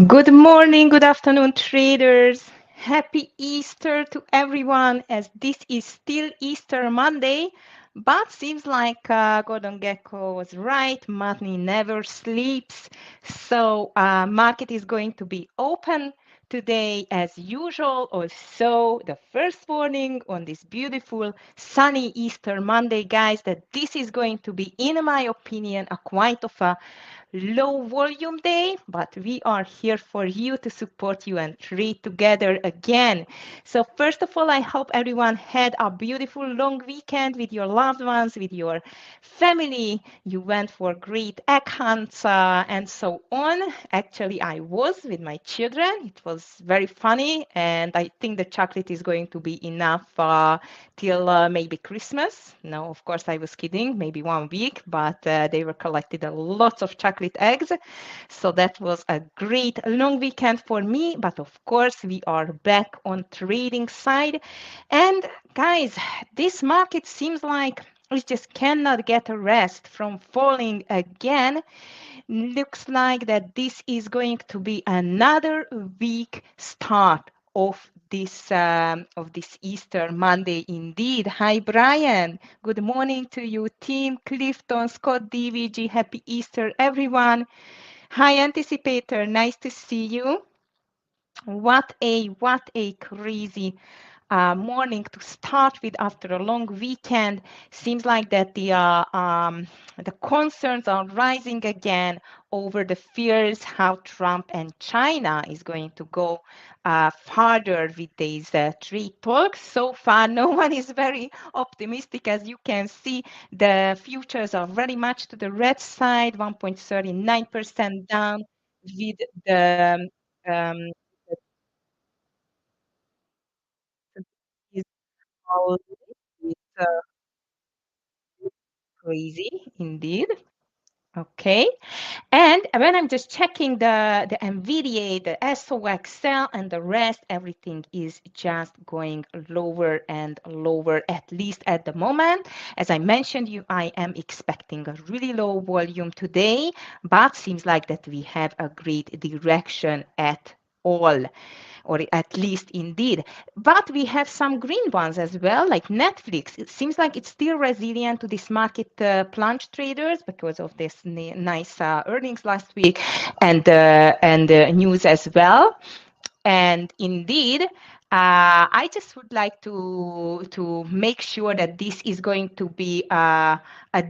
Good morning, good afternoon, traders. Happy Easter to everyone, as this is still Easter Monday, but seems like Gordon Gecko was right. Money never sleeps. So market is going to be open today as usual. Also, the first warning on this beautiful sunny Easter Monday, guys, that this is going to be, in my opinion, a quite of a low volume day, but we are here for you to support you and trade together again. So first of all, I hope everyone had a beautiful long weekend with your loved ones, with your family. You went for great egg hunts and so on. Actually, I was with my children. It was very funny, and I think the chocolate is going to be enough till maybe Christmas. No, of course, I was kidding, maybe 1 week, but they were collected a lot of chocolate eggs. So that was a great long weekend for me. But of course, we are back on trading side. And guys, this market seems like it just cannot get a rest from falling again. Looks like that this is going to be another weak start of this Easter Monday indeed. Hi Brian, good morning to you, team Clifton, Scott, DVG, happy Easter everyone. Hi Anticipator, nice to see you. What a crazy morning to start with after a long weekend. Seems like that the concerns are rising again over the fears how Trump and China is going to go further with these trade talks. So far, no one is very optimistic. As you can see, the futures are very much to the red side, 1.39% down with the um, is all is crazy indeed. Okay. And when I'm just checking the NVDA, the SOXL, and the rest, everything is just going lower and lower, at least at the moment. As I mentioned you, I am expecting a really low volume today, but seems like that we have a great direction at all, or at least indeed. But we have some green ones as well, like Netflix. It seems like it's still resilient to this market plunge traders because of this nice earnings last week and news as well. And indeed, I just would like to make sure that this is going to be a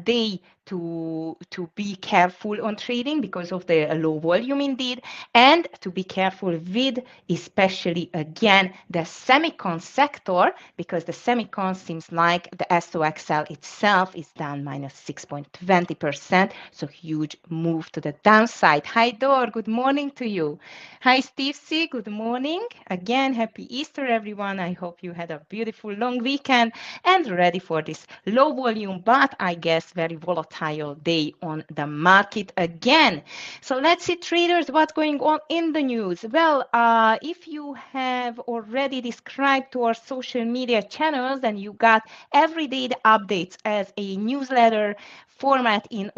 day to be careful on trading because of the low volume indeed, and to be careful with especially again the semicon sector, because the semicon seems like the SOXL itself is down minus 6.20%, so huge move to the downside. Hi Dor, good morning to you. Hi Steve C, good morning. Again, happy Easter everyone. I hope you had a beautiful long weekend and ready for this low volume, but I guess very volatile day on the market again. So let's see, traders, what's going on in the news. Well, if you have already subscribed to our social media channels, then you got everyday updates as a newsletter format on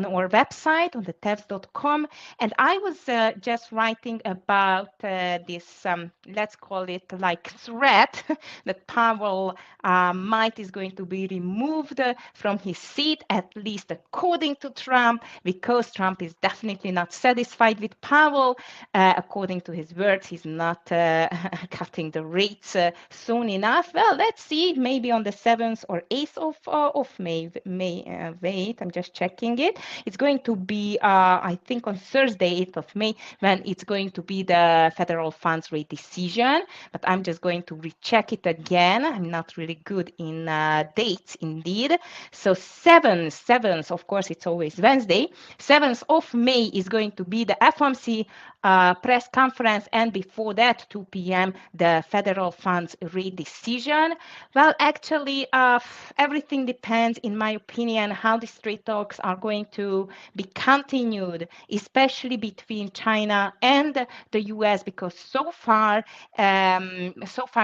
our website on the tevs.com. And I was just writing about this, let's call it like threat that Powell might is going to be removed from his seat, at least according to Trump, because Trump is definitely not satisfied with Powell. According to his words, he's not cutting the rates soon enough. Well, let's see, maybe on the 7th or 8th of May. Wait, I'm just checking it. It's going to be, I think, on Thursday, 8th of May, when it's going to be the federal funds rate decision. But I'm just going to recheck it again. I'm not really good in dates, indeed. So 7th, of course, it's always Wednesday. 7th of May is going to be the FOMC press conference, and before that, 2 p.m., the federal funds rate decision. Well, actually, everything depends, in my opinion, how the trade talks are going to be continued, especially between China and the U.S., because so far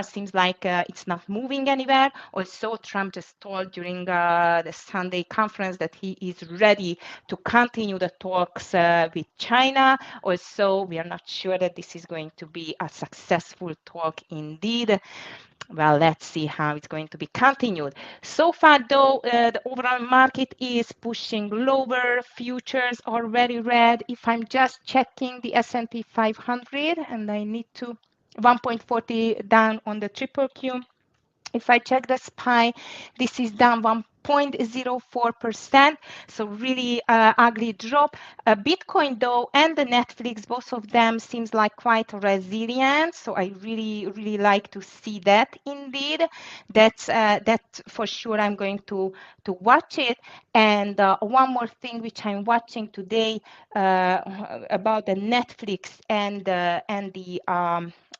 seems like it's not moving anywhere. Also, Trump just told during the Sunday conference that he is ready to continue the talks with China. Also, We are not sure that this is going to be a successful talk indeed. Well, let's see how it's going to be continued. So far, though, the overall market is pushing lower. Futures are very red. If I'm just checking the S&P 500, and I need to 1.40 down on the triple Q. If I check the SPY, this is down 1.04%, so really ugly drop. Bitcoin though and the Netflix, both of them seems like quite resilient, so I really like to see that indeed. That for sure I'm going to watch it. And one more thing which I'm watching today about the Netflix and the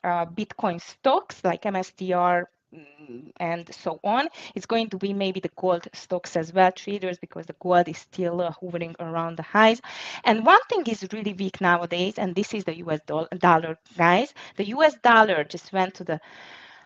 Bitcoin stocks like MSTR and so on. It's going to be maybe the gold stocks as well, traders, because the gold is still hovering around the highs. And one thing is really weak nowadays, and this is the US dollar, guys. The US dollar just went to the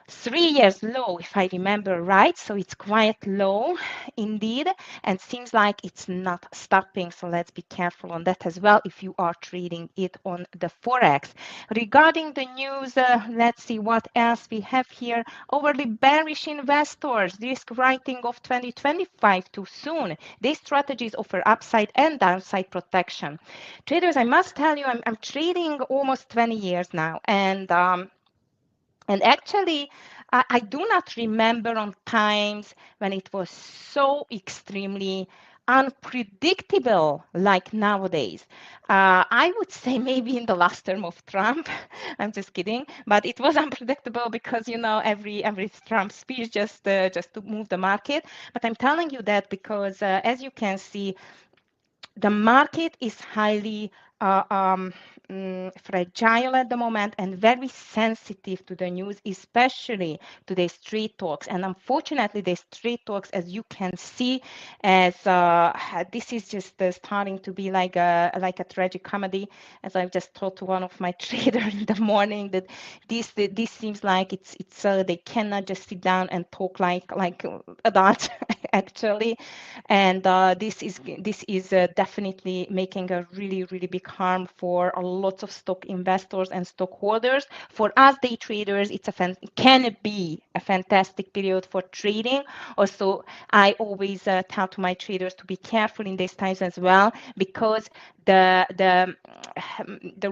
3 years low, if I remember right. So it's quite low indeed, and seems like it's not stopping. So let's be careful on that as well if you are trading it on the Forex. Regarding the news, let's see what else we have here. Overly bearish investors, risk writing of 2025 too soon. These strategies offer upside and downside protection. Traders, I must tell you, I'm trading almost 20 years now, and actually, I do not remember on times when it was so extremely unpredictable like nowadays. I would say maybe in the last term of Trump. I'm just kidding, but it was unpredictable because every Trump speech just to move the market. But I'm telling you that because as you can see, the market is highly fragile at the moment and very sensitive to the news, especially to the street talks. And unfortunately, the street talks, as you can see, as this is just starting to be like a tragic comedy. As I've just told to one of my traders in the morning, that this seems like it's they cannot just sit down and talk like adults actually. And this is definitely making a really big harm for a lot of stock investors and stockholders. For us day traders, can be a fantastic period for trading. Also, I always tell to my traders to be careful in these times as well, because the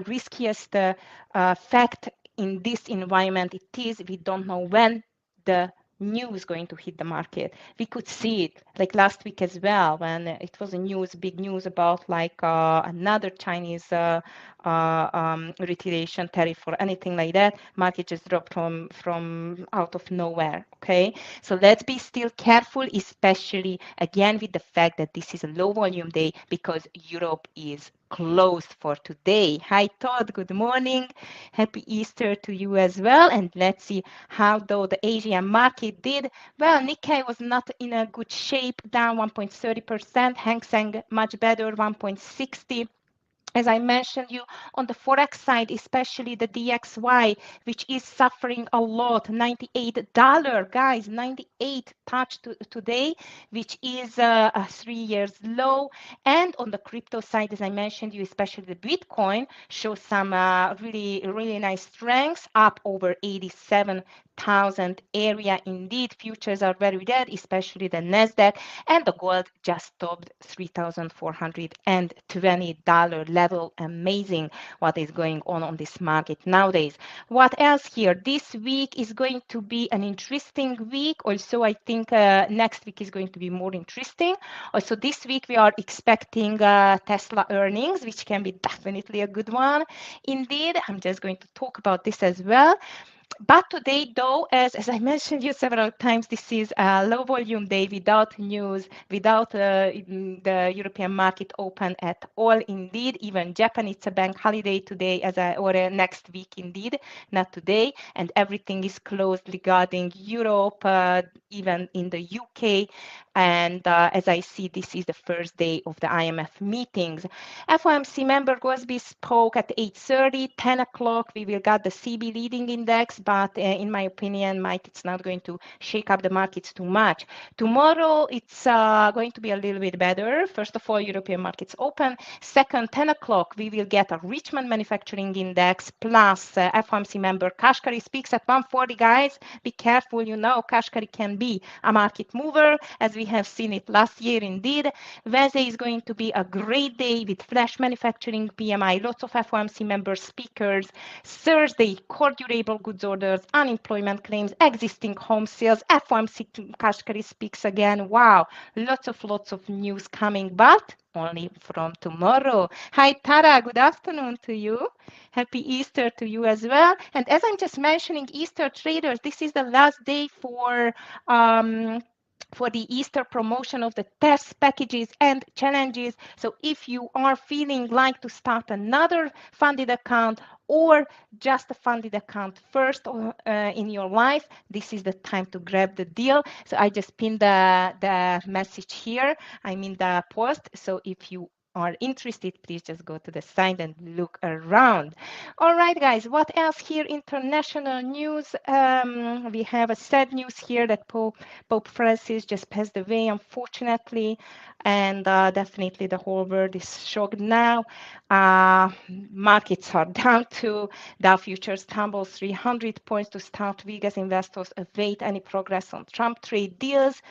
riskiest fact in this environment it is we don't know when the news going to hit the market. We could see it like last week as well, when it was big news about like another Chinese retaliation tariff or anything like that. Market just dropped from out of nowhere. Okay, so let's be still careful, especially again with the fact that this is a low volume day because Europe is closed for today. Hi Todd, good morning. Happy Easter to you as well. And let's see how though the Asian market did. Well, Nikkei was not in a good shape, down 1.30%. Hang Seng much better, 1.60. As I mentioned you on the Forex side, especially the DXY, which is suffering a lot, $98, guys, 98 touched today, which is a 3 years low. And on the crypto side, as I mentioned you, especially the Bitcoin shows some really nice strengths, up over 87,000 area. Indeed, futures are very dead, especially the Nasdaq, and the gold just topped $3,420 level. Amazing what is going on this market nowadays. What else here? This week is going to be an interesting week. Also, I think next week is going to be more interesting. Also, this week we are expecting Tesla earnings, which can be definitely a good one. Indeed, I'm just going to talk about this as well. But today, though, as I mentioned you several times, this is a low volume day without news, without the European market open at all. Indeed, even Japan, it's a bank holiday today, or next week, indeed, not today. And everything is closed regarding Europe, even in the UK. And as I see, this is the first day of the IMF meetings. FOMC member Gosby spoke at 8:30, 10 o'clock. We will get the CB leading index, but in my opinion, Mike, it's not going to shake up the markets too much. Tomorrow, it's going to be a little bit better. First of all, European markets open. Second, 10 o'clock, we will get a Richmond manufacturing index plus FOMC member Kashkari speaks at 1:40. Guys, be careful. You know, Kashkari can be a market mover, as we have seen it last year indeed. Wednesday is going to be a great day with flash manufacturing PMI, lots of FOMC member speakers. Thursday, core durable goods orders, unemployment claims, existing home sales, FOMC Kashkari speaks again. Wow, lots of news coming, but only from tomorrow. Hi, Tara. Good afternoon to you. Happy Easter to you as well. And as I'm just mentioning, Easter traders, this is the last day for the Easter promotion of the test packages and challenges. So if you are feeling like to start another funded account or just a funded account first in your life, this is the time to grab the deal. So I just pinned the message here. I mean the post. So if you are interested, please just go to the site and look around. All right, guys, what else here? International news. We have a sad news here that Pope Francis just passed away, unfortunately, and definitely the whole world is shocked now. Markets are down to Dow futures tumbles 300 points to start week as investors await any progress on Trump trade deals.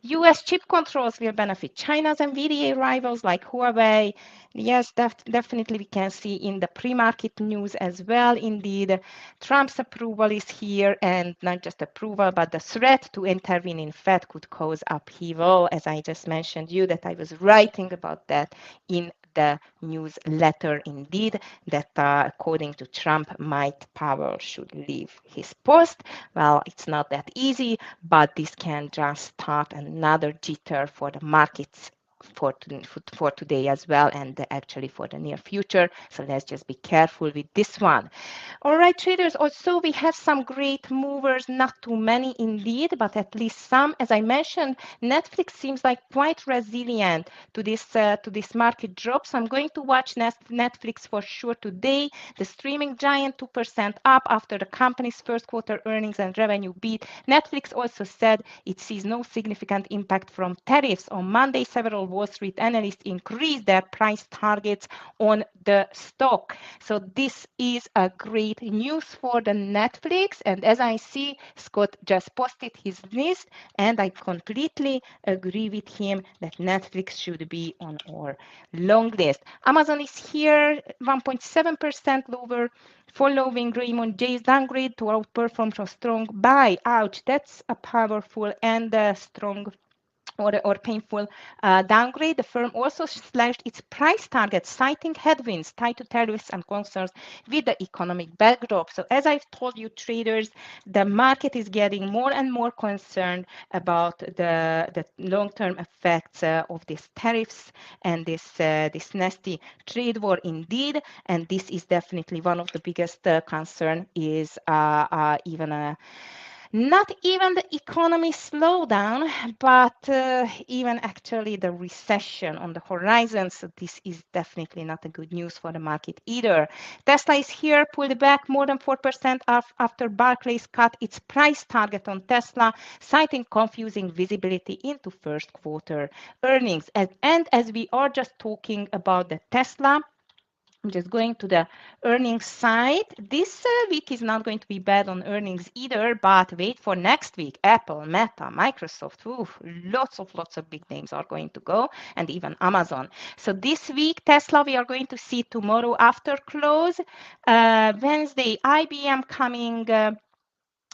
US chip controls will benefit China's NVIDIA rivals like Huawei. Yes, definitely we can see in the pre-market news as well. Indeed, Trump's approval is here, and not just approval, but the threat to intervene in Fed could cause upheaval. As I just mentioned you, that I was writing about that in the newsletter, indeed, that according to Trump, Mike Powell should leave his post. Well, it's not that easy, but this can just start another jitter for the markets for today as well, and actually for the near future. So let's just be careful with this one. All right, traders, also we have some great movers, not too many indeed, but at least some. As I mentioned, Netflix seems like quite resilient to this market drop. So I'm going to watch Netflix for sure today. The streaming giant 2% up after the company's first quarter earnings and revenue beat. Netflix also said it sees no significant impact from tariffs. On Monday, several Wall Street analysts increased their price targets on the stock. So this is a great news for the Netflix. And as I see, Scott just posted his list, and I completely agree with him that Netflix should be on our long list. Amazon is here, 1.7% lower, following Raymond J's downgrade to outperform from strong buy. Ouch, that's a powerful and strong or painful downgrade. The firm also slashed its price target, citing headwinds tied to tariffs and concerns with the economic backdrop. So as I've told you, traders, the market is getting more and more concerned about the long-term effects of these tariffs and this nasty trade war indeed. And this is definitely one of the biggest concern is even a not even the economy slowdown, but even actually the recession on the horizon. So this is definitely not a good news for the market either. Tesla is here, pulled back more than 4% after Barclays cut its price target on Tesla, citing confusing visibility into first quarter earnings. And as we are just talking about the Tesla, I'm just going to the earnings side. This week is not going to be bad on earnings either, but wait for next week. Apple, Meta, Microsoft, lots of big names are going to go, and even Amazon. So this week, Tesla, we are going to see tomorrow after close. Wednesday, IBM coming.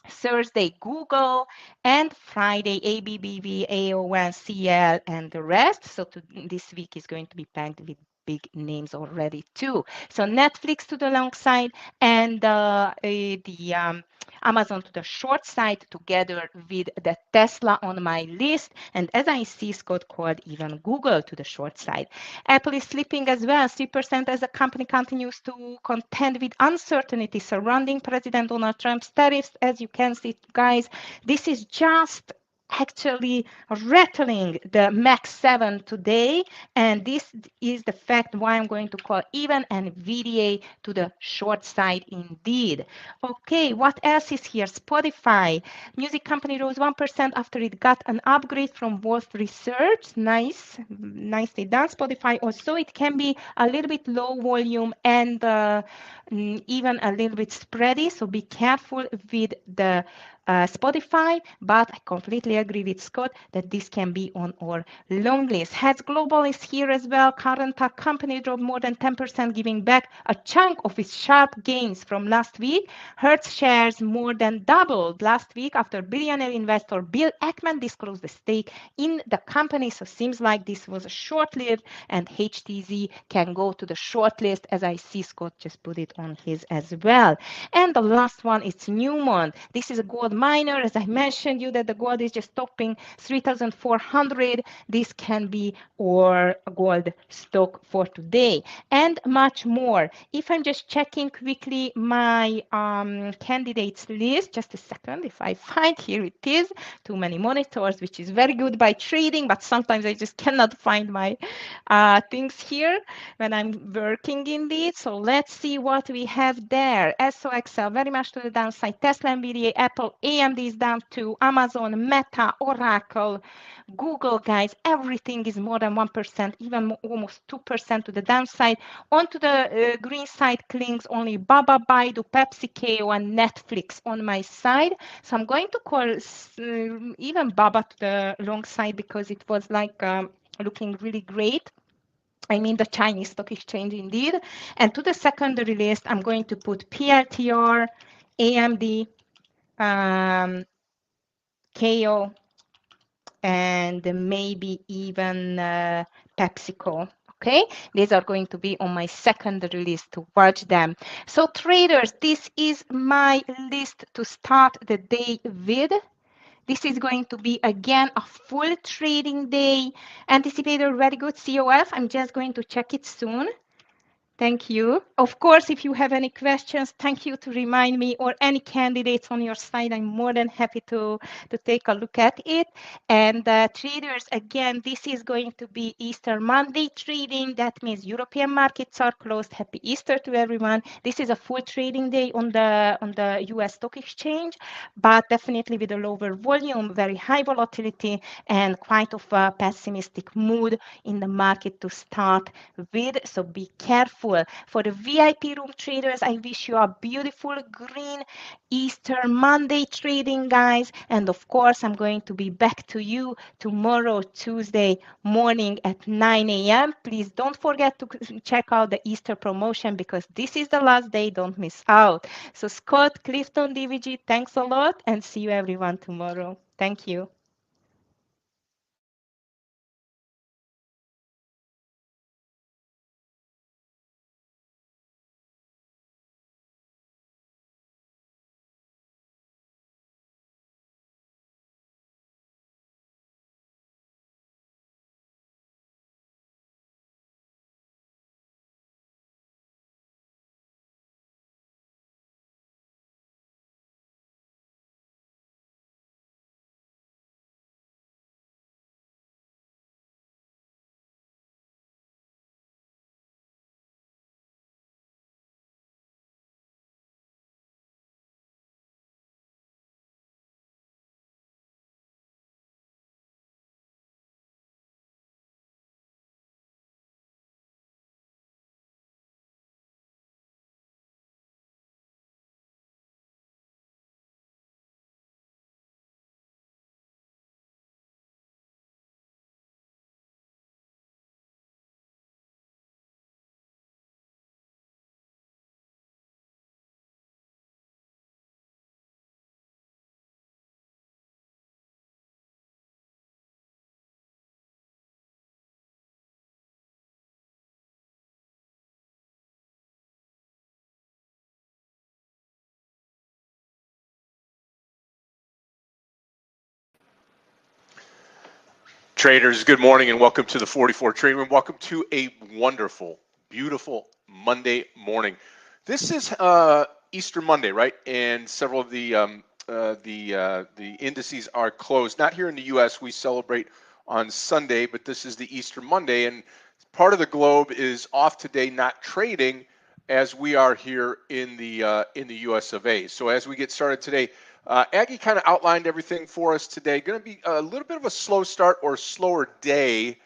Thursday, Google, and Friday, ABBV, AON, CL, and the rest. So this week is going to be packed with big names already too. So Netflix to the long side and the Amazon to the short side, together with the Tesla on my list. And as I see, Scott called even Google to the short side. Apple is slipping as well, 3%, as the company continues to contend with uncertainty surrounding President Donald Trump's tariffs. As you can see, guys, this is just actually rattling the max 7 today, and this is the fact why I'm going to call even NVDA to the short side indeed. Okay, what else is here? Spotify, music company, rose 1% after it got an upgrade from Wolf Research. Nice, nicely done. Spotify also, it can be a little bit low volume and even a little bit spready, so be careful with the Spotify, but I completely agree with Scott that this can be on our long list. Hertz Global is here as well. Current company dropped more than 10%, giving back a chunk of its sharp gains from last week. Hertz shares more than doubled last week after billionaire investor Bill Ackman disclosed the stake in the company. So seems like this was a short-lived, and HTZ can go to the short list, as I see Scott just put it on his as well. And the last one is Newmont. This is a gold miner. As I mentioned you that the gold is just topping 3,400. This can be our gold stock for today and much more. If I'm just checking quickly my candidates list, just a second, if I find, here it is, too many monitors, which is very good by trading, but sometimes I just cannot find my things here when I'm working indeed. So let's see what we have there. SOXL very much to the downside. Tesla, NVIDIA, Apple, AMD is down to Amazon, Meta, Oracle, Google, guys. Everything is more than 1%, even almost 2% to the downside. Onto the green side clings only Baba, Baidu, Pepsi, KO, and Netflix on my side. So I'm going to call even Baba to the long side because it was like looking really great. I mean the Chinese stock exchange indeed. And to the secondary list, I'm going to put PLTR, AMD, KO, and maybe even PepsiCo. Okay, these are going to be on my secondary list to watch them. So traders, this is my list to start the day with. This is going to be, again, a full trading day. Anticipated very good COF. I'm just going to check it soon. Thank you. Of course, if you have any questions, thank you to remind me, or any candidates on your side, I'm more than happy to take a look at it. And traders, again, this is going to be Easter Monday trading. That means European markets are closed. Happy Easter to everyone. This is a full trading day on the US stock exchange, but definitely with a lower volume, very high volatility, and quite of a pessimistic mood in the market to start with. So be careful. For the VIP room traders, I wish you a beautiful green Easter Monday trading, guys. And of course, I'm going to be back to you tomorrow, Tuesday morning at 9 a.m. Please don't forget to check out the Easter promotion because this is the last day. Don't miss out. So Scott, Clifton, DVG, thanks a lot, and see you everyone tomorrow. Thank you. Traders, good morning and welcome to the 44 Trading Room. Welcome to a wonderful, beautiful Monday morning. This is Easter Monday, right? And several of the the indices are closed. Not here in the U.S. We celebrate on Sunday, but this is the Easter Monday, and part of the globe is off today, not trading, as we are here in the U.S. of A. So as we get started today, Aggie kind of outlined everything for us today. Going to be a little bit of a slow start or slower day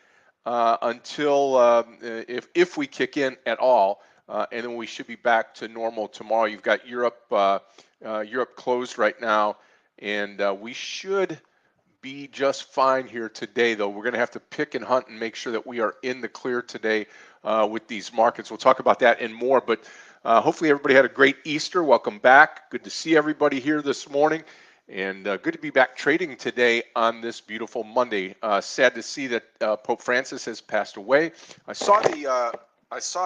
until if we kick in at all, and then we should be back to normal tomorrow. You've got Europe closed right now, and we should be just fine here today, though. We're going to have to pick and hunt and make sure that we are in the clear today with these markets. We'll talk about that and more, but hopefully everybody had a great Easter. Welcome back. Good to see everybody here this morning, and good to be back trading today on this beautiful Monday. Sad to see that Pope Francis has passed away. I saw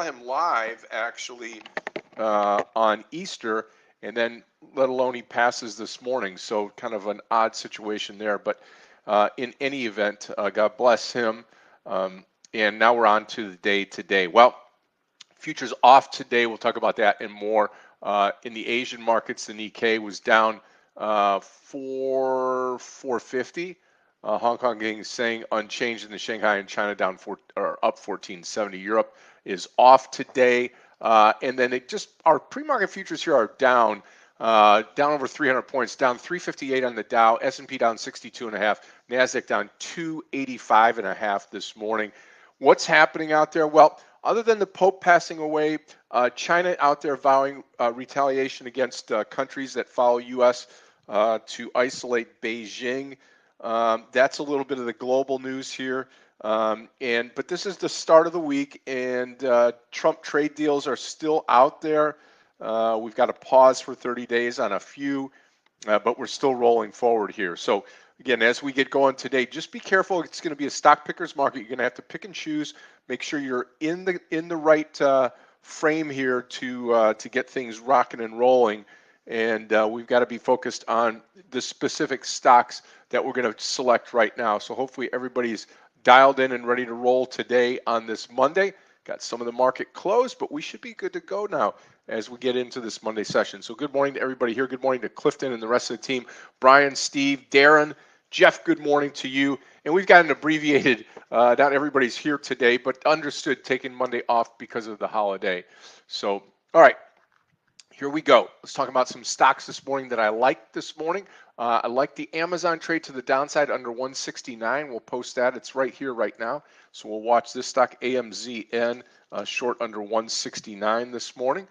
him live actually on Easter, and then let alone he passes this morning. So kind of an odd situation there. But in any event, God bless him. And now we're on to the day today. Well, futures off today. We'll talk about that and more. In the Asian markets, the Nikkei was down 450. Hong Kong getting saying unchanged in the Shanghai, and China down up 1470. Europe is off today. And then our pre-market futures here are down over 300 points, down 358 on the Dow, S&P down 62.5, NASDAQ down 285.5 this morning. What's happening out there? Well, other than the Pope passing away, China out there vowing retaliation against countries that follow U.S. To isolate Beijing. That's a little bit of the global news here. But this is the start of the week, and Trump trade deals are still out there. We've got a pause for 30 days on a few, but we're still rolling forward here. So again, as we get going today, just be careful. It's going to be a stock picker's market. You're going to have to pick and choose. Make sure you're in the right frame here to get things rocking and rolling. And we've got to be focused on the specific stocks that we're going to select right now. So hopefully everybody's dialed in and ready to roll today on this Monday. Got some of the market closed, but we should be good to go now as we get into this Monday session. So good morning to everybody here. Good morning to Clifton and the rest of the team. Brian, Steve, Darren, Jeff, good morning to you. And we've got an abbreviated, not everybody's here today, but understood taking Monday off because of the holiday. So, all right. Here we go. Let's talk about some stocks this morning that I liked this morning. I like the Amazon trade to the downside under 169. We'll post that. It's right here right now. So we'll watch this stock, AMZN, short under 169 this morning.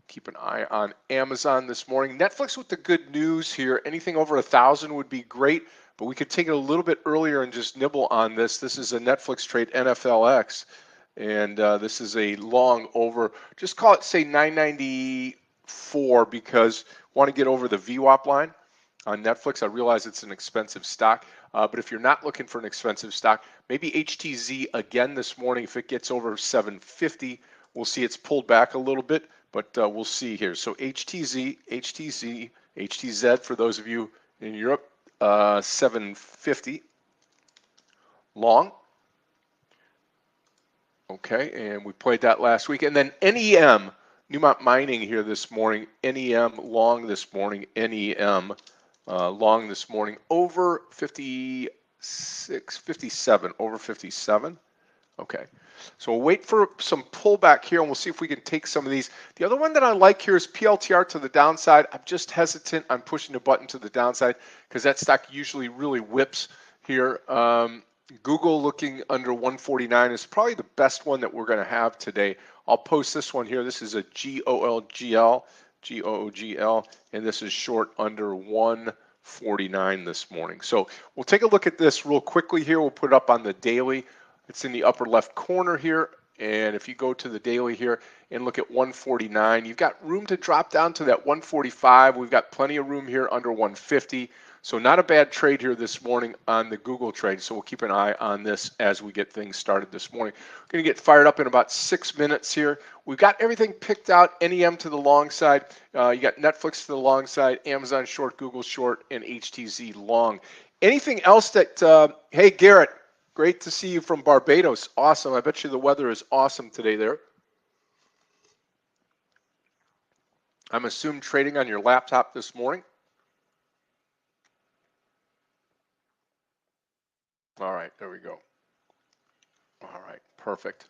Keep an eye on Amazon this morning. Netflix with the good news here. Anything over 1,000 would be great, but we could take it a little bit earlier and just nibble on this. This is a Netflix trade, NFLX, and this is a long over. Just call it, say, 994 because want to get over the VWAP line on Netflix. I realize it's an expensive stock, but if you're not looking for an expensive stock, maybe HTZ again this morning. If it gets over 750, we'll see it's pulled back a little bit, but we'll see here. So HTZ for those of you in Europe, 750 long. Okay, and we played that last week. And then NEM, Newmont Mining here this morning, NEM long this morning, NEM long this morning, over 56, 57, over 57. Okay, so we'll wait for some pullback here and we'll see if we can take some of these. The other one that I like here is PLTR to the downside. I'm just hesitant on pushing the button to the downside because that stock usually really whips here. Google looking under 149 is probably the best one that we're going to have today. I'll post this one here. This is a GOOGL, and this is short under 149 this morning. So we'll take a look at this real quickly here. We'll put it up on the daily. It's in the upper left corner here. And if you go to the daily here and look at 149, you've got room to drop down to that 145. We've got plenty of room here under 150. So not a bad trade here this morning on the Google trade. So we'll keep an eye on this as we get things started this morning. We're going to get fired up in about 6 minutes here. We've got everything picked out. NEM to the long side. You got Netflix to the long side, Amazon short, Google short, and HTZ long. Anything else that, hey, Garrett, great to see you from Barbados. Awesome. I bet you the weather is awesome today there. I'm assuming trading on your laptop this morning. All right, there we go. All right, perfect.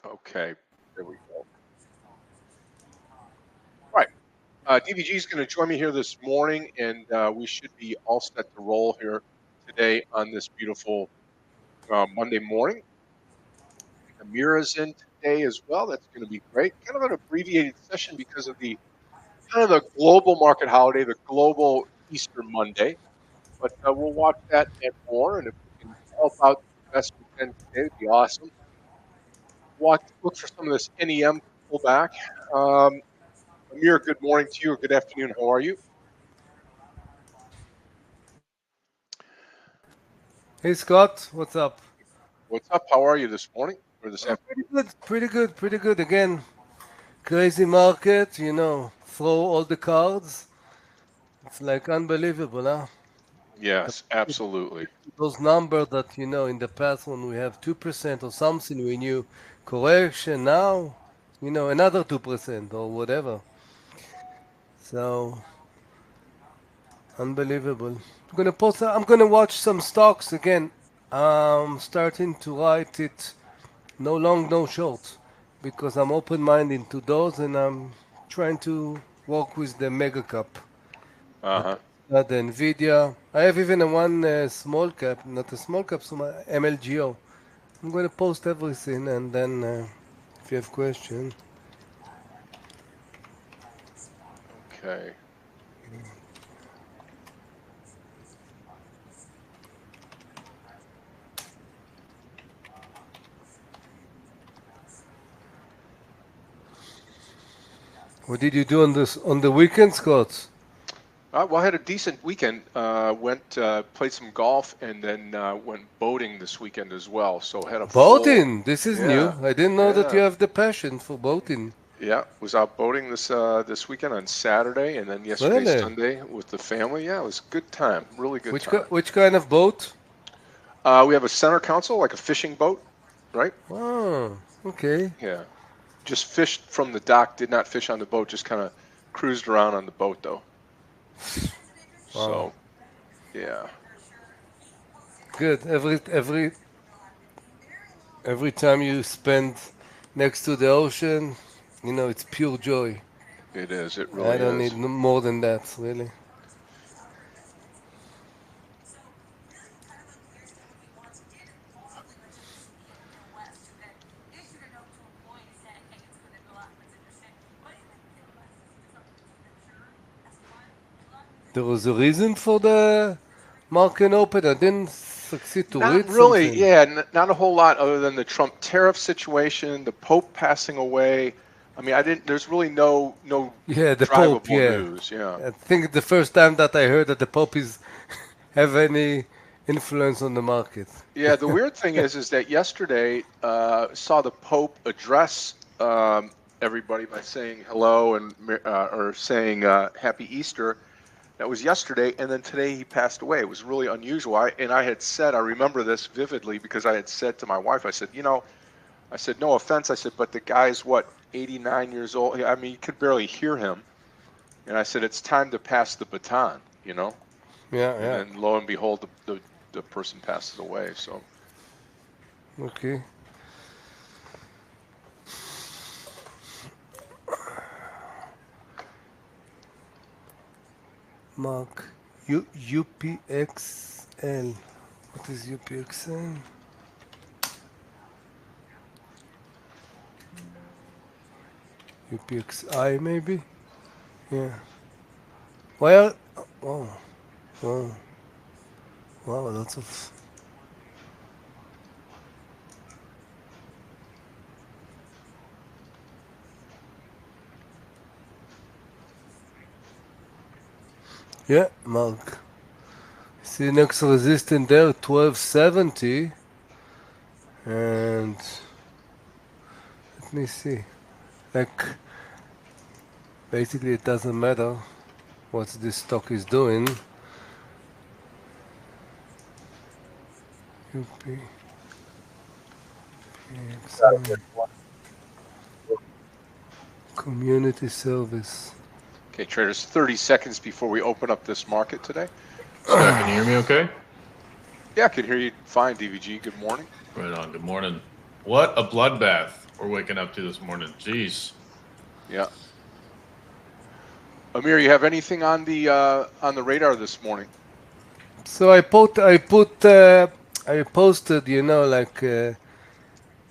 Okay, there we go. Right. DVG is going to join me here this morning, and we should be all set to roll here today on this beautiful Monday morning. Amira's in today as well. That's going to be great. Kind of an abbreviated session because of the kind of the global market holiday, the global Easter Monday. But we'll watch that and more. And if we can help out the best we can today, it'd be awesome. Look for some of this NEM pullback. Um, Amir, good morning to you, or good afternoon. How are you? Hey Scott, what's up? What's up? How are you this morning or this Oh, afternoon? pretty good, pretty good, pretty good. Again, crazy market, throw all the cards. It's like unbelievable, huh? The, Yes, absolutely. those numbers that, in the past when we have 2% or something, we knew correction. Now, another 2% or whatever. So, unbelievable. I'm gonna watch some stocks again. Starting to write it. No long, no short, because I'm open-minded to those, and I'm trying to work with the mega cap. Uh huh. The Nvidia. I have even a one small cap, not a small cap, so my MLGO. I'm going to post everything, and then if you have question, Okay. what did you do on this on the weekend, Scott? Well, I had a decent weekend. Went played some golf and then went boating this weekend as well. So had a full, Boating. This is new. yeah, I didn't know that you yeah, have the passion for boating. yeah. Was out boating this weekend on Saturday and then yesterday Really? Sunday with the family. Yeah, it was a good time. Really good time. Which kind of boat? We have a center console, like a fishing boat, right? Oh, okay. Yeah. Just fished from the dock. Did not fish on the boat. Just kind of cruised around on the boat though. Wow. So yeah. Good. Every time you spend next to the ocean, it's pure joy. It is. It I really don't is. need more than that, really. There was a reason for the market open. I didn't succeed to Not read really. something. Yeah, not a whole lot other than the Trump tariff situation, the Pope passing away. I mean, I didn't. There's really no Yeah, the Pope. drivable Yeah, news. Yeah. I think it's the first time that I heard that the Pope is have any influence on the market. Yeah. The weird thing is that yesterday saw the Pope address everybody by saying hello and or saying Happy Easter. That was yesterday, and then today he passed away. It was really unusual. I had said, I remember this vividly because I had said to my wife, I said, I said, no offense. I said, but the guy's what, 89 years old? I mean, you could barely hear him. And I said, it's time to pass the baton. Yeah, And yeah. then lo and behold, the person passes away. So, Okay. Mark UPXL. What is UPXL? UPXI maybe? Yeah. Well, oh, wow, wow, lots of. Yeah, Mark. See next resistance there, 1270. And let me see. Like, basically, it doesn't matter what this stock is doing. Community service. Okay, traders, 30 seconds before we open up this market today. Scott, can you hear me okay? Yeah, I can hear you fine, DVG. Good morning. Right on. Good morning. What a bloodbath we're waking up to this morning. Jeez. Yeah. Amir, you have anything on the radar this morning? So I posted,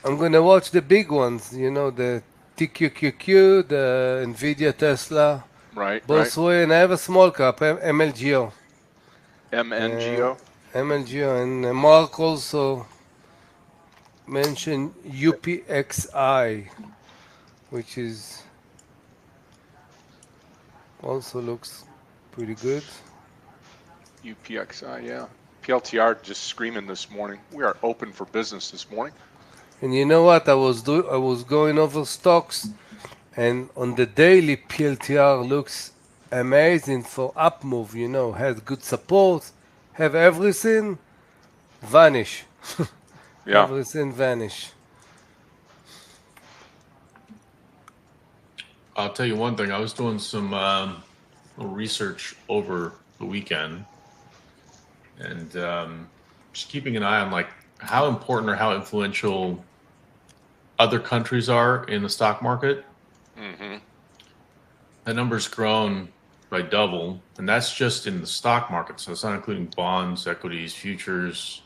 I'm gonna watch the big ones, the TQQQ, the Nvidia, Tesla, Right, both way, and I have a small cap, MLGO. MNGO. MLGO, and Mark also mentioned UPXI, which is also looks pretty good. UPXI, yeah. PLTR just screaming this morning. We are open for business this morning. And you know what? I was going over stocks, and on the daily PLTR looks amazing for up move. Has good support, have everything vanish. Yeah. Everything vanish. I'll tell you one thing. I was doing some little research over the weekend, and just keeping an eye on like how important or how influential other countries are in the stock market. Mm-hmm. That number's grown by double, and that's just in the stock market. So it's not including bonds, equities, futures,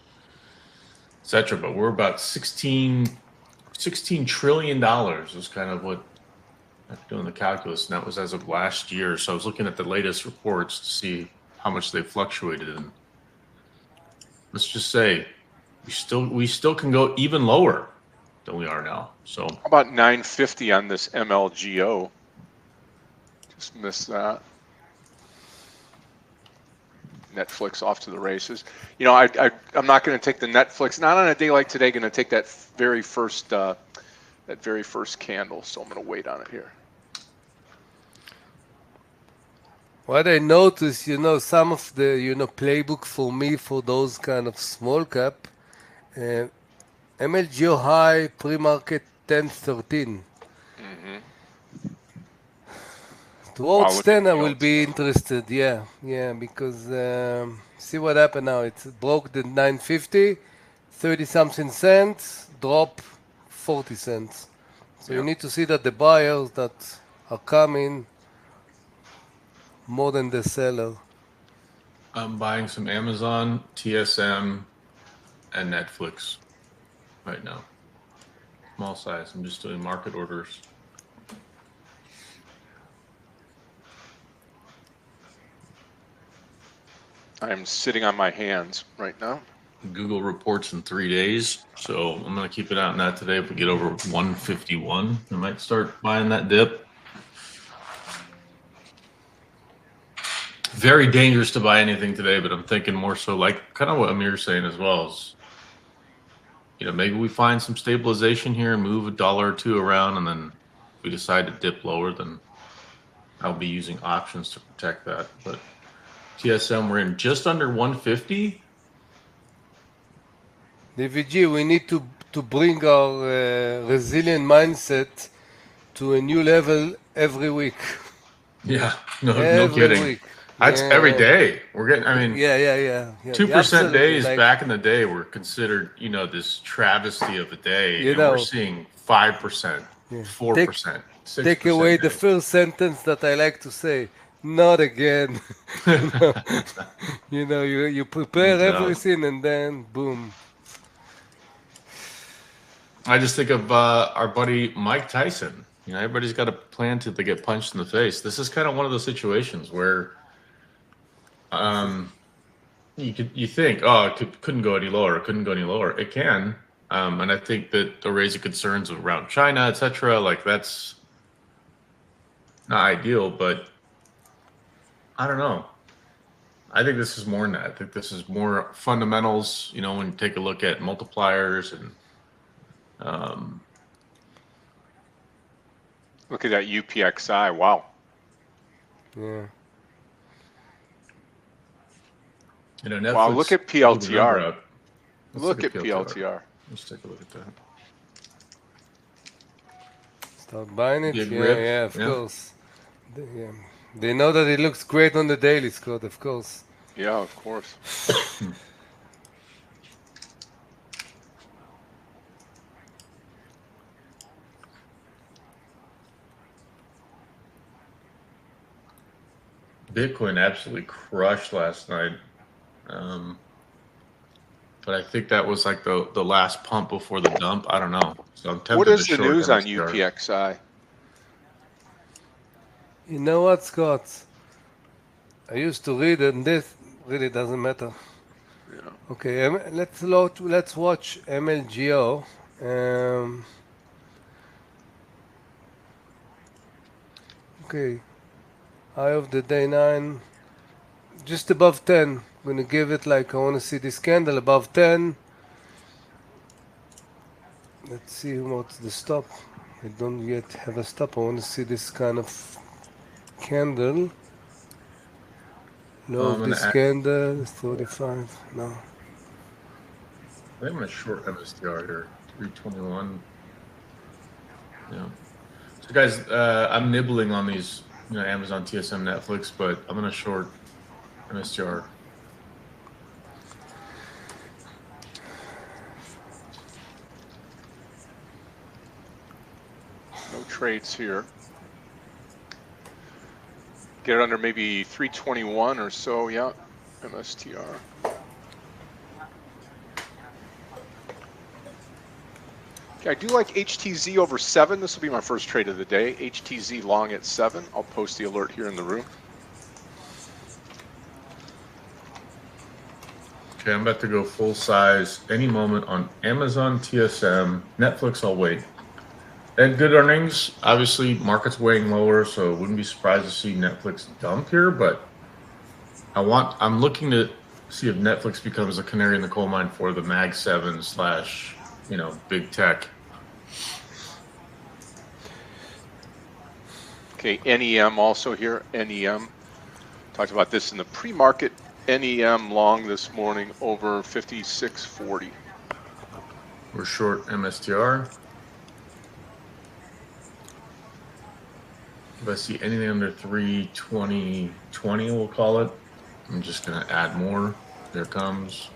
etc. But we're about $16 trillion is kind of what I'm doing the calculus, and that was as of last year. So I was looking at the latest reports to see how much they fluctuated. And let's just say we still can go even lower than we are now. So How about 950 on this MLGO? Just missed that. Netflix off to the races. I'm not going to take the Netflix. Not on a day like today. Going to take that very first candle. So I'm going to wait on it here. What I noticed, some of the playbook for me for those kind of small cap, MLGO high pre-market 1013. Mm-hmm. Towards Wow, 10, I look at will be interested. Yeah, because see what happened now. It broke the 950, 30 something cents, drop 40 cents. So you need to see that the buyers that are coming more than the seller. I'm buying some Amazon, TSM, and Netflix right now. Small size. I'm just doing market orders. I'm sitting on my hands right now. Google reports in 3 days, so I'm going to keep it out in that today. If we get over 151, I might start buying that dip. Very dangerous to buy anything today, but I'm thinking more so like kind of what Amir's saying as well is, maybe we find some stabilization here and move $1 or $2 around, and then if we decide to dip lower, then I'll be using options to protect that. But TSM, we're in just under 150. DVG, we need to bring our resilient mindset to a new level every week. Yeah, no Every kidding. week. That's every day. We're getting, Yeah. 2% Absolutely. days Like, back in the day were considered, this travesty of a day. And we're seeing 5%, 4%, 6%. Take away the first sentence that I like to say. Not again. You prepare everything and then boom. I just think of our buddy Mike Tyson. Everybody's got a plan till they get punched in the face. This is kind of one of those situations where you think, oh, it couldn't go any lower. It couldn't go any lower. It can. And I think that the raising concerns around China, etc., like that's not ideal, but I don't know. I think this is more than that. I think this is more fundamentals, when you take a look at multipliers and Look at that UPXI. Wow. Yeah. Netflix, Wow, look at PLTR. Let's Look at PLTR. Let's take a look at that. Start buying it? Big Yeah, rips, yeah, of yeah. course. They know that it looks great on the daily, Scott, of course. Yeah, of course. Bitcoin absolutely crushed last night. But I think that was like the last pump before the dump. I don't know. So I'm What tempted to is the short news on MSTR. UPXI? You know what, Scott? I used to read it, and this really doesn't matter. Yeah. Okay, let's watch MLGO. Okay, high of the day 9, just above 10. I'm gonna give it like I want to see this candle above 10. Let's see what's the stop. I don't yet have a stop. I want to see this kind of candle. Low I'm of gonna this add, candle, 35. No. I think I'm gonna short MSTR here. 321. Yeah. So guys, I'm nibbling on these, Amazon, TSM, Netflix, but I'm gonna short MSTR. No trades here. Get it under maybe 321 or so, yeah. MSTR. Okay, I do like HTZ over 7. This will be my first trade of the day. HTZ long at 7. I'll post the alert here in the room. Okay, I'm about to go full size any moment on Amazon, TSM, Netflix. I'll wait. And good earnings. Obviously, market's weighing lower, so wouldn't be surprised to see Netflix dump here. But I'm looking to see if Netflix becomes a canary in the coal mine for the Mag 7 / big tech. Okay, NEM also here. NEM. Talked about this in the pre-market. NEM long this morning over 56.40. We're short MSTR. If I see anything under 320.20, we'll call it. I'm just going to add more. There it comes.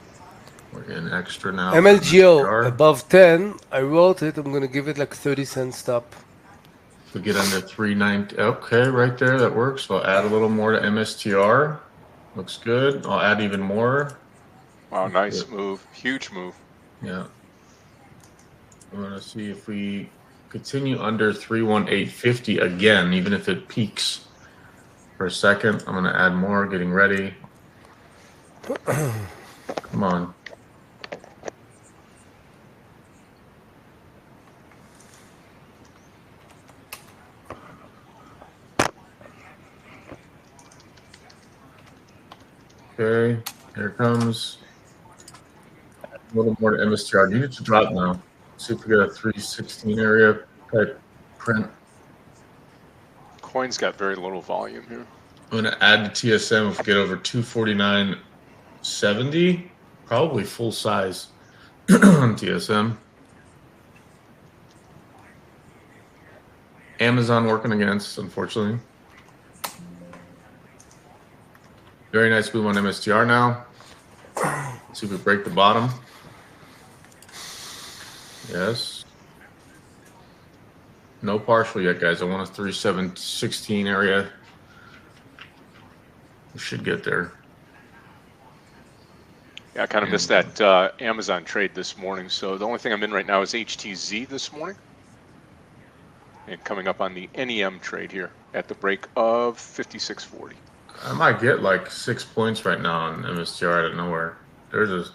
We're in extra now. MLGO MSTR. above 10. I wrote it. I'm gonna give it like 30-cent stop. If we get under 390, okay, right there, that works. So I'll add a little more to MSTR. Looks good. I'll add even more. Wow, nice move. Huge move. Yeah. I'm going to see if we continue under 318.50 again, even if it peaks for a second. I'm going to add more, getting ready. Come on. Okay, here it comes. A little more to MSTR. Need it to drop now. See if we get a 316 area type print. Coin's got very little volume here. I'm going to add to TSM if we get over 249.70. Probably full size on TSM. Amazon working against, unfortunately. Very nice move on MSTR now. Let's see if we break the bottom. Yes. No partial yet, guys. I want a 3716 area. We should get there. Yeah, I kind of missed that Amazon trade this morning. So the only thing I'm in right now is HTZ this morning. And coming up on the NEM trade here at the break of 56.40. I might get like 6 points right now on MSTR out of nowhere. There's a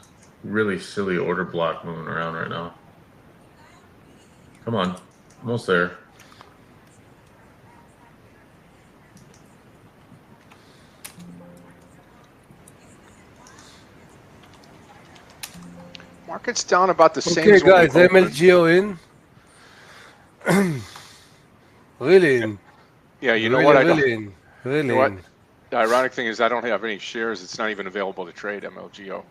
really silly order block moving around right now. Come on, almost there. Market's down about the same. Okay, as when we guys, opened. MLGO in. Really in. Yeah, you know really, what? really in. Really know what? in. The ironic thing is I don't have any shares. It's not even available to trade MLGO.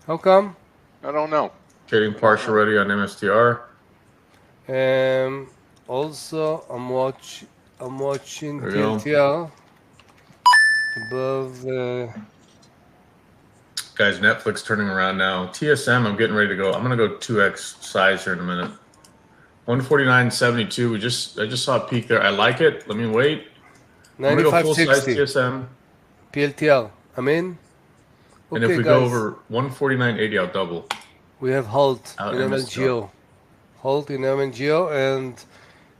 How come? I don't know. Getting partial ready on MSTR. also I'm watching There we go. PLTR above. Guys, Netflix turning around now. TSM, I'm getting ready to go. I'm gonna go 2x size here in a minute. 149.72. I just saw a peak there. I like it. Let me wait. I'm gonna go full size 95.60 TSM. PLTR. I'm in. And if Okay, we go guys, over 149.80, I'll double. we have halt Out in MSTR. MLGO. Halt in MLGO and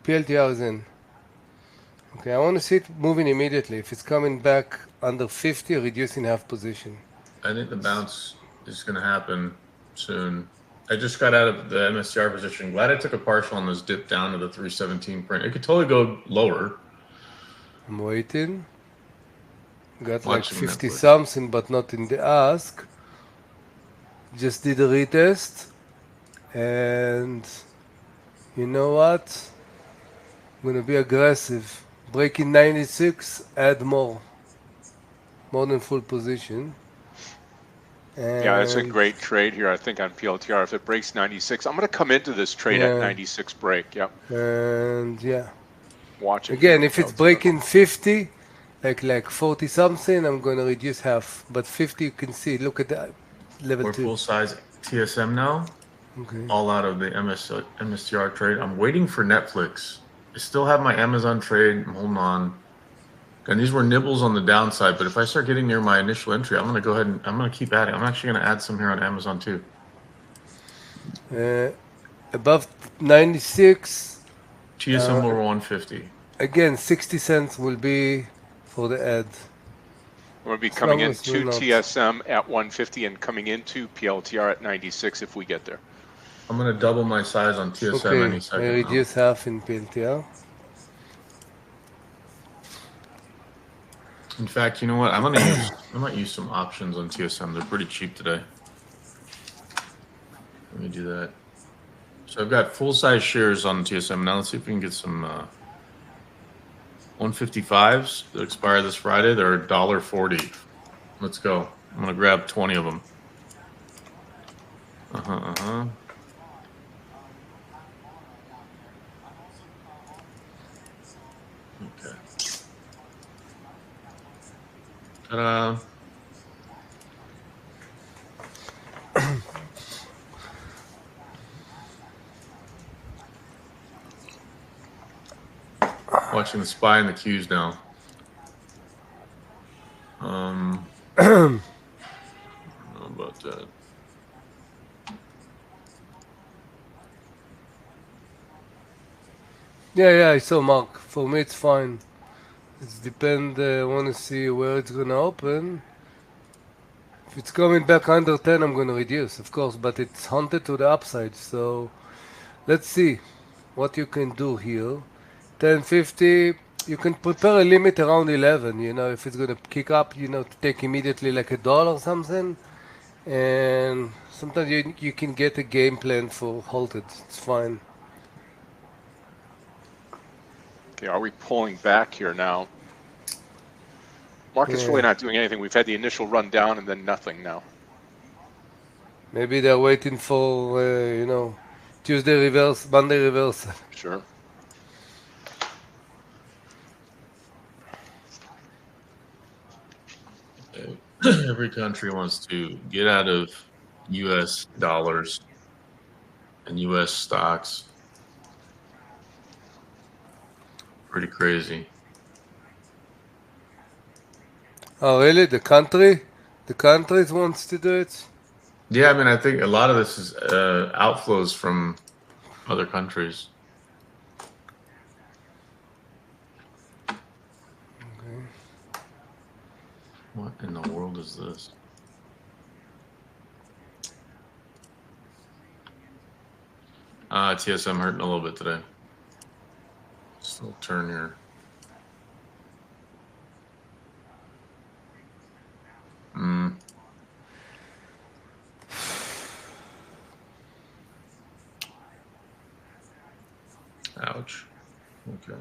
PLTR is in. Okay, I want to see it moving immediately. If it's coming back under 50, reduce in half position. I think the bounce is gonna happen soon. I just got out of the MSTR position. Glad I took a partial on this dip down to the 317 print. It could totally go lower. I'm waiting. Got like Watching 50 Netflix. something, but not in the ask. Just did a retest. And you know what? I'm gonna be aggressive. Breaking 96, add more. More than full position. And Yeah, that's a great trade here, I think, on PLTR. If it breaks 96, I'm going to come into this trade at Yeah. 96 break. Yep. And yeah. Watch it. Again, for if it's PLTR. breaking 50, like 40 something, I'm gonna reduce half. But 50, you can see. Look at that level We're 2. full size TSM now. Okay. All out of the MSTR trade. I'm waiting for Netflix. I still have my Amazon trade. I'm holding on. And these were nibbles on the downside, but if I start getting near my initial entry, I'm going to go ahead and I'm going to keep adding. I'm actually going to add some here on Amazon too. Above 96, TSM over 150. again, 60 cents will be for the ad. We'll be As coming long as we're into not- TSM at 150 and coming into PLTR at 96 if we get there. I'm going to double my size on TSM any Okay, I second now. reduce half in PLTR. In fact, you know what? I might use some options on TSM. They're pretty cheap today. Let me do that. So I've got full size shares on TSM now. Let's see if we can get some 155s that expire this Friday. They're $1.40. Let's go. I'm gonna grab 20 of them. Okay. Ta-da. Watching the SPY and the Qs now. I don't know about that. Yeah, I saw Mark. For me, it's fine. It depends. I want to see where it's gonna open. If it's coming back under 10, I'm gonna reduce, of course. But it's hunted to the upside. So let's see what you can do here. 1050. You can prepare a limit around 11. You know, if it's gonna kick up, you know, to take immediately like $1 or something. And sometimes you can get a game plan for halted. It's fine. Okay, are we pulling back here now? Market's really Yeah. not doing anything. We've had the initial run down and then nothing now. Maybe they're waiting for, you know, Tuesday reverse, Monday reverse. Sure. Every country wants to get out of U.S. dollars and U.S. stocks. Pretty crazy. Oh, really? The country? The countries wants to do it? Yeah, I mean, I think a lot of this is outflows from other countries. Okay. What in the world is this? TSM hurting a little bit today. Still turn here. Ouch. Okay.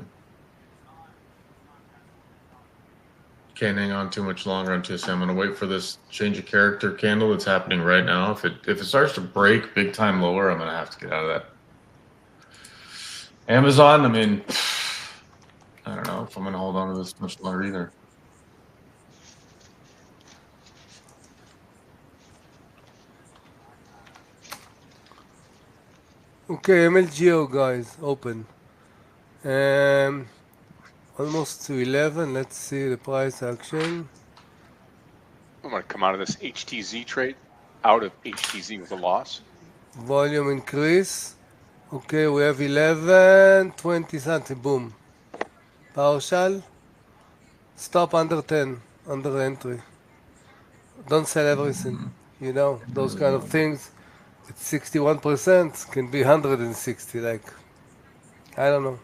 Can't hang on too much longer on TSM. I'm gonna wait for this change of character candle that's happening right now. If it starts to break big time lower, I'm gonna have to get out of Amazon, I mean, I don't know if I'm going to hold on to this much longer either. Okay, MLGO guys, open. Almost to 11. Let's see the price action. I'm going to come out of this HTZ trade, out of HTZ with a loss. Volume increase. Okay, we have 11, 20 something. Boom. Partial. Stop under 10, under entry. Don't sell everything. You know, those kind of things. It's 61%, can be 160. Like, I don't know.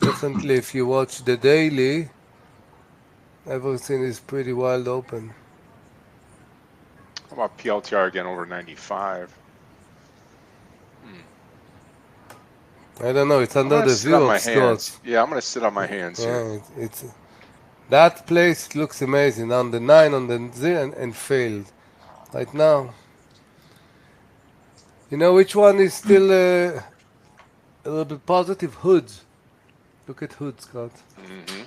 Definitely, if you watch the daily, everything is pretty wide open. How about PLTR again over 95? I don't know. It's I'm under gonna the sit on view my of hands. Scott. Yeah, I'm going to sit on my hands here. Yeah, it's that place looks amazing on the 9 on the Z and failed. Right now, you know which one is still a little bit positive? Hood. Look at Hood, Scott. Mm-hmm.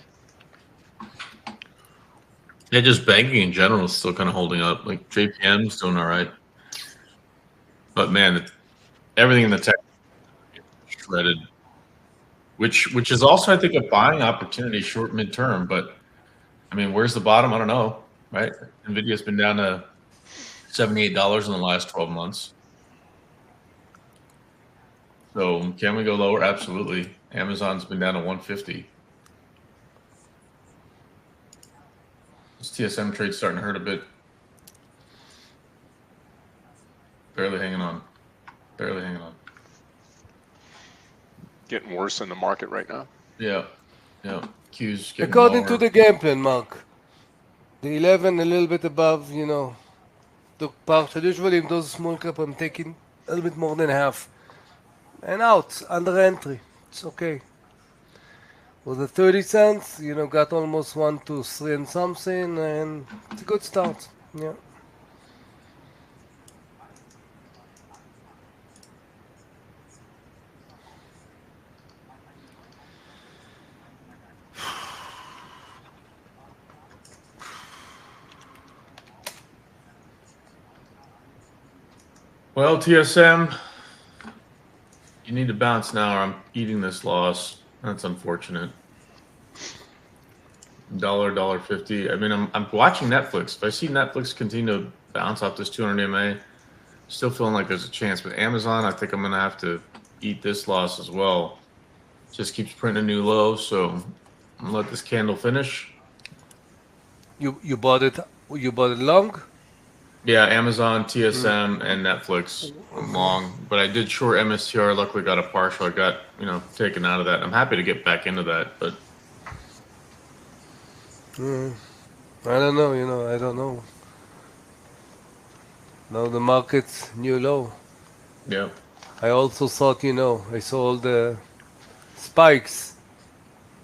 Yeah, just banking in general is still kind of holding up. Like JPM's doing all right, but man, everything in the tech shredded, which is also I think a buying opportunity short midterm. But I mean, where's the bottom? I don't know. Right? Nvidia's been down to $78 in the last 12 months. So can we go lower? Absolutely. Amazon's been down to 150. This TSM trade's starting to hurt a bit. Barely hanging on. Barely hanging on. Getting worse in the market right now. Yeah. Yeah. Q's getting According lower. to the game plan, Mark, the 11 a little bit above, you know, the partial. Usually in those small cap, I'm taking a little bit more than half. And out, under entry. It's okay. With the 30 cents, you know, got almost 1 to 3 and something, and it's a good start. Yeah. Well, TSM, you need to bounce now, or I'm eating this loss. That's unfortunate. $1.50. I mean, I'm watching Netflix. If I see Netflix continue to bounce off this 200 MA, still feeling like there's a chance. But Amazon, I think I'm gonna have to eat this loss as well. Just keeps printing a new low, so I'm gonna let this candle finish. You bought it long? Yeah, Amazon, TSM, and Netflix. I'm long, but I did short MSTR. Luckily, got a partial. I got taken out of that. I'm happy to get back into that, but I don't know, I don't know. Now the market's new low. yeah. I also thought, I saw all the spikes.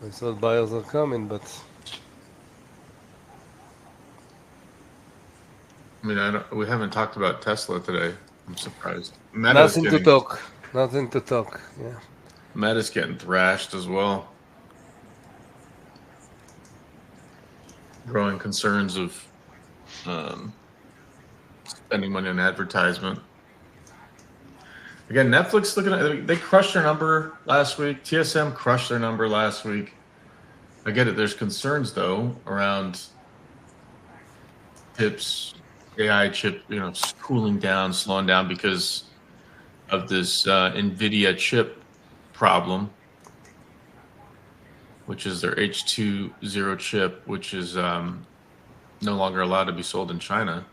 I thought buyers are coming, but I mean, we haven't talked about Tesla today. I'm surprised. nothing to talk. Nothing to talk. Yeah. Meta's getting thrashed as well. Growing concerns of spending money on advertisement. Again, Netflix they crushed their number last week. TSM crushed their number last week. I get it. There's concerns though around chips, AI chip, cooling down, slowing down because of this NVIDIA chip problem, which is their H20 chip, which is no longer allowed to be sold in China.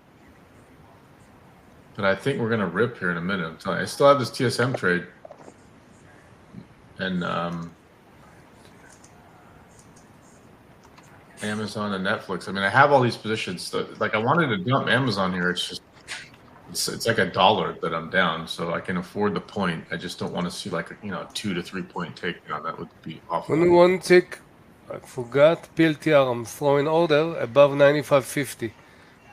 But I think we're going to rip here in a minute. I'm telling you, I still have this TSM trade. And Amazon and Netflix. I mean, I have all these positions. Like, I wanted to dump Amazon here. It's just, it's like $1 that I'm down. So I can afford the point. I just don't want to see like a 2 to 3 point takedown. That would be awful. Only one tick, I forgot, PLTR, I'm throwing order above 95.50.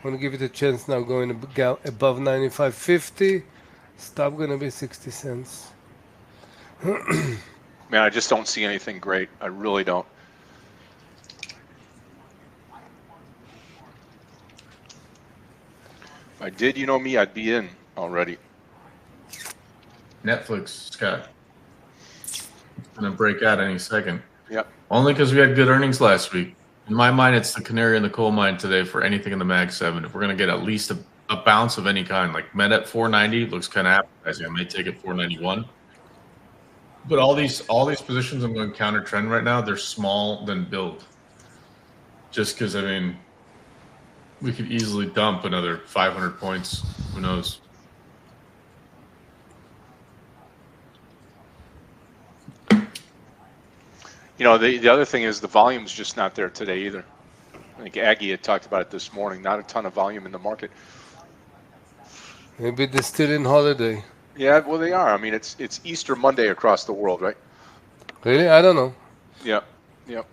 Want to give it a chance now, going above 95.50. Stop going to be 60 cents. Man, I just don't see anything great. I really don't. If I did, you know me, I'd be in already. Netflix, Scott. It's going to break out any second. Yep. Only because we had good earnings last week. In my mind, it's the canary in the coal mine today for anything in the Mag 7. If we're going to get at least a bounce of any kind, like Met at 490 looks kind of appetizing. I may take it 491. But all these positions I'm going counter trend right now, they're small than build. Just because, I mean, we could easily dump another 500 points. Who knows? You know, the other thing is the volume's just not there today either. I think Aggie had talked about it this morning. Not a ton of volume in the market. Maybe they're still in holiday. Yeah, well, they are. I mean, it's Easter Monday across the world, right? Really? I don't know. Yep. Yep.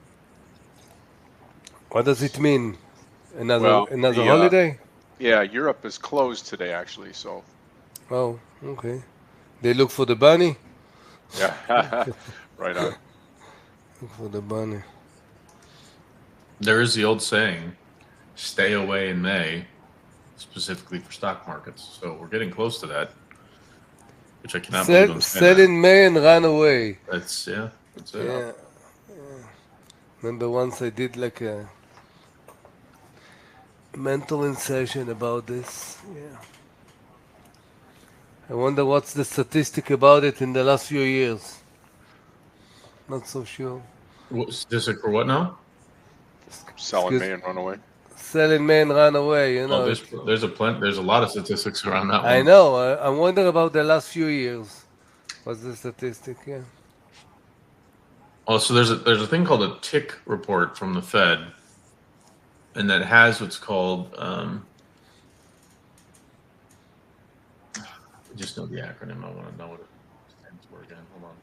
What does it mean? Another Well, holiday? Yeah, Europe is closed today, actually. So, Oh, okay. They look for the bunny? yeah, right on. Look for the bunny. There is the old saying, stay away in May, specifically for stock markets. So we're getting close to that, which I cannot believe I'm saying Sell that. in May and run away. That's it. Yeah. Remember once I did like a mental insertion about this. Yeah. I wonder what's the statistic about it in the last few years. Not so sure. What statistic for what now? Sell in Excuse- May and run away. Sell in May and run away, you know. Oh, there's a lot of statistics around that one. I know. I wonder about the last few years. What's the statistic? Yeah. Oh, so there's a thing called a tick report from the Fed, and that has what's called I just know the acronym. I want to know what it stands for again. Hold on.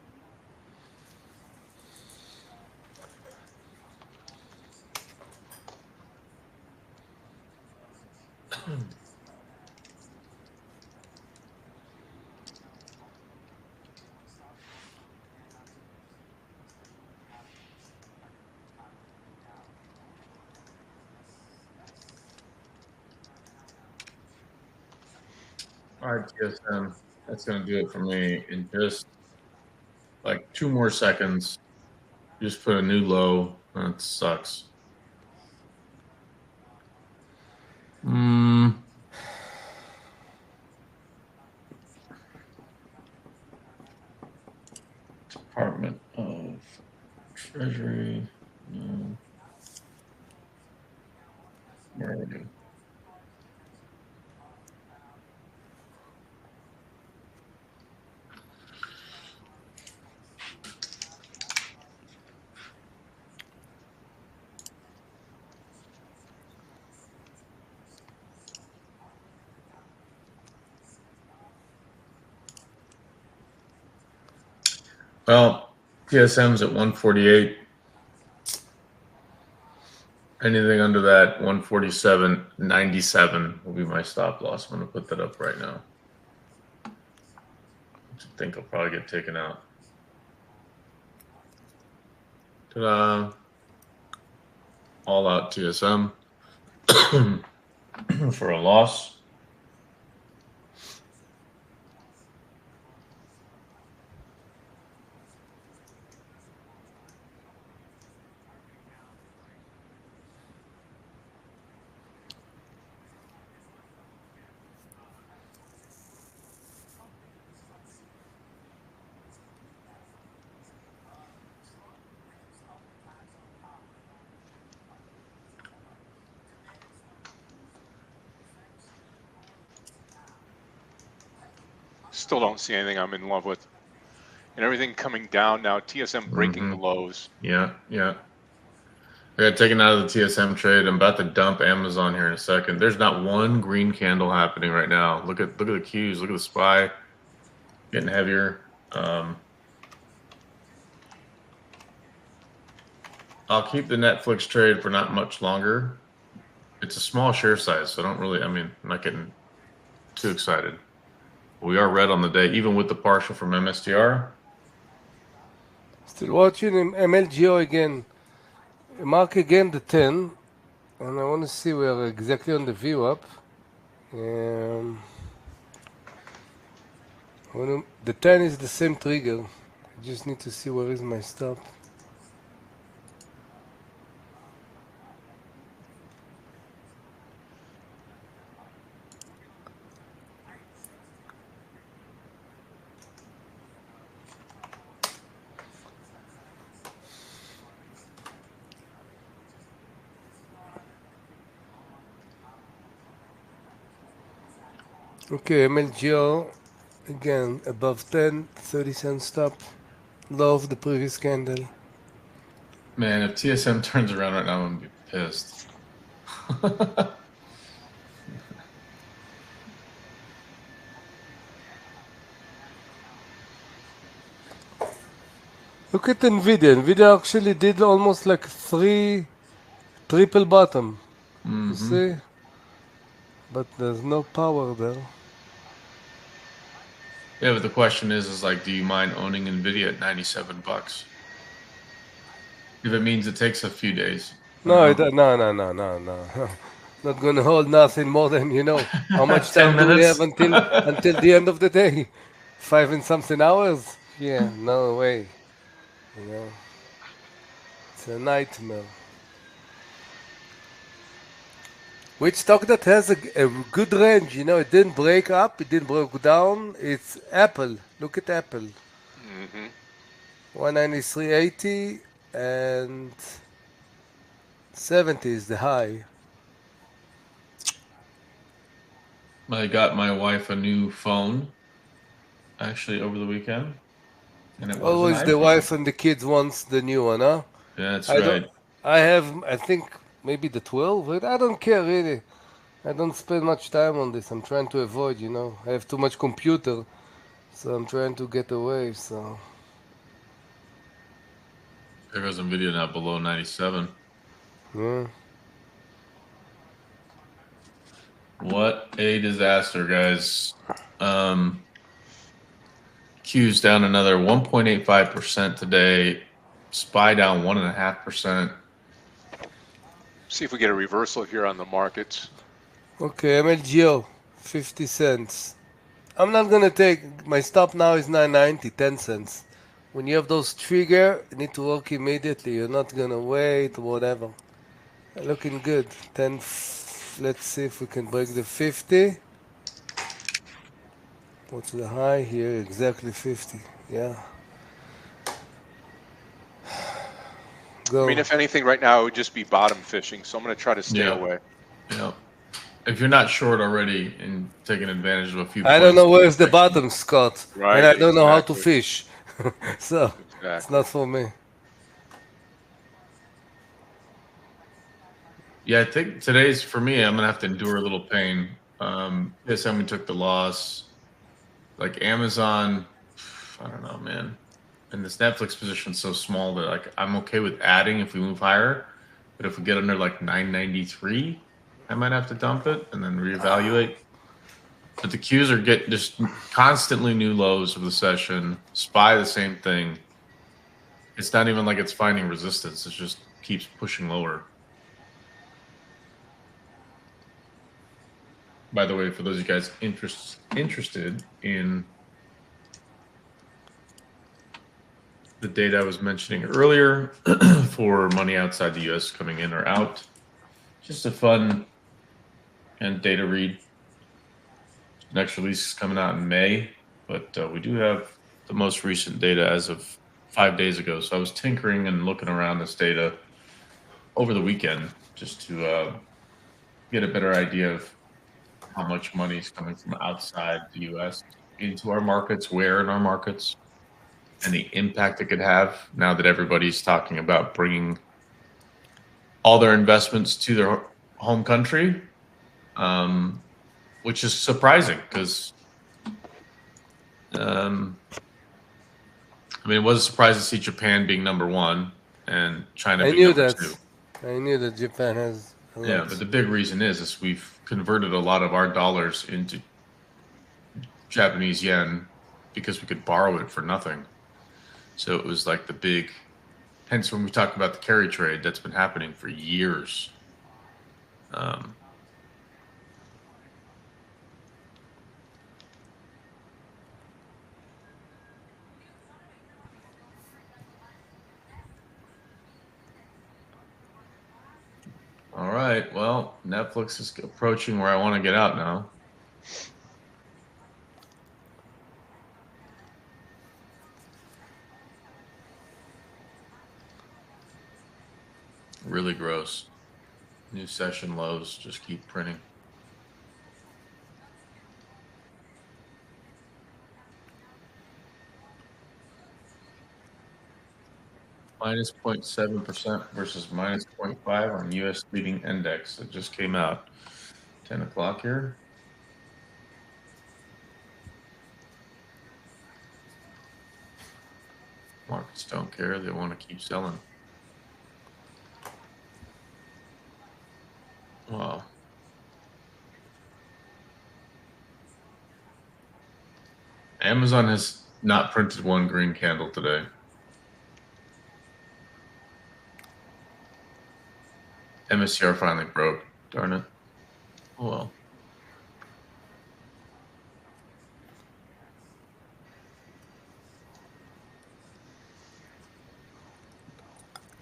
All right, TSM. That's going to do it for me in just like 2 more seconds. Just put a new low. That sucks. Department of Treasury. No. Where are we? Well, TSM's at 148. Anything under that, 147.97 will be my stop loss. I'm going to put that up right now. I think I'll probably get taken out. Ta-da. All out TSM for a loss. Still don't see anything I'm in love with. And everything coming down now. TSM breaking the lows. Yeah. I got taken out of the TSM trade. I'm about to dump Amazon here in a second. There's not one green candle happening right now. Look at the Qs. Look at the SPY getting heavier. I'll keep the Netflix trade for not much longer. it's a small share size, so I don't really. I mean, I'm not getting too excited. We are red on the day, even with the partial from MSTR. Still watching MLGO again. Mark again the 10, and I want to see where exactly on the VWAP. The 10 is the same trigger. I just need to see where is my stop. Okay, MLGO again above 10, 30-cent stop. Low of the previous candle. Man, if TSM turns around right now, I'm gonna be pissed. Look at Nvidia. Nvidia actually did almost like triple bottom. You see? But there's no power there. Yeah, but the question is like, do you mind owning Nvidia at $97? If it means it takes a few days. No, no. Not gonna hold nothing more than how much 10 time do we minutes? have until the end of the day? 5 and something hours? Yeah, no way. It's a nightmare. Which stock that has a good range, it didn't break up, it didn't break down. It's Apple. Look at Apple. 193.80 and 70 is the high. I got my wife a new phone, actually, over the weekend. And it was Always an the iPhone. wife and the kids wants the new one, huh? Yeah, that's right. I have, I think, maybe the 12, but I don't care really. I don't spend much time on this. I'm trying to avoid, I have too much computer, so I'm trying to get away, so. There goes Nvidia now below 97. Yeah. What a disaster, guys. Q's down another 1.85% today. SPY down 1.5%. See if we get a reversal here on the markets. Okay, MLGO, 50 cents. I'm not gonna take, my stop now is 9.90, 10 cents. When you have those trigger, you need to work immediately. You're not gonna wait, whatever. Looking good. Let's see if we can break the 50. What's the high here? Exactly 50. Yeah. Go. I mean, if anything, right now it would just be bottom fishing, so I'm going to try to stay away. Yeah. If you're not short already and taking advantage of a few I don't know where's the bottom, Scott. Right, and I don't know how to exactly. fish. So, it's not for me. Yeah, I think today's, for me, I'm going to have to endure a little pain. This time we took the loss. Like Amazon, I don't know, man. And this Netflix position is so small that like I'm okay with adding if we move higher. But if we get under like 993, I might have to dump it and then reevaluate. But the Qs are getting just constantly new lows of the session. SPY, the same thing. It's not even like it's finding resistance. It just keeps pushing lower. By the way, for those of you guys interested in the data I was mentioning earlier for money outside the U.S. coming in or out, just a fun and data read. Next release is coming out in May, but we do have the most recent data as of 5 days ago. So I was tinkering and looking around this data over the weekend just to get a better idea of how much money is coming from outside the U.S. into our markets, where in our markets, and the impact it could have now that everybody's talking about bringing all their investments to their home country, which is surprising because, I mean, it was a surprise to see Japan being number one and China being number two. I knew that Japan has Yeah, but the big reason is we've converted a lot of our dollars into Japanese yen because we could borrow it for nothing. So it was like the big, hence when we talk about the carry trade, that's been happening for years. All right, well, Netflix is approaching where I want to get out now. Really gross. New session lows just keep printing. Minus 0.7% versus minus 0.5 on U.S. leading index that just came out. 10 o'clock here. Markets don't care. They want to keep selling. Wow. Amazon has not printed one green candle today. MSCR finally broke. Darn it. Oh well.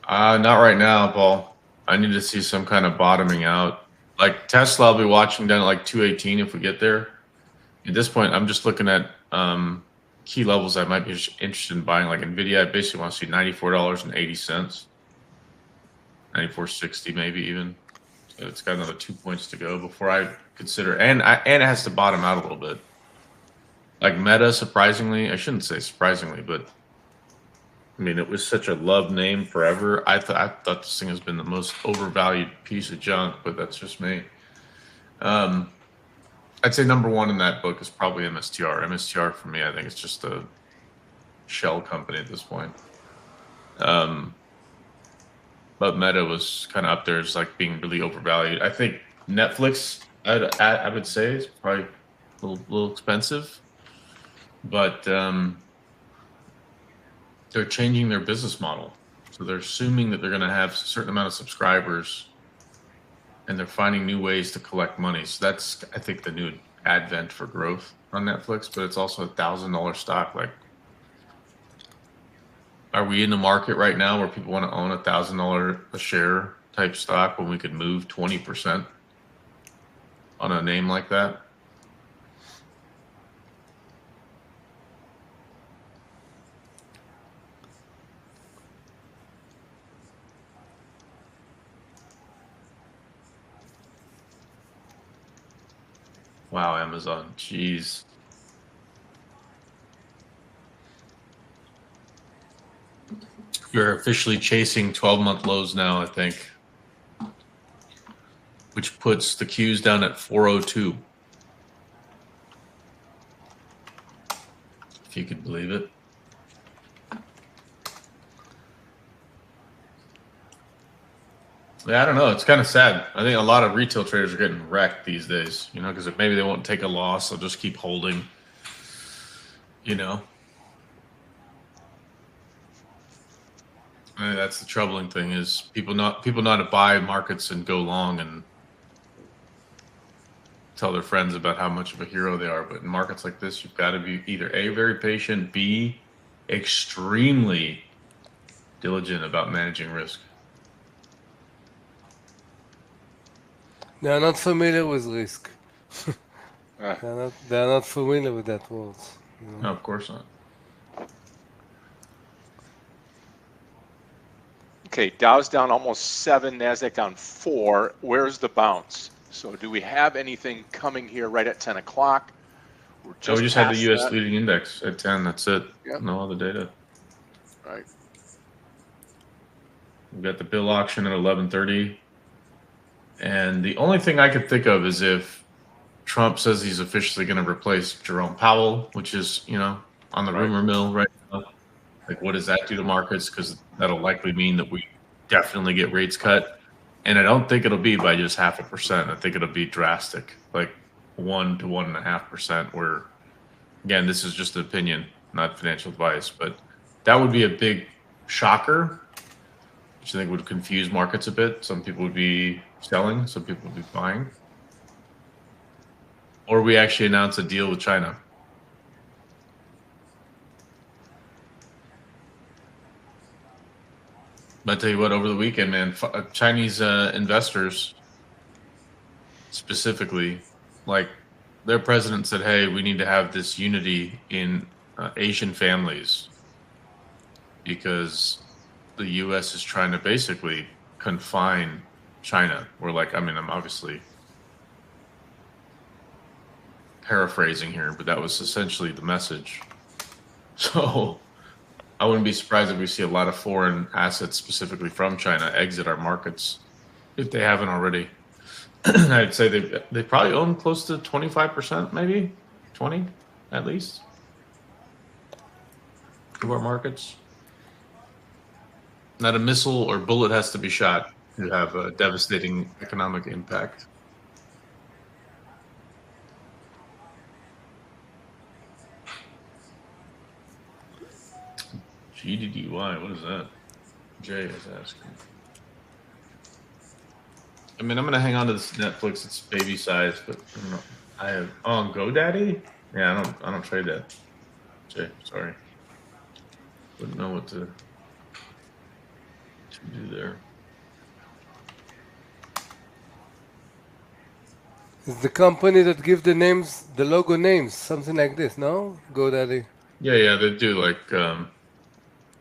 Not right now, Paul. I need to see some kind of bottoming out. Like Tesla, I'll be watching down at like 218 if we get there. At this point, I'm just looking at key levels I might be interested in buying. Like Nvidia, I basically want to see $94.80, $94.60 maybe even. So it's got another 2 points to go before I consider, and it has to bottom out a little bit. Like Meta, surprisingly, I shouldn't say surprisingly, but I mean, it was such a loved name forever. I thought this thing has been the most overvalued piece of junk, but that's just me. I'd say number one in that book is probably MSTR. MSTR for me, I think it's just a shell company at this point. But Meta was kind of up there as like being really overvalued. I think Netflix, I would say, is probably a little expensive, but they're changing their business model. So they're assuming that they're going to have a certain amount of subscribers, and they're finding new ways to collect money. So that's, I think, the new advent for growth on Netflix, but it's also $1,000 stock. Like, are we in the market right now where people want to own $1,000 a share type stock when we could move 20% on a name like that? Wow, Amazon, jeez. You're officially chasing 12-month lows now, I think, which puts the Qs down at 402. If you could believe it. Yeah, I don't know. It's kind of sad. I think a lot of retail traders are getting wrecked these days, you know, because maybe they won't take a loss. They'll just keep holding, you know. I mean, that's the troubling thing is people not to buy markets and go long and tell their friends about how much of a hero they are. But in markets like this, you've got to be either A, very patient, B, extremely diligent about managing risk. They are not familiar with risk. They are not familiar with that word. You know? No, of course not. Okay, Dow's down almost 7, NASDAQ down 4. Where's the bounce? So do we have anything coming here right at 10 o'clock? We just had the U.S. that. leading index at 10. That's it. Yep. No other data. Right. We've got the bill auction at 11:30. And the only thing I could think of is if Trump says he's officially going to replace Jerome Powell, which is, you know, on the rumor mill right now. Like, what does that do to markets? Because that'll likely mean that we definitely get rates cut. And I don't think it'll be by just 0.5%. I think it'll be drastic, like 1 to 1.5%. Where, again, this is just an opinion, not financial advice, but that would be a big shocker, which I think would confuse markets a bit. Some people would be selling, some people would be buying. Or we actually announce a deal with China. But I tell you what, over the weekend, man, Chinese investors specifically, like their president said, hey, we need to have this unity in Asian families because the U.S. is trying to basically confine China. We're like, I mean, I'm obviously paraphrasing here, but that was essentially the message. So I wouldn't be surprised if we see a lot of foreign assets, specifically from China, exit our markets if they haven't already. I'd say they probably own close to 25%, maybe 20 at least, of our markets. Not a missile or bullet has to be shot to have a devastating economic impact. GDDY, what is that? Jay is asking. I mean, I'm gonna hang on to this Netflix. It's baby size, but I don't know. I have GoDaddy. Yeah, I don't trade that. Jay, sorry. Wouldn't know what to do there. It's the company that give the names, the logo names, something like this, no? GoDaddy. Yeah, they do like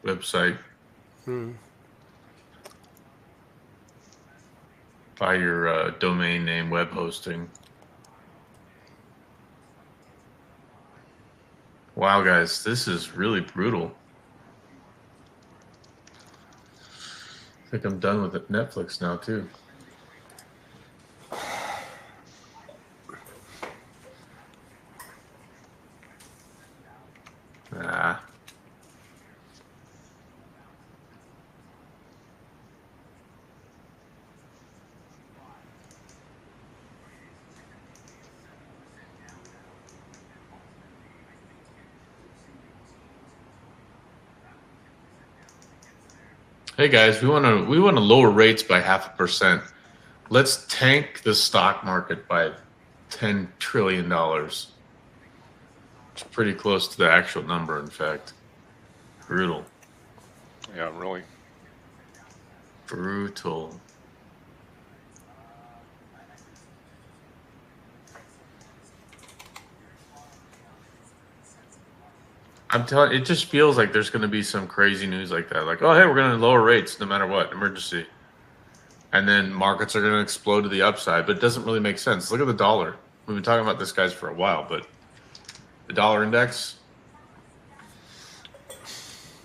website. By your domain name, web hosting. Wow, guys, this is really brutal. I think I'm done with Netflix now, too. Ah. Hey guys, we want to lower rates by 0.5%. Let's tank the stock market by $10 trillion. It's pretty close to the actual number, in fact. Brutal. Yeah, really. Brutal. I'm telling you, it just feels like there's going to be some crazy news like that. Like, oh, hey, we're going to lower rates no matter what, emergency. And then markets are going to explode to the upside, but it doesn't really make sense. Look at the dollar. We've been talking about this, guys, for a while, but the dollar index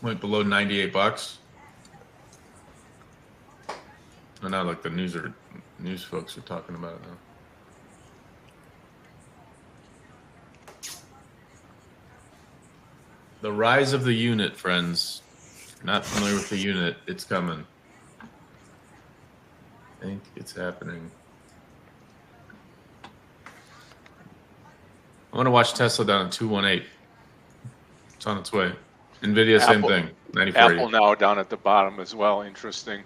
went below $98. And now, like, the news folks are talking about it now. The rise of the unit, friends. If you're not familiar with the unit, it's coming. I think it's happening. I want to watch Tesla down at 218. It's on its way. Nvidia, same thing. 9480. Apple now down at the bottom as well. Interesting.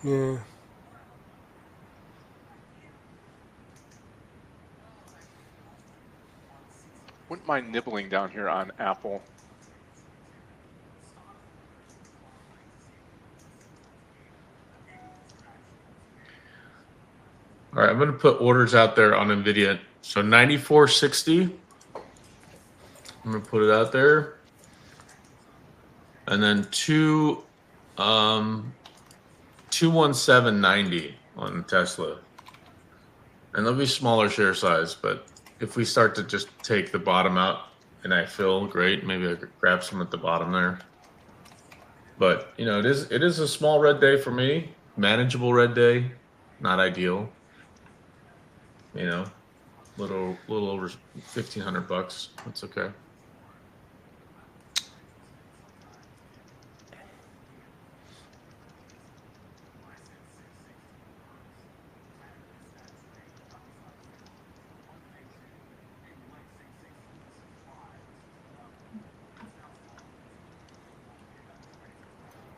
Yeah. Wouldn't mind nibbling down here on Apple. All right, I'm going to put orders out there on Nvidia. So 9460. I'm going to put it out there. And then 21790 on Tesla. And they'll be smaller share size, but if we start to just take the bottom out and I fill, great. Maybe I could grab some at the bottom there. But, you know, it is a small red day for me. Manageable red day. Not ideal. You know, little over $1,500. That's okay.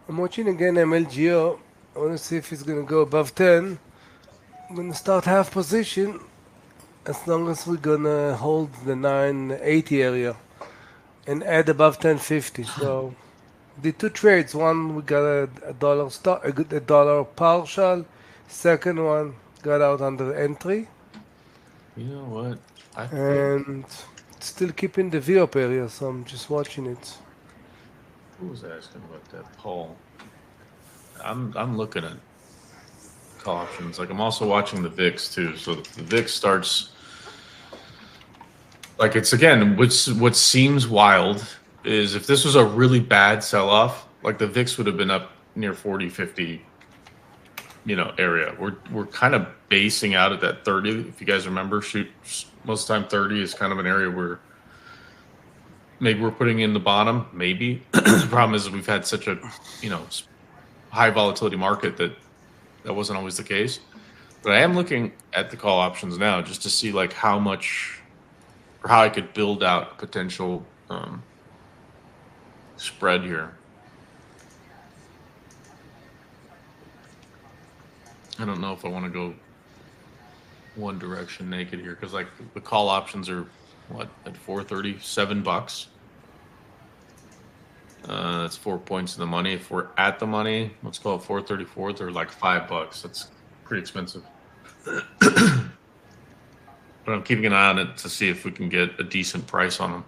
I'm watching again MLGO. I want to see if it's going to go above 10. I'm going to start half position as long as we're going to hold the 980 area and add above 1050. So the two trades, one we got a dollar stop, a dollar partial. Second one got out under entry, You know what? I think and still keeping the V up area. So I'm just watching it. who was asking about that poll? I'm looking at call options. Like I'm also watching the VIX too. So the VIX starts like it's again, what seems wild is if this was a really bad sell off, like the VIX would have been up near 40, 50, area. We're kind of basing out at that 30. If you guys remember, most of the time 30 is kind of an area where maybe we're putting in the bottom, maybe. The problem is we've had such a, high volatility market that wasn't always the case. But I am looking at the call options now just to see like how much or how I could build out a potential spread here. I don't know if I want to go one direction naked here because like the call options are what at 430, $7. That's 4 points in the money. If we're at the money, let's call it 434. They're like $5. That's pretty expensive. But I'm keeping an eye on it to see if we can get a decent price on them.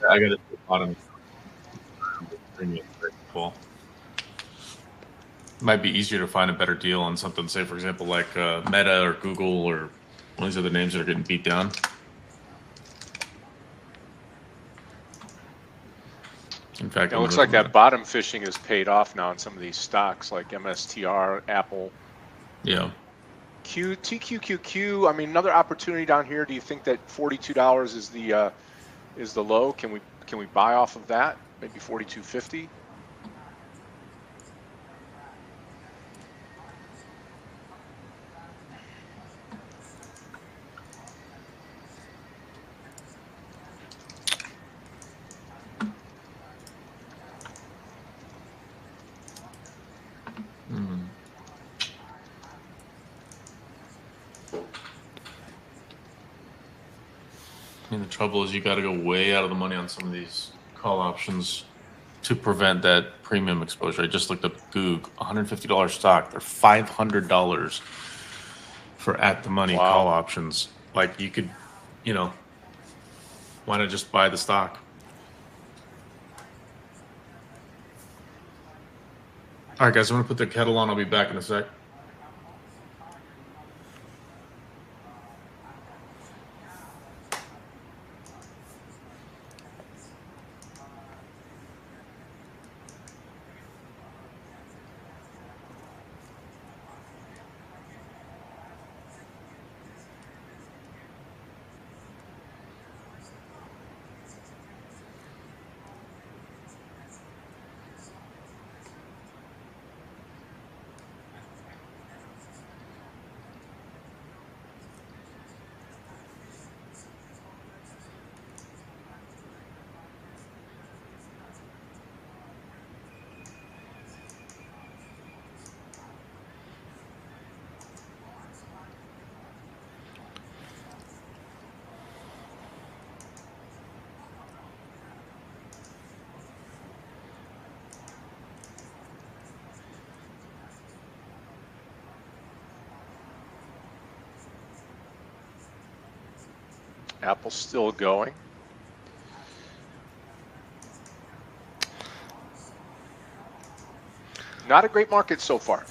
I got it to the bottom. Might be easier to find a better deal on something, say, for example, like Meta or Google or one of these other names that are getting beat down. In fact, It looks like that bottom fishing is paid off now in some of these stocks like MSTR, Apple. Yeah. TQQQ. I mean, another opportunity down here. Do you think that $42 is the low? Can we buy off of that? Maybe 42.50. And the trouble is you got to go way out of the money on some of these call options to prevent that premium exposure. I just looked up Goog, $150 stock. They're $500 for at the money call options. Like you could, why not just buy the stock? All right, guys, I'm going to put the kettle on. I'll be back in a sec. Apple's still going. Not a great market so far.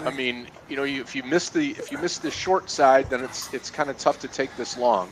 I mean, you know, if you miss the short side, then it's kind of tough to take this long.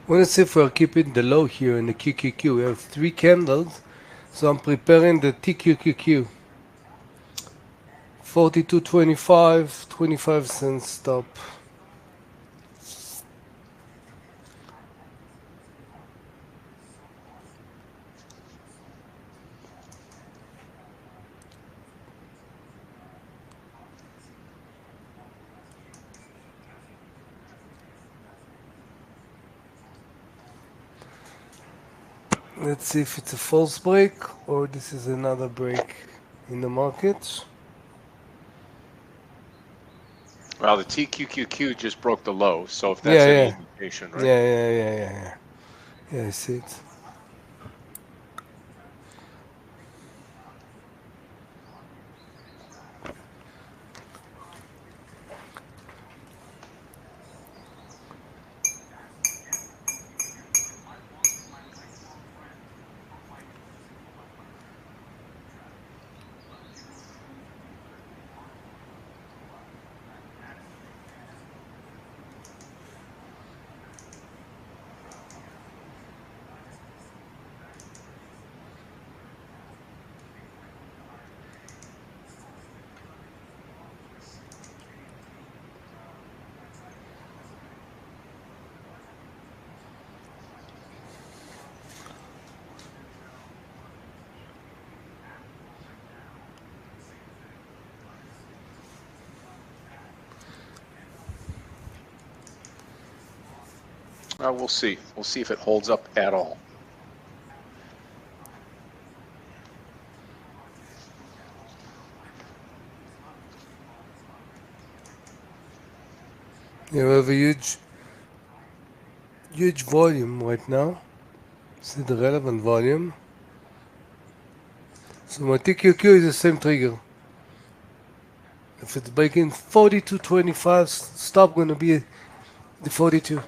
Want to see if we're keeping the low here in the QQQ. We have 3 candles, so I'm preparing the TQQQ. 42.25, 25 cents stop. Let's see if it's a false break or this is another break in the market. Well, the TQQQ just broke the low, so if that's Yeah, any yeah. indication, right? Yeah. Yeah, I see it. We'll see. We'll see if it holds up at all. You have a huge volume right now. See the relevant volume. So my TQQ is the same trigger. If it's breaking 42.25, stop gonna be the 42.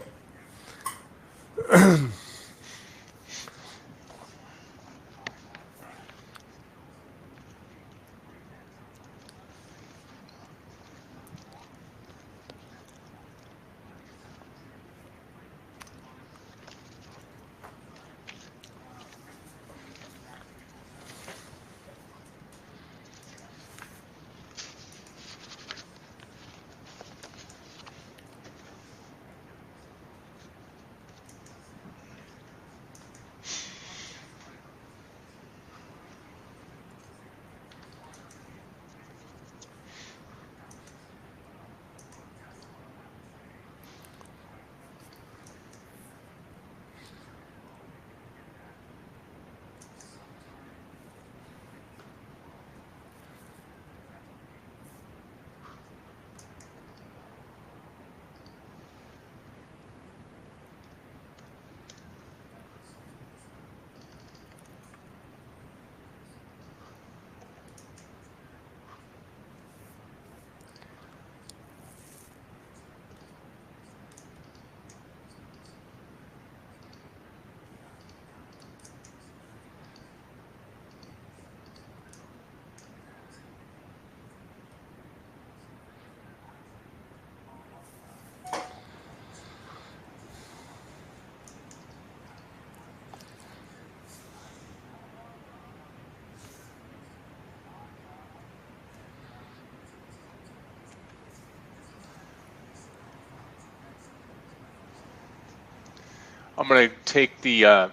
I'm going to take the,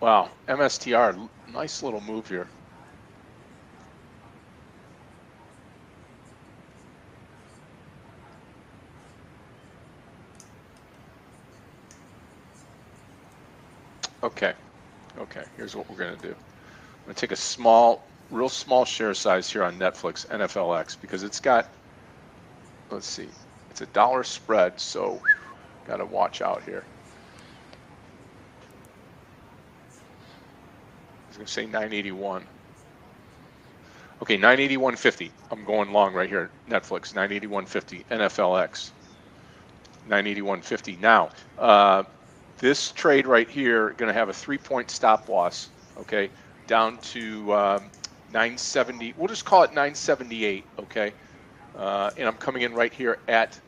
wow, MSTR, nice little move here. Okay, here's what we're going to do. I'm going to take a real small share size here on Netflix, NFLX, because it's got, let's see, it's a dollar spread, so got to watch out here. I was going to say 981. Okay, 981.50. I'm going long right here. Netflix, 981.50. NFLX, 981.50. Now, this trade right here going to have a 3-point stop loss. Okay, down to 970. We'll just call it 978. Okay, and I'm coming in right here at.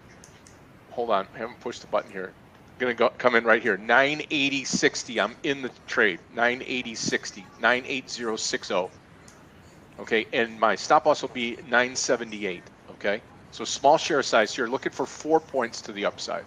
Hold on, I haven't pushed the button here. Going to come in right here. 980.60. I'm in the trade. 980.60. 980.60. Okay, and my stop loss will be 978. Okay, so small share size here, looking for 4 points to the upside.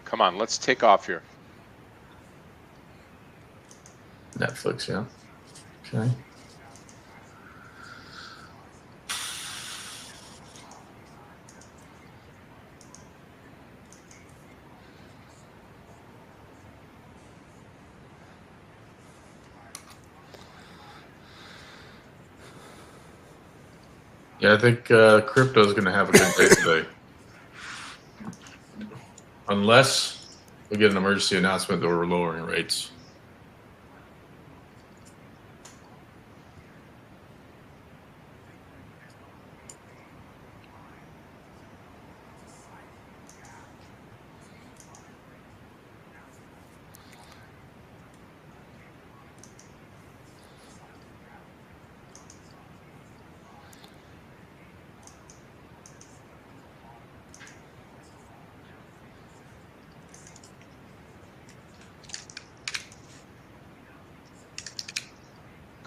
Come on, let's take off here. Netflix, yeah. Okay. Yeah, I think crypto is going to have a good day today. Unless we get an emergency announcement that we're lowering rates.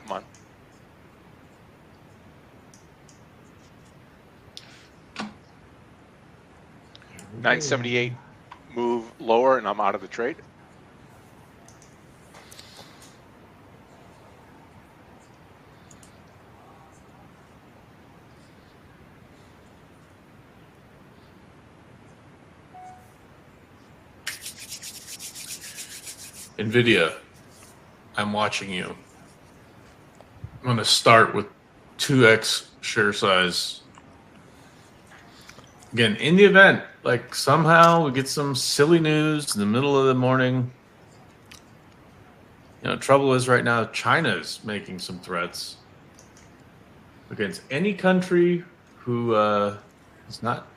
Come on. $978 move lower, and I'm out of the trade. NVIDIA, I'm watching you. I'm going to start with 2x share size. Again, in the event, like somehow we get some silly news in the middle of the morning. You know, trouble is right now China is making some threats against any country who is not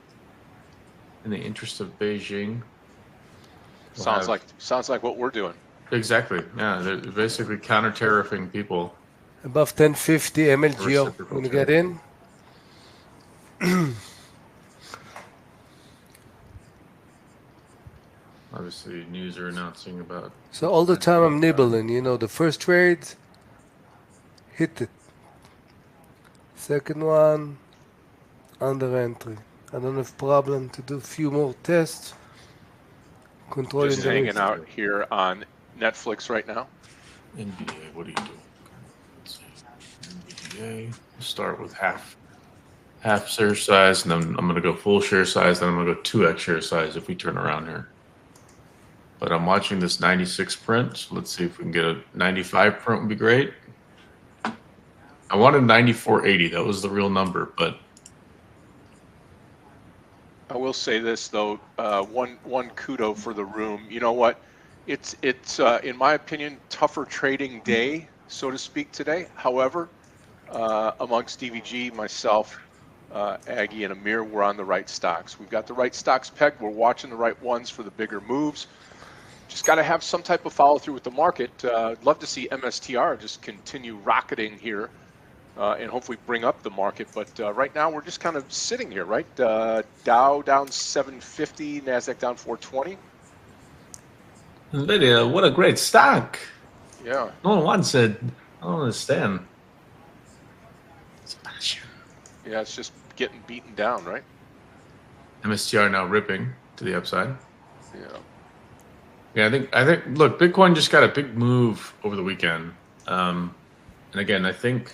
in the interest of Beijing. Sounds like what we're doing. Exactly. Yeah, they're basically counter-tariffing people. Above 1050 MLGO. Reciprocal Want to get in? Obviously, news are announcing about. So all the time I'm nibbling. You know, the first trade, hit it. Second one, under entry. I don't have problem to do a few more tests. Controlling Just the hanging risk. out here on Netflix right now. NVDA, what are you doing? Let's see. NVDA, start with half share size, and then I'm going to go full share size, then I'm going to go 2x share size if we turn around here. But I'm watching this 96 print, so let's see if we can get a 95 print would be great. I wanted 94.80, that was the real number, but I will say this though, one kudo for the room. You know what? It's in my opinion, tougher trading day so to speak, today. However, amongst DVG, myself, Aggie, and Amir, we're on the right stocks. We've got the right stocks pegged. We're watching the right ones for the bigger moves. Just got to have some type of follow through with the market. I'd love to see MSTR just continue rocketing here and hopefully bring up the market. But right now we're just kind of sitting here, right? Dow down 750, Nasdaq down 420. NVIDIA, what a great stock. Yeah. No one wants it. I don't understand. It's passion. Yeah, it's just getting beaten down, right? MSTR now ripping to the upside. Yeah. Yeah, I think. Look, Bitcoin just got a big move over the weekend, and again, I think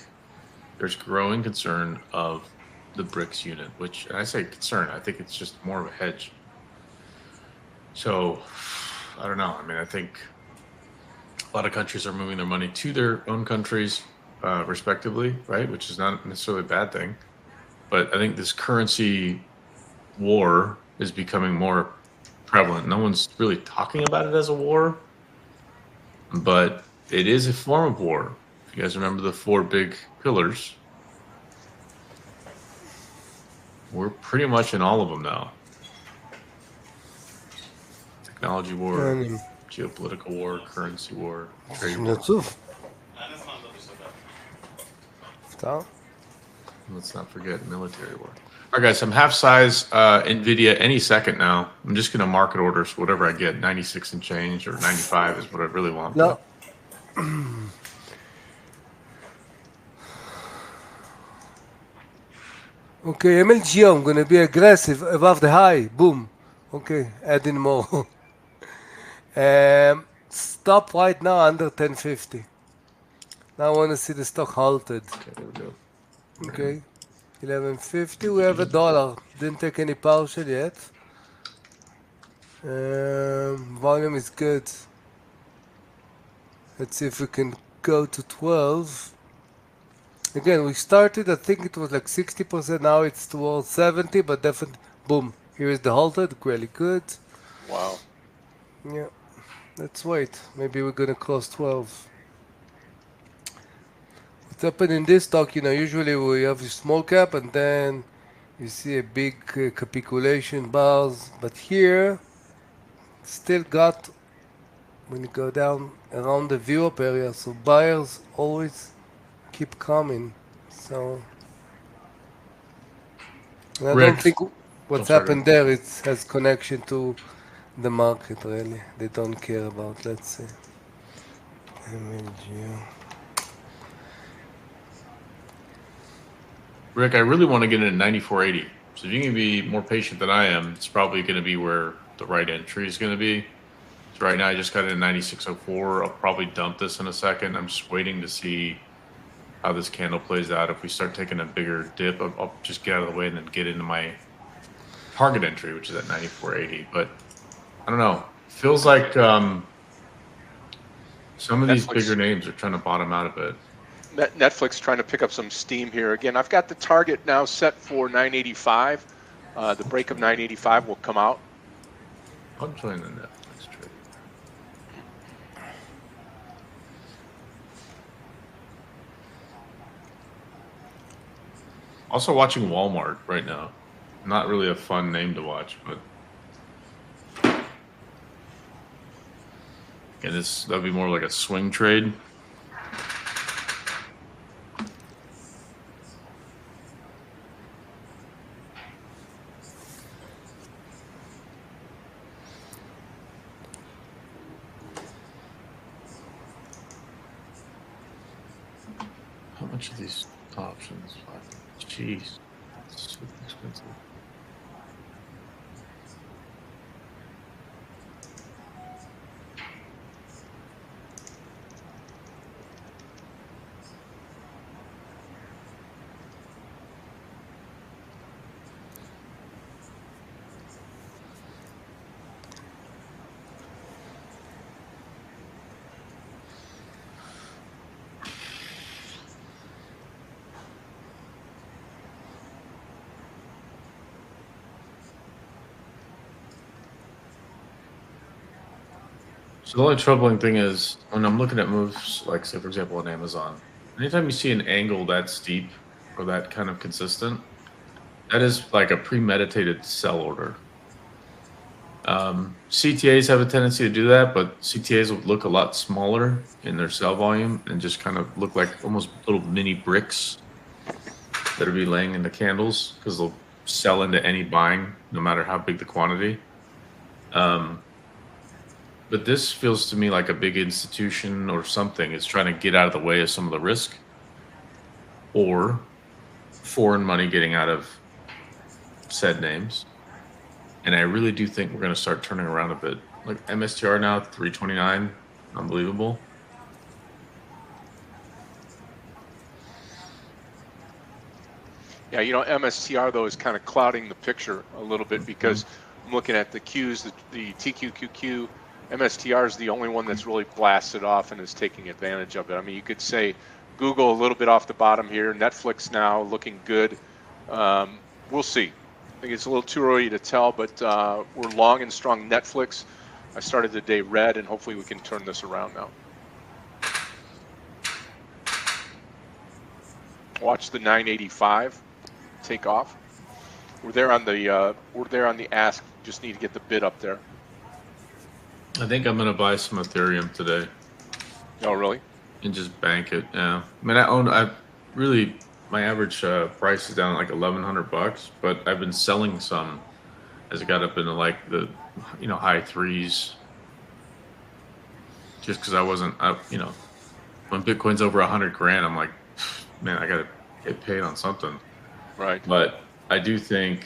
there's growing concern of the BRICS unit, which, and I say concern, I think it's just more of a hedge. So, I don't know. I mean, I think a lot of countries are moving their money to their own countries, respectively, right? Which is not necessarily a bad thing. But I think this currency war is becoming more prevalent. No one's really talking about it as a war, but it is a form of war. If you guys remember the 4 big pillars, we're pretty much in all of them now. Technology war, geopolitical war, currency war, trade war. Let's not forget military war. All right, guys, I'm half size NVIDIA any second now. I'm just going to market orders, whatever I get. 96 and change or 95 is what I really want. No. Okay, MLGO, I'm going to be aggressive above the high. Boom. Okay, adding more. Stop right now under 1050. Now I want to see the stock halted. Okay, there we go. Okay, 1150. We have $1. Didn't take any partial yet. Volume is good. Let's see if we can go to 12. Again, we started, I think it was like 60%. Now it's towards 70, but definitely, boom. Here is the halted. Really good. Wow. Yeah. Let's wait. Maybe we're gonna close 12. What's happened in this stock? You know, usually we have a small cap and then you see a big capitulation bars, but here still got when you go down around the view up area, so buyers always keep coming. So and I Rick. don't think what's happened there it has connection to the market really. They don't care about. Let's see. MLGO. Rick, I really want to get into 9480. So if you can be more patient than I am, it's probably going to be where the right entry is going to be. So right now I just got it in 9604. I'll probably dump this in a second. I'm just waiting to see how this candle plays out. If we start taking a bigger dip, I'll just get out of the way and then get into my target entry, which is at 9480. But I don't know. Feels like some of these bigger names are trying to bottom out a bit. Netflix trying to pick up some steam here. Again, I've got the target now set for 985. The break of 985 will come out. I'm joining the Netflix trade. Also watching Walmart right now. Not really a fun name to watch, but yeah, that'd be more like a swing trade. How much are these options? Jeez, it's super expensive. So the only troubling thing is when I'm looking at moves, like say for example on Amazon, anytime you see an angle that steep or that kind of consistent, that is like a premeditated sell order. CTAs have a tendency to do that, but CTAs will look a lot smaller in their sell volume and just kind of look like almost little mini bricks that'll be laying in the candles because they'll sell into any buying, no matter how big the quantity. But this feels to me like a big institution or something is trying to get out of the way of some of the risk, or foreign money getting out of said names. And I really do think we're going to start turning around a bit. Like MSTR now, 329, unbelievable. Yeah, MSTR though is kind of clouding the picture a little bit because I'm looking at the Qs, the TQQQ. MSTR is the only one that's really blasted off and is taking advantage of it. I mean, you could say Google a little bit off the bottom here, Netflix now looking good. We'll see. I think it's a little too early to tell, but we're long and strong Netflix. I started the day red, and hopefully we can turn this around now. Watch the 985 take off. We're there on the ask. Just need to get the bid up there. I think I'm going to buy some Ethereum today. Oh, really? And just bank it. Yeah. I mean, my average price is down like $1,100, but I've been selling some as it got up into like the, high threes. Just because I wasn't, when Bitcoin's over 100 grand, I'm like, man, I got to get paid on something. Right. But I do think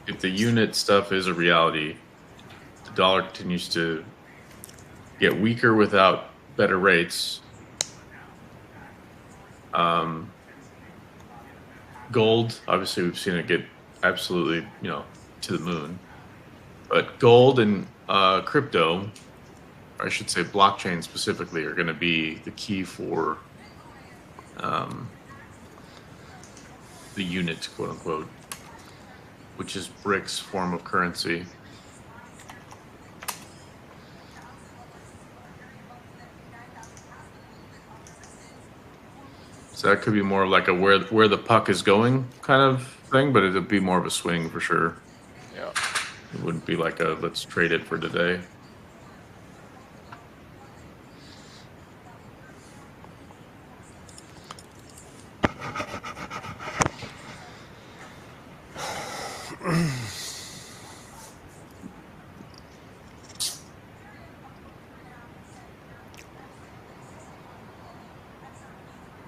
if the unit stuff is a reality, the dollar continues to get weaker without better rates. Gold, obviously, we've seen it get absolutely, to the moon. But gold and crypto, or I should say blockchain specifically, are going to be the key for the unit, quote unquote, which is BRICS form of currency. So that could be more of like a where the puck is going kind of thing, but it'd be more of a swing for sure. Yeah. It wouldn't be like a let's trade it for today.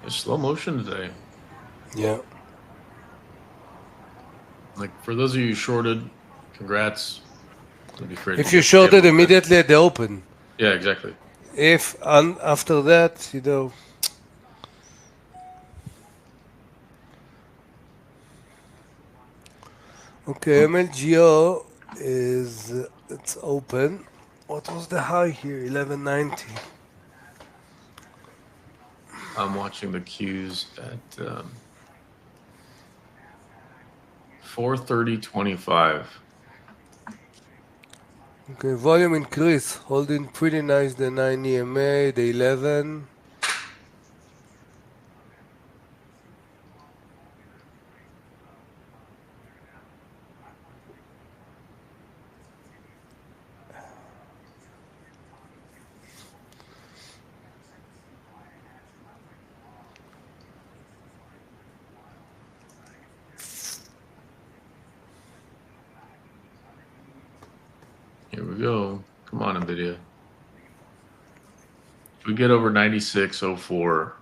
It's slow motion today. Yeah. Like for those of you shorted, congrats. If you shorted immediately at the open. Yeah, exactly. After that, Okay, MLGO it's open. What was the high here? 1190. I'm watching the Qs at 430.25. Okay, volume increase, holding pretty nice the 9 EMA, the 11. Here we go. Come on, NVIDIA. If we get over 96.04,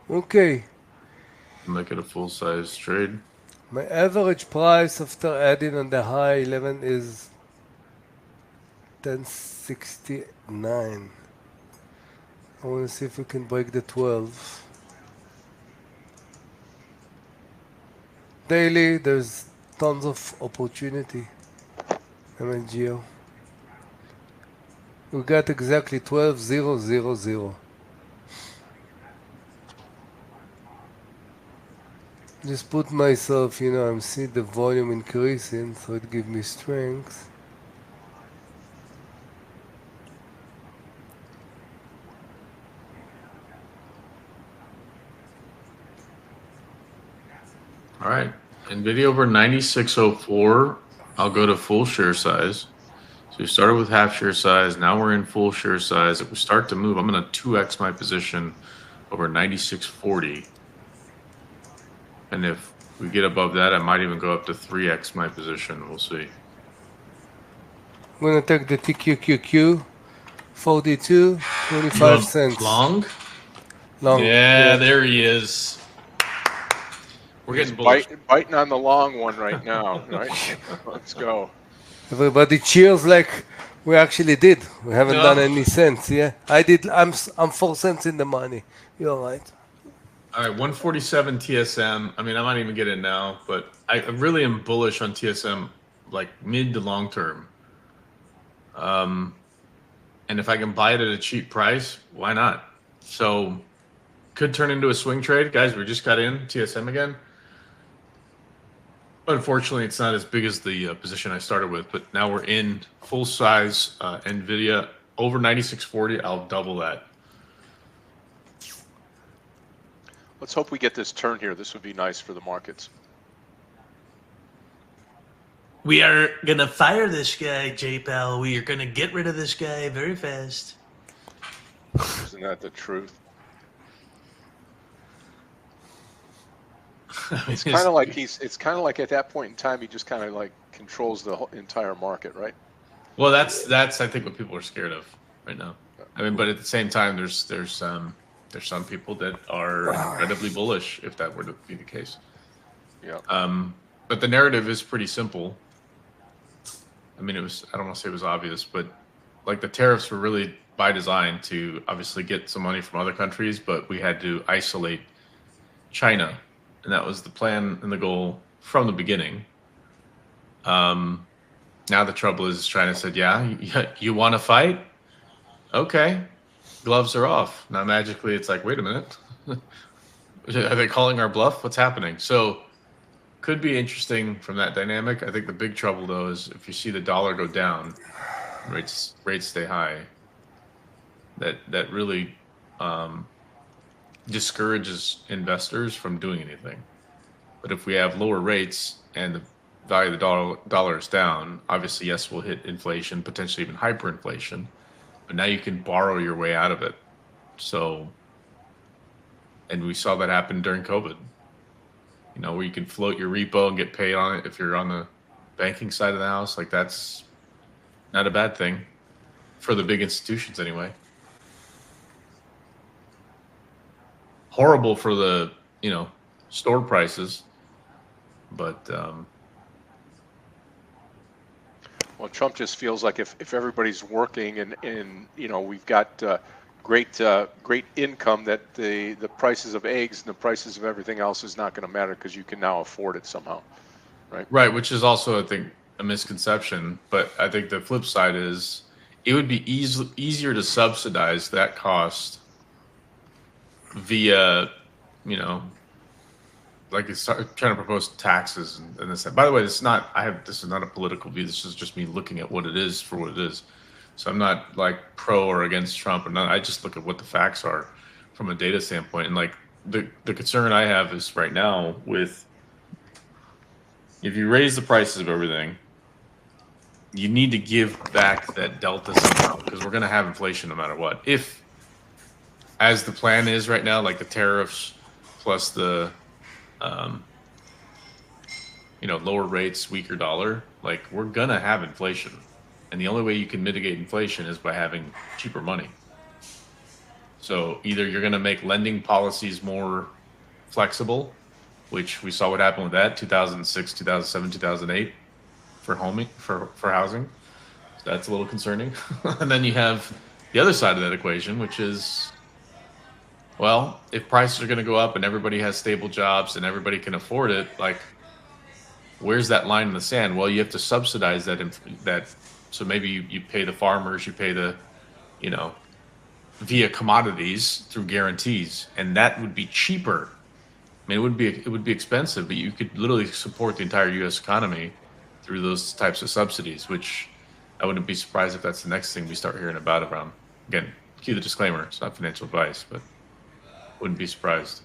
Okay. make it a full-size trade. My average price after adding on the high 11 is 1069. I want to see if we can break the 12. Daily, there's tons of opportunity. MLGO. We got exactly 12,000. Just put myself, I'm seeing the volume increasing, so it gives me strength. All right. NVIDIA over 9604. I'll go to full share size. So we started with half share size. Now we're in full share size. If we start to move, I'm going to 2x my position over 9640. And if we get above that, I might even go up to 3x my position. We'll see. I'm going to take the TQQQ, 42, 25 cents. Long? Long. Yeah, there he is. We're getting bullish. Biting on the long one right now, right? Let's go. Everybody cheers like we actually did. We haven't done any cents. Yeah, I did. I'm 4 cents in the money. You're right. All right, 147 TSM. I mean, I might even get in now, but I really am bullish on TSM, like mid to long term. And if I can buy it at a cheap price, why not? So could turn into a swing trade. Guys, we just got in TSM again. Unfortunately, it's not as big as the position I started with, but now we're in full size NVIDIA over 9640. I'll double that. Let's hope we get this turn here. This would be nice for the markets. We are going to fire this guy, J-Pal. We are going to get rid of this guy very fast. Isn't that the truth? It's kind of like it's kind of like at that point in time, he just kind of like controls the whole entire market, right? Well, that's I think what people are scared of right now. I mean, but at the same time, there's some people that are incredibly bullish if that were to be the case. Yeah. But the narrative is pretty simple. I mean, I don't want to say it was obvious, but like the tariffs were really by design to obviously get some money from other countries, but we had to isolate China. And that was the plan and the goal from the beginning. Now the trouble is China said, yeah, you want to fight? Okay. Gloves are off. Now magically it's like, wait a minute. Are they calling our bluff? What's happening? So could be interesting from that dynamic. I think the big trouble though is if you see the dollar go down, rates stay high, that really discourages investors from doing anything. But if we have lower rates and the value of the dollar is down, obviously, yes, we'll hit inflation, potentially even hyperinflation. But now you can borrow your way out of it. So, and we saw that happen during COVID. You know, where you can float your repo and get paid on it if you're on the banking side of the house. Like that's not a bad thing for the big institutions anyway. Horrible for the, store prices, but well, Trump just feels like if everybody's working and we've got great income, that the prices of eggs and the prices of everything else is not going to matter because you can now afford it somehow, right? Right, which is also I think a misconception. But I think the flip side is it would be easier to subsidize that cost via, like it's trying to propose taxes and this. By the way, this is not a political view. This is just me looking at what it is for what it is. So I'm not like pro or against Trump, and I just look at what the facts are from a data standpoint. And like the concern I have is right now with if you raise the prices of everything, you need to give back that delta somehow because we're going to have inflation no matter what. If as the plan is right now, like the tariffs plus the, lower rates, weaker dollar, like we're gonna have inflation, and the only way you can mitigate inflation is by having cheaper money. So either you're gonna make lending policies more flexible, which we saw what happened with that 2006, 2007, 2008 for housing. So that's a little concerning. And then you have the other side of that equation, which is, well, if prices are going to go up and everybody has stable jobs and everybody can afford it, like, where's that line in the sand? Well, you have to subsidize that. So maybe you pay the farmers, you pay the, via commodities through guarantees, and that would be cheaper. I mean, it would be expensive, but you could literally support the entire U.S. economy through those types of subsidies, which I wouldn't be surprised if that's the next thing we start hearing about around. Again, cue the disclaimer, it's not financial advice, but wouldn't be surprised.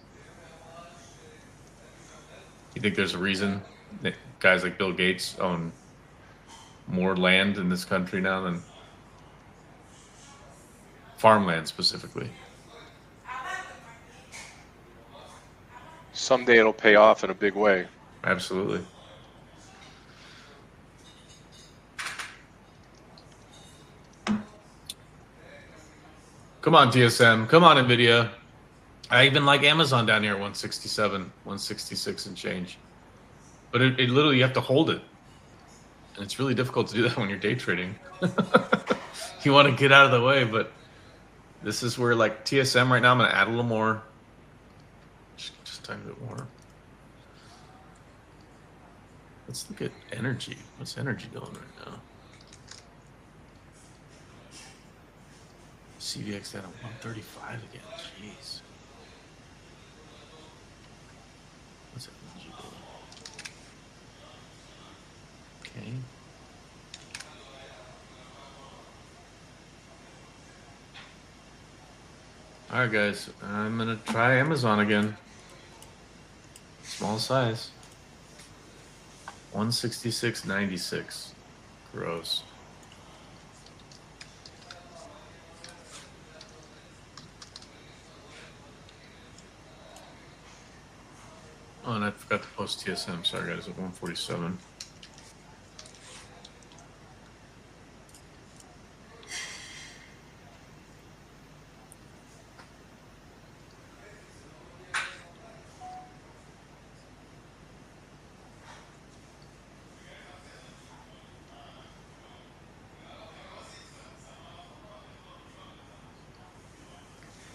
You think there's a reason that guys like Bill Gates own more land in this country now than farmland specifically? Someday it'll pay off in a big way. Absolutely. Come on, TSM. Come on, NVIDIA. I even like Amazon down here at 167, 166 and change. But it literally, you have to hold it. And it's really difficult to do that when you're day trading. You want to get out of the way, but this is where, like, TSM right now, I'm going to add a little more. Just a tiny bit more. Let's look at energy. What's energy doing right now? CVX at 135 again. Jeez. What's energy doing? Okay. All right, guys. I'm gonna try Amazon again. Small size. 166.96. Gross. Oh, and I forgot to post TSM. Sorry, guys. At 147.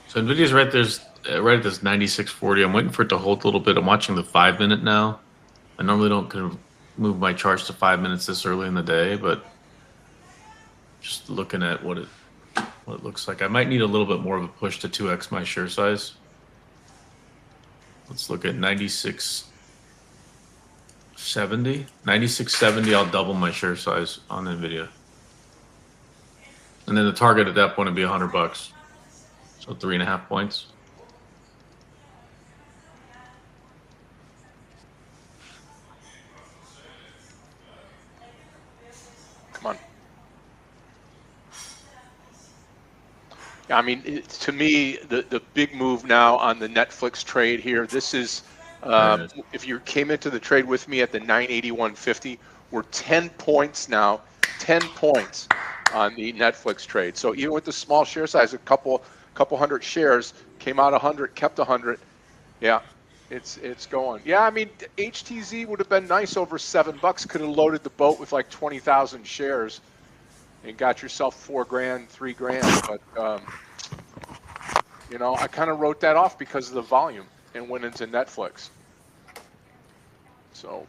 So NVIDIA's right there's right at this 96.40. I'm waiting for it to hold a little bit. I'm watching the 5-minute now. I normally don't kind of move my charts to 5 minutes this early in the day, but just looking at what it looks like. I might need a little bit more of a push to 2x my share size. Let's look at 96.70. 96.70, I'll double my share size on NVIDIA. And then the target at that point would be $100. So 3.5 points. Come on. Yeah, I mean, to me, the big move now on the Netflix trade here, this is, if you came into the trade with me at the 981.50, we're 10 points now, 10 points on the Netflix trade. So even with the small share size, a couple hundred shares, came out 100, kept 100. Yeah, it's going. Yeah, I mean, HTZ would have been nice over $7. Could have loaded the boat with like 20,000 shares and got yourself $4,000, $3,000. But you know, I kind of wrote that off because of the volume and went into Netflix. So.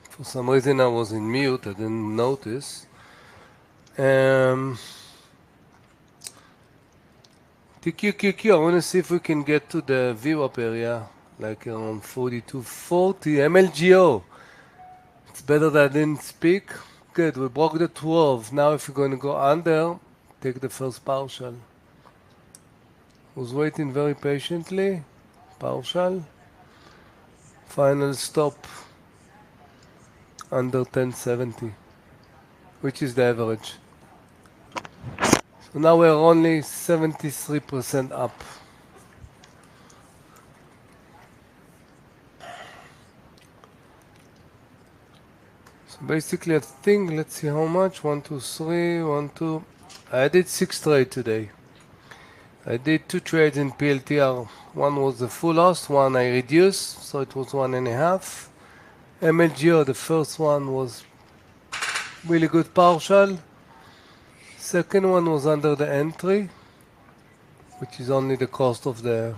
For some reason I was in mute, I didn't notice. TQQQ, I want to see if we can get to the VWAP area, like around 42.40. MLGO, it's better that I didn't speak. Good, we broke the 12. Now if you're going to go under, take the first partial. Was waiting very patiently. Partial. Final stop under 1070, which is the average. So now we're only 73% up. So basically, I think, let's see how much. 1, 2, 3, 1, 2. I did 6 trades today. I did 2 trades in PLTR. One was the full loss, one I reduced, so it was 1.5. MLGO, the first one was really good partial. Second one was under the entry, which is only the cost of the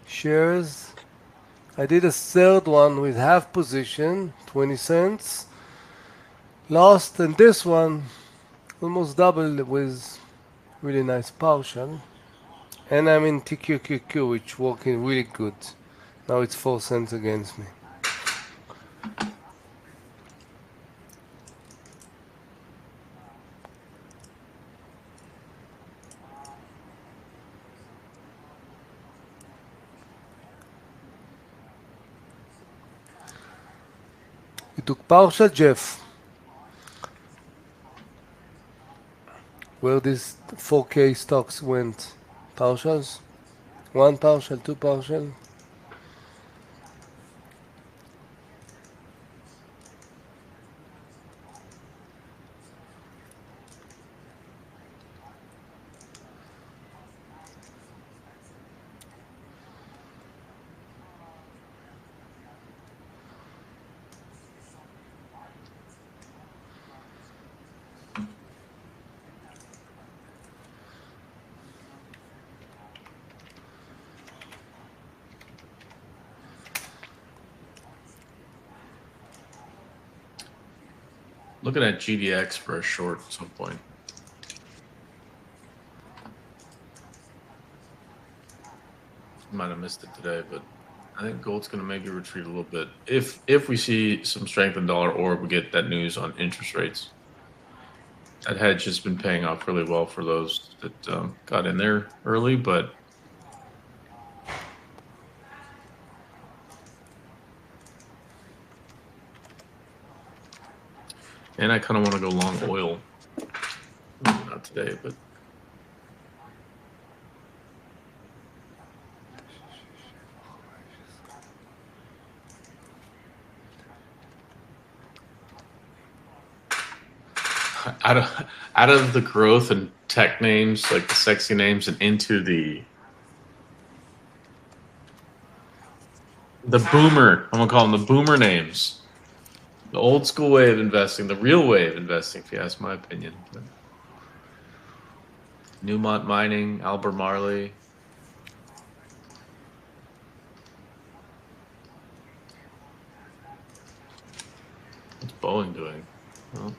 shares. I did a third one with half position, 20 cents. Lost, and this one almost doubled with really nice partial. And I'm in TQQQ, which working really good. Now it's 4 cents against me. You took partial, Jeff. Where these 4K stocks went? Partials? One partial, two partial? Looking at GDX for a short at some point. Might have missed it today, but I think gold's going to maybe retreat a little bit if we see some strength in dollar or we get that news on interest rates. That hedge has been paying off really well for those that got in there early, but and I kind of want to go long oil. Not today, but out of the growth and tech names, like the sexy names, and into the boomer, I'm gonna call them the boomer names, the old school way of investing, the real way of investing, if you ask my opinion. But Newmont Mining, Albemarle. What's Boeing doing? Well,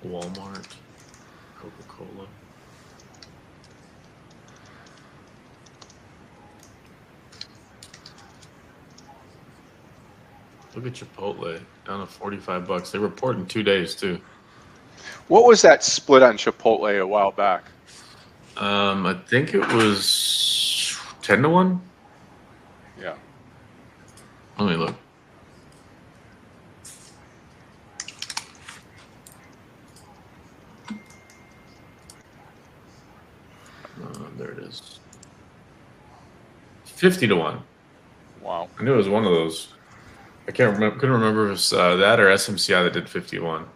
Walmart, Coca-Cola. Look at Chipotle, down to 45 bucks. They report in 2 days too. What was that split on Chipotle a while back? I think it was 10-1. Yeah. Let me look. There it is. 50-1. Wow. I knew it was one of those. I can't remember. Couldn't remember if it was that or SMCI that did 51.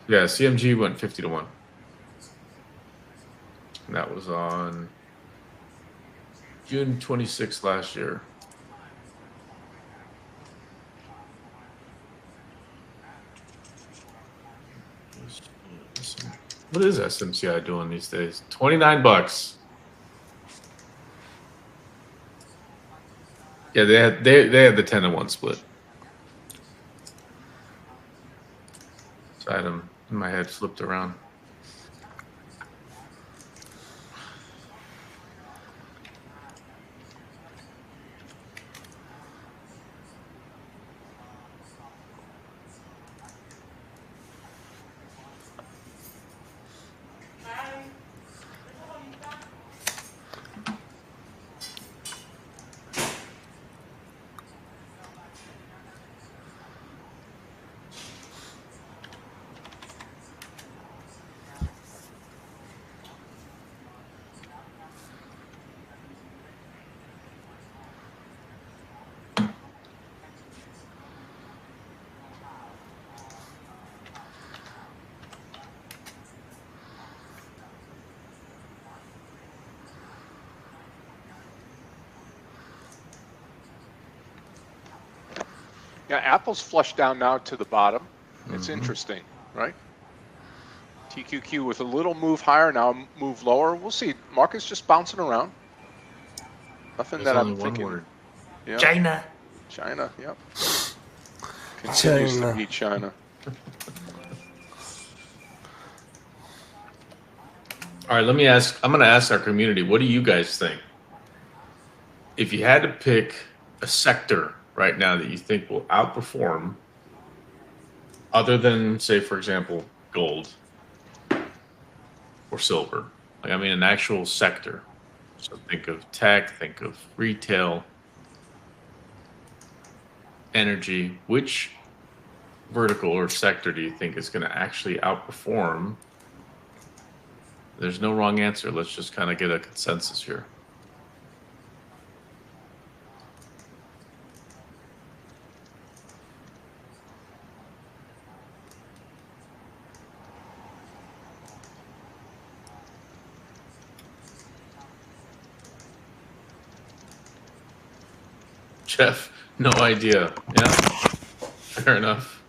Yeah, CMG went 50-1. And that was on June 26th last year. What is SMCI doing these days? 29 bucks. Yeah, they had the 10-1 split. So I had them in my head flipped around. Yeah, Apple's flushed down now to the bottom. It's interesting, right? TQQ with a little move higher, now move lower. We'll see. Market's just bouncing around. Nothing There's that only I'm one thinking. word. Yeah. China. China, yep. Continues China. to be China. All right, let me ask. I'm going to ask our community. What do you guys think? If you had to pick a sector right now that you think will outperform other than, say, for example, gold or silver. Like, I mean, an actual sector. So think of tech, think of retail, energy. Which vertical or sector do you think is going to actually outperform? There's no wrong answer. Let's just kind of get a consensus here. Jeff, no idea. Yeah, fair enough.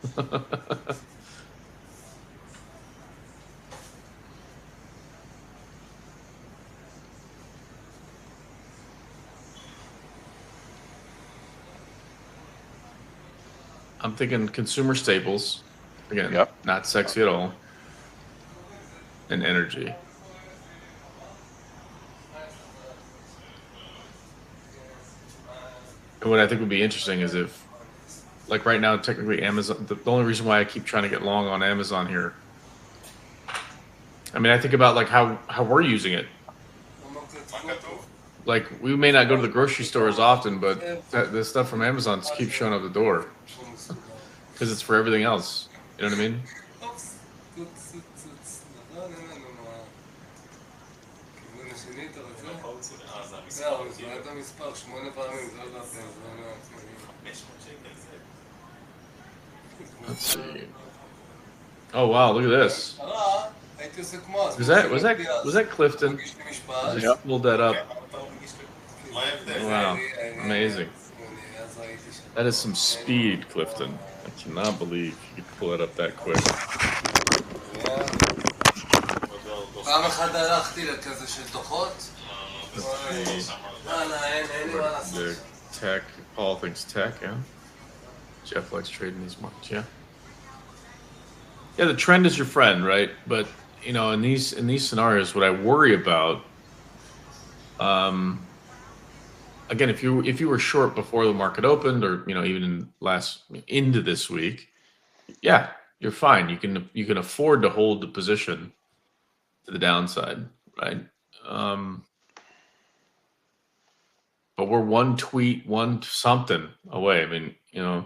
I'm thinking consumer staples. Again, Yep. not sexy at all. And energy. And what I think would be interesting is if, like right now, technically Amazon, the only reason why I keep trying to get long on Amazon here, I mean, I think about like how we're using it. Like we may not go to the grocery store as often, but the stuff from Amazon keeps showing up the door because it's for everything else. You know what I mean? Let's see. Oh wow, look at this. Was that Clifton? I just pulled that up. Wow, amazing. That is some speed, Clifton. I cannot believe you could pull it up that quick. The tech, Paul thinks tech, yeah. Jeff likes trading these markets, yeah. Yeah, the trend is your friend, right? But you know, in these scenarios, what I worry about, again, if you were short before the market opened, or you know, even into this week, yeah, you're fine. You can afford to hold the position to the downside, right? But we're one tweet, one something away. I mean, you know,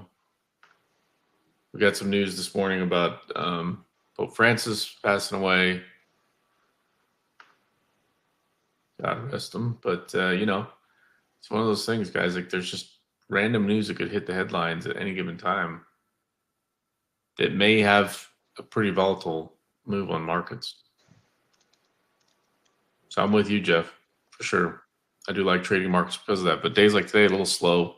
we got some news this morning about Pope Francis passing away. God rest him. But you know, it's one of those things, guys. Like, there's just random news that could hit the headlines at any given time that may have a pretty volatile move on markets. So I'm with you, Jeff, for sure. I do like trading markets because of that. But days like today, a little slow,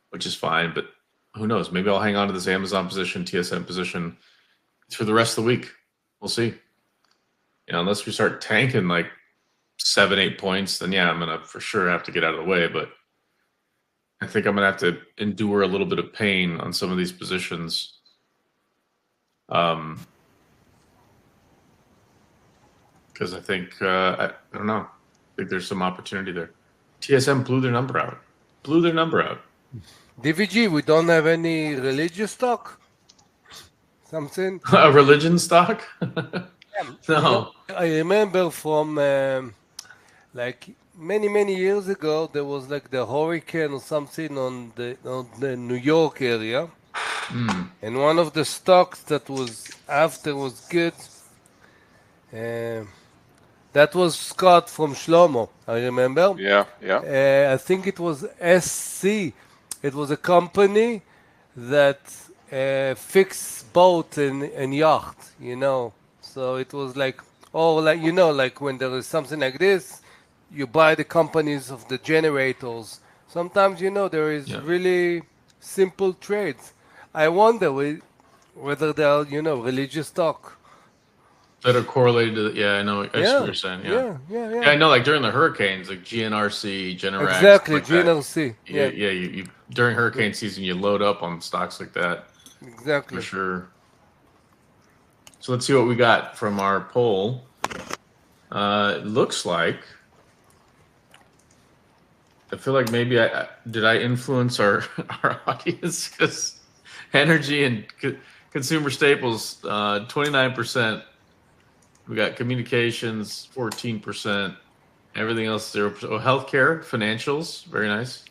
which is fine. But who knows? Maybe I'll hang on to this Amazon position, TSM position for the rest of the week. We'll see. You know, unless we start tanking like 7-8 points, then yeah, I'm gonna for sure have to get out of the way. But I think I'm gonna have to endure a little bit of pain on some of these positions. Because I think I don't know. I think there's some opportunity there. TSM blew their number out. DVG, we don't have any religious stock? Something? A religion stock? No. I remember from like many years ago, there was like the hurricane or something on the New York area. And one of the stocks that was after was good. That was Scott from Shlomo, I remember. Yeah. I think it was SC. It was a company that fixed boat and yacht, you know. So it was like, like, you know, like when there is something like this, you buy the companies of the generators. Sometimes, you know, there is really simple trades. I wonder whether they are, you know, religious stock. That are correlated to, I know, I see what you're saying, yeah, I know, like during the hurricanes, like GNRC, Generac. Exactly, like GNRC. You during hurricane season, you load up on stocks like that. Exactly. For sure. So let's see what we got from our poll. It looks like, I feel like maybe did I influence our audience? Because energy and Consumer staples, 29%. We got communications, 14%. Everything else, 0%. Oh, healthcare, financials, very nice.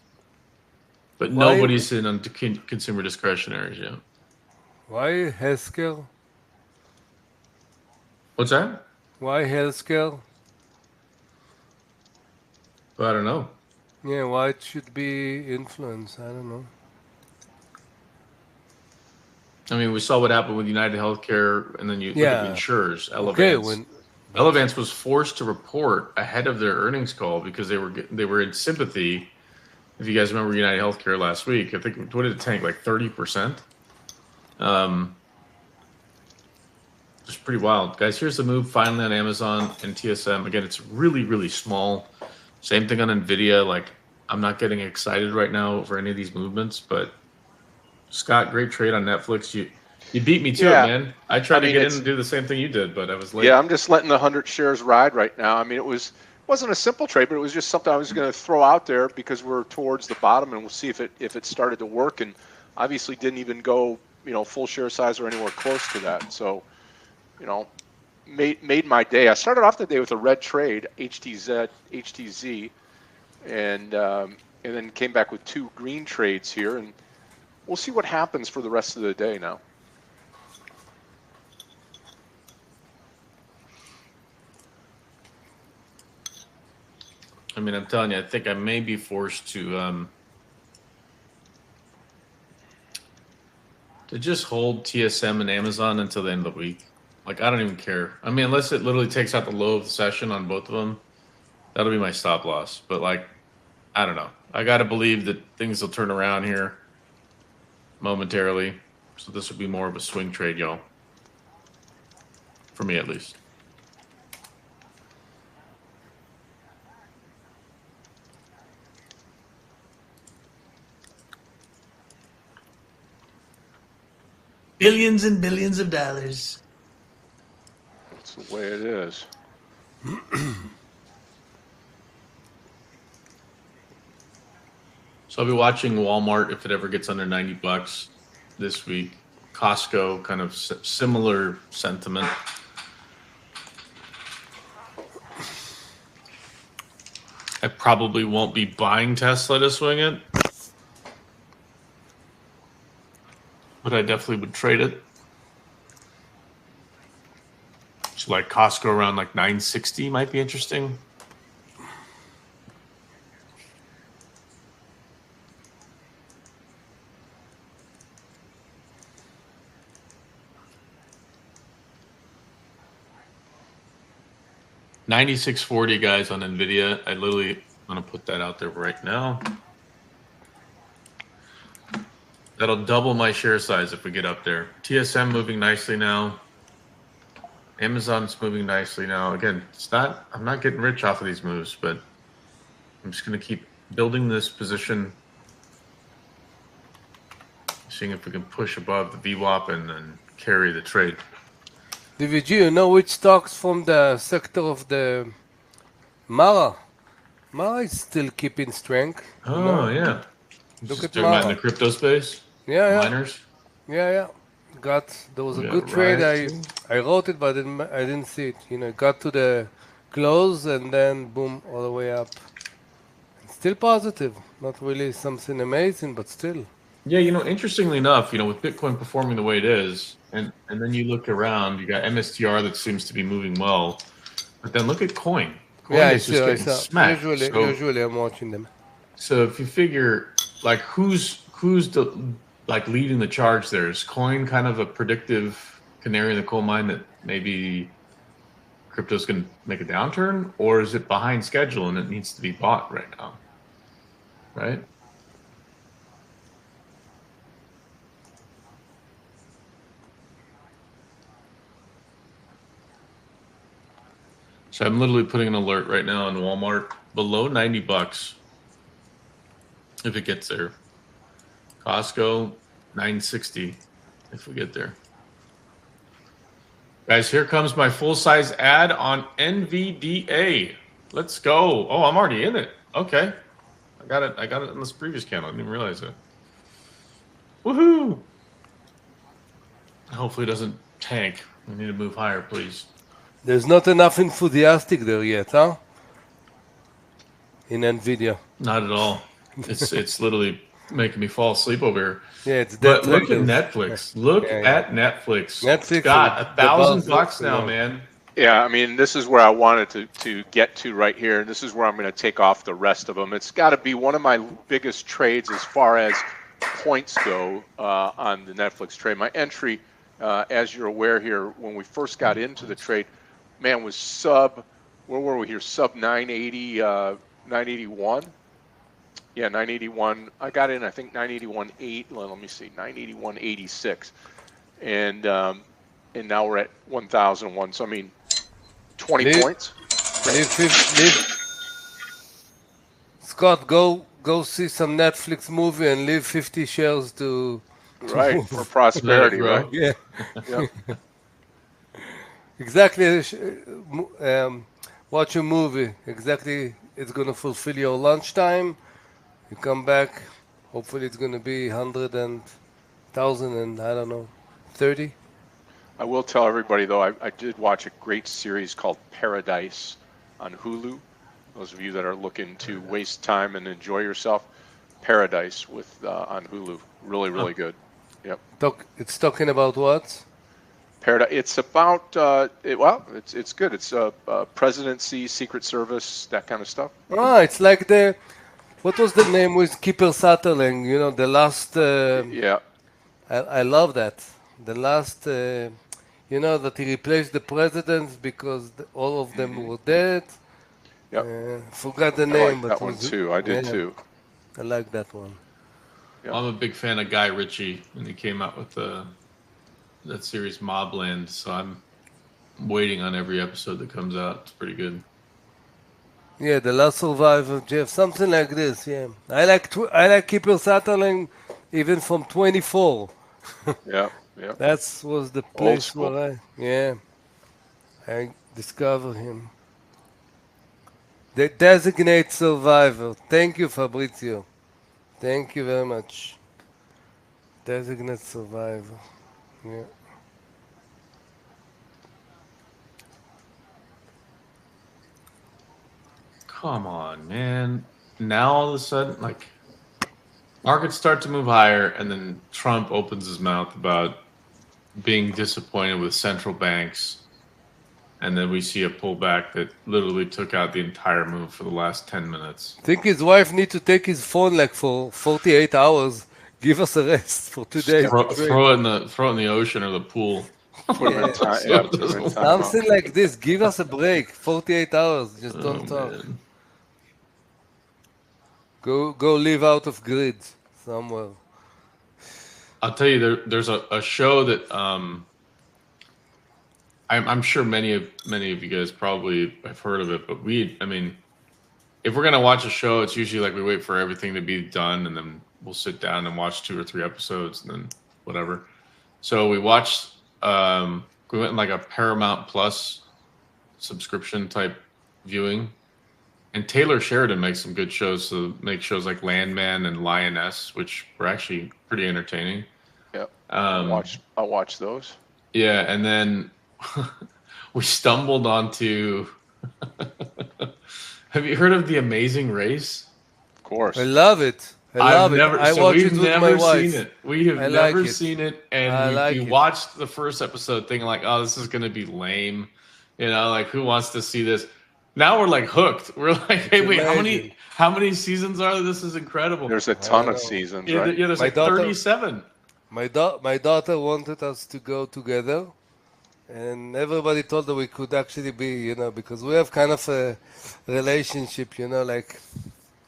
But Why- nobody's in on consumer discretionaries yet. Why healthcare? What's that? Why healthcare? Well, I don't know. Yeah, why it should be influence? I don't know. I mean, we saw what happened with United Healthcare, and then you look at the Yeah. insurers. Okay, Elevance. Elevance was forced to report ahead of their earnings call because they were in sympathy. If you guys remember United Healthcare last week, I think what did it tank, like 30%? It's pretty wild, guys. Here's the move finally on Amazon and TSM. Again, it's really, really small. Same thing on Nvidia. Like, I'm not getting excited right now over any of these movements, but Scott, great trade on Netflix. You beat me to Yeah. it, man. I tried to mean, get in it's- and do the same thing you did, but I was late. Yeah, I'm just letting the 100 shares ride right now. I mean, wasn't a simple trade, but it was just something I was going to throw out there because we're towards the bottom, and we'll see if it started to work. And obviously, didn't even go full share size or anywhere close to that. So, made my day. I started off the day with a red trade, HTZ, and then came back with 2 green trades here, and we'll see what happens for the rest of the day now. I mean, I'm telling you, I think I may be forced to just hold TSM and Amazon until the end of the week. Like, I don't even care. I mean, unless it literally takes out the low of the session on both of them, that'll be my stop loss. But, like, I don't know. I got to believe that things will turn around here momentarily. So this will be more of a swing trade, y'all. For me, at least. Billions and billions of dollars. That's the way it is. So I'll be watching Walmart if it ever gets under $90 this week. Costco, kind of similar sentiment. I probably won't be buying Tesla to swing it, but I definitely would trade it. So like Costco around like 960 might be interesting. $96.40 guys on Nvidia. I literally want to put that out there right now. That'll double my share size if we get up there. TSM moving nicely now. Amazon's moving nicely now. Again, I'm not getting rich off of these moves, but I'm just going to keep building this position, seeing if we can push above the VWAP and then carry the trade. DVG, you know which stocks from the sector of the Mara? Mara is still keeping strength. Oh, yeah. Look Just at doing that in Mara. the crypto space. Yeah. Miners. Yeah. There was a We good got trade. Riot, too. I wrote it, but I didn't see it. It got to the close and then boom, all the way up. Still positive. Not really something amazing, but still. Yeah, interestingly enough, with Bitcoin performing the way it is, and then you look around, you got MSTR that seems to be moving well, but then look at Coin. Coin Yeah, I is just see. getting smacked. Usually I'm watching them. So if you figure, like, who's leading the charge there? Is Coin kind of a predictive canary in the coal mine that maybe crypto's going to make a downturn, or is it behind schedule and it needs to be bought right now? Right? So I'm literally putting an alert right now on Walmart below $90 if it gets there. Costco $960 if we get there. Guys, here comes my full-size ad on NVDA. Let's go. Oh, I'm already in it. Okay. I got it in this previous candle. I didn't even realize it. Woohoo! Hopefully it doesn't tank. We need to move higher, please. There's not enough enthusiastic there yet, huh? In Nvidia. Not at all. It's literally making me fall asleep over here. Yeah, it's But dead look at levels. Netflix. Look Yeah. at Netflix. Netflix Got is the $1,000 boss, now, yeah. man. Yeah, I mean, this is where I wanted to get to right here, and this is where I'm going to take off the rest of them. It's got to be one of my biggest trades as far as points go on the Netflix trade. My entry, as you're aware here, when we first got into the trade, man, was where were we here? Sub 980, 981. Yeah, 981. I got in, I think 981.8. Well, let me see, 981.86, and now we're at 1,001. So I mean, 20 Leave- points. Leave. Scott, go see some Netflix movie and leave 50 shares to. Right, for prosperity, grow. right? Yeah, Yeah. exactly. Watch a movie. Exactly, it's gonna fulfill your lunchtime. You come back. Hopefully, it's gonna be 100,000 and I don't know, 30. I will tell everybody though, I did watch a great series called Paradise on Hulu. Those of you that are looking to waste time and enjoy yourself, Paradise with on Hulu, really good. Yep. It's talking about what? Paradise. It's about it's good. It's presidency, Secret Service, that kind of stuff. Ah, it's like what was the name with Keeper Sutherland? You know, the last. Yeah. I love that. The last, that he replaced the presidents because all of them were dead. Yep. Forgot the I name, like but that one too. I did yeah, too. I like that one. Yeah. I'm a big fan of Guy Ritchie, and he came out with that series Mobland, so I'm waiting on every episode that comes out. It's pretty good. Yeah, The Last Survivor, Jeff, something like this. Yeah, I like Keeper Sutherland even from 24. Yeah. That was the place school. where I discovered him. The Designated Survivor. Thank you, Fabrizio. Thank you very much. Designated Survivor. Yeah. Come on, man. Now all of a sudden, like, markets start to move higher, and then Trump opens his mouth about being disappointed with central banks. And then we see a pullback that literally took out the entire move for the last 10 minutes. I think his wife needs to take his phone like for 48 hours. Give us a rest for today. Throw it in the ocean or the pool. Put them in time. So Yeah, it put 'em in doesn't- time. Something like this. Give us a break. 48 hours. Just don't talk. man. Go live out of grid somewhere. I'll tell you, there's a show that I'm sure many of you guys probably have heard of it, but if we're gonna watch a show, it's usually like we wait for everything to be done, and then we'll sit down and watch 2 or 3 episodes, and then whatever. So we watched. We went in like a Paramount Plus subscription type viewing, and Taylor Sheridan makes some good shows. So make shows like Landman and Lioness, which were actually pretty entertaining. Yeah. Um, I'll watch those. Yeah, and then we stumbled onto. Have you heard of The Amazing Race? Of course. I love it. I love it. I watch it we've with my never wife. seen it. We have I like never it. seen it, I and like we it. watched the first episode thinking like, "Oh, this is gonna be lame," like who wants to see this? Now we're like hooked. We're like, "Hey, wait, amazing. how many seasons are there? This is incredible." There's a ton of know. seasons, yeah, right? there's My like daughter- 37. My daughter wanted us to go together, and everybody told her we could actually be, because we have kind of a relationship, like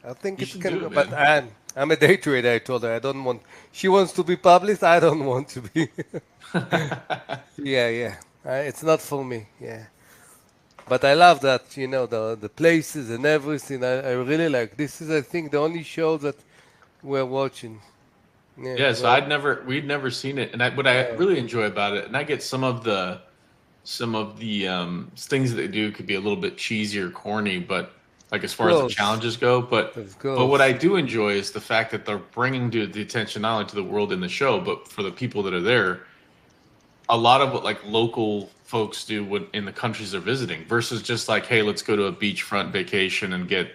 I think You it's should kind do of, it, but man. I'm a day trader. I told her I don't want. She wants to be published. I don't want to be. Yeah. It's not for me. Yeah. But I love that, the places and everything. I really like. This is, I think, the only show that we're watching. Yeah, so we'd never seen it, and what I really enjoy about it, and I get some of the things that they do could be a little bit cheesy or corny, but like as far as the course. challenges go, but Of course. but what I do enjoy is the fact that they're bringing the attention not only to the world in the show, but for the people that are there. a lot of what like local folks do in the countries they're visiting versus just like, hey, let's go to a beachfront vacation and get,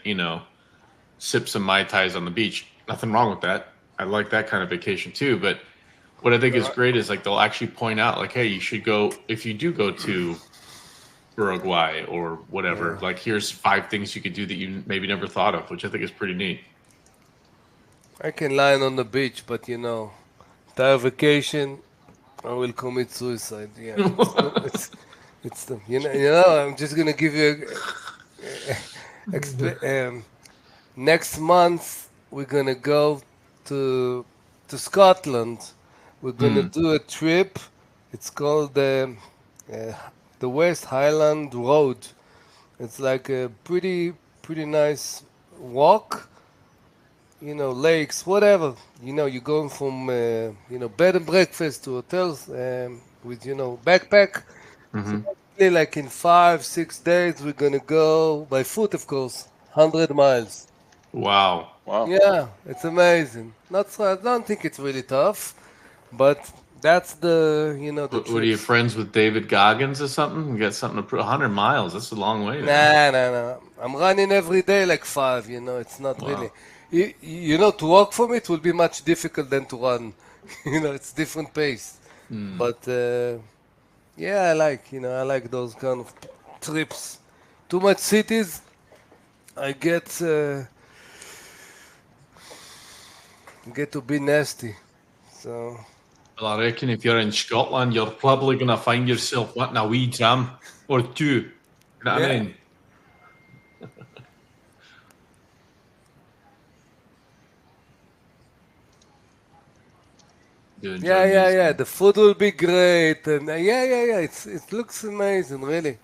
sip some Mai Tais on the beach. Nothing wrong with that. I like that kind of vacation too. But what I think is great is like they'll actually point out like, hey, you should go, if you do go to Uruguay or whatever, like here's 5 things you could do that you maybe never thought of, which I think is pretty neat. I can lie on the beach, but entire vacation, I will commit suicide. Yeah, it's the I'm just gonna give you next month we're gonna go to Scotland. We're gonna do a trip. It's called the West Highland Road. It's like a pretty nice walk. Lakes, whatever. You're going from bed and breakfast to hotels with backpack. So basically, like in 5-6 days, we're gonna go by foot, of course, 100 miles. Wow. Yeah, it's amazing. Not so, I don't think it's really tough, but that's the What are you, friends with David Goggins or something? You got something to prove? 100 miles. That's a long way. Nah. I'm running every day like 5. It's not really. To walk for me, it will be much difficult than to run. It's different pace. But yeah, I like those kind of trips. Too much cities, I get to be nasty. So. Well, I reckon if you're in Scotland, you're probably going to find yourself wanting a wee dram or 2. You know what I mean? Yeah. The food will be great, and it looks amazing, really.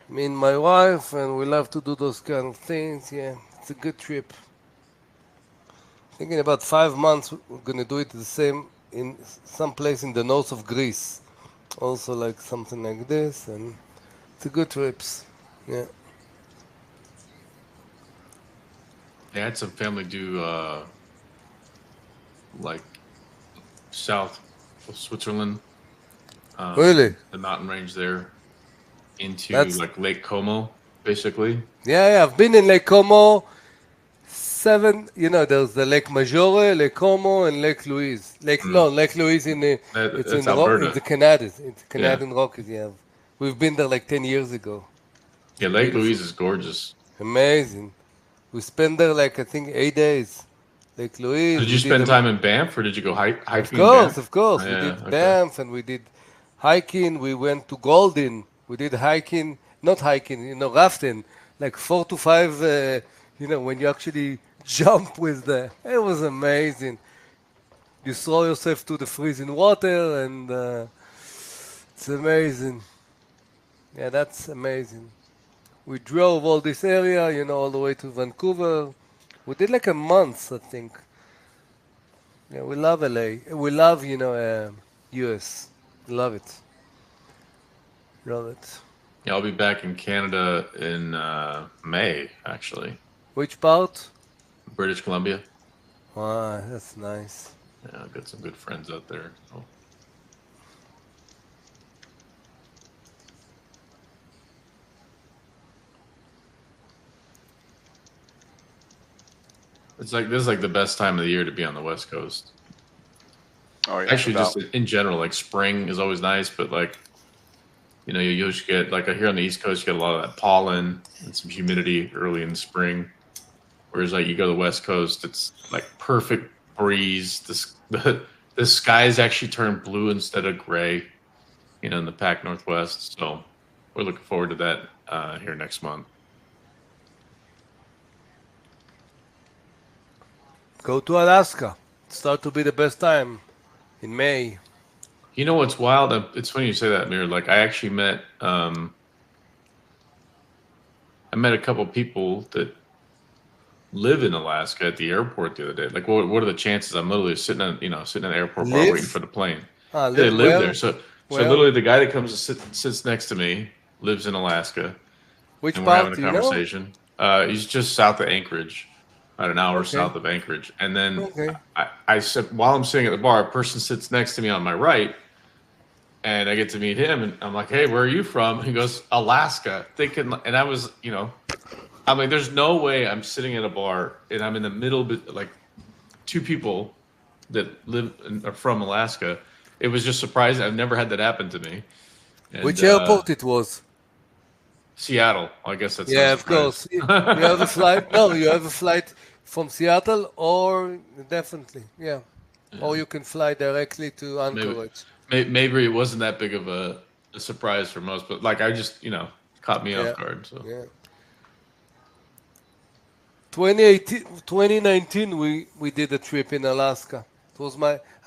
Me and my wife, and we love to do those kind of things. Yeah, it's a good trip. Thinking about 5 months, we're gonna do it the same in some place in the north of Greece, also like something like this, and it's a good trips. Yeah. I had some family do like south of Switzerland. Really? The mountain range there into like Lake Como, basically. Yeah, I've been in Lake Como. 7, there's the Lake Maggiore, Lake Como, and Lake Louise. Lake Louise in the Canadian Rockies. Yeah, we've been there like 10 years ago. Yeah, Lake Louise is gorgeous. Amazing. We spent there like I think 8 days. Lake Louise. Did you spend time in Banff, or did you go hiking? Of course. We did Banff, and we did hiking. We went to Golden. We did hiking, not hiking, rafting, like 4 to 5. When you actually jump with it was amazing. You throw yourself to the freezing water, and it's amazing. Yeah, that's amazing. We drove all this area, all the way to Vancouver. We did like a month, I think. Yeah, we love LA. We love, US. Love it. Love it. Yeah, I'll be back in Canada in May, actually. Which part? British Columbia. Wow, that's nice. Yeah, I've got some good friends out there. So. This is like the best time of the year to be on the West Coast. Oh yeah. Actually, just in general, like spring is always nice, but like, you usually get like here on the East Coast, you get a lot of that pollen and some humidity early in the spring. Whereas like you go to the West Coast, it's like perfect breeze. The skies actually turn blue instead of gray, in the Pac Northwest. So we're looking forward to that here next month. Go to Alaska. Start to be the best time in May. You know what's wild? It's funny you say that, Mir. Like I actually met a couple people that live in Alaska at the airport the other day. Like, what are the chances? I'm literally sitting at the airport bar waiting for the plane. They live there. So literally the guy that comes and sits next to me lives in Alaska. Which and part? We're having a conversation. He's just south of Anchorage, about an hour south of Anchorage. And then I said, while I'm sitting at the bar, a person sits next to me on my right, and I get to meet him, and I'm like, "Hey, where are you from?" He goes, "Alaska." Thinking, and I was, I'm like, "There's no way I'm sitting at a bar and I'm in the middle, like two people that live and are from Alaska." It was just surprising. I've never had that happen to me. And Which airport it was? Seattle, I guess that's no Yeah, of surprise. course. You have a flight. No, you have a flight from Seattle, or definitely, yeah. Or you can fly directly to maybe, Anchorage. maybe it wasn't that big of a surprise for most, but like I just, caught me Yeah, off guard. So yeah. 2018, 2019, we did a trip in Alaska. It was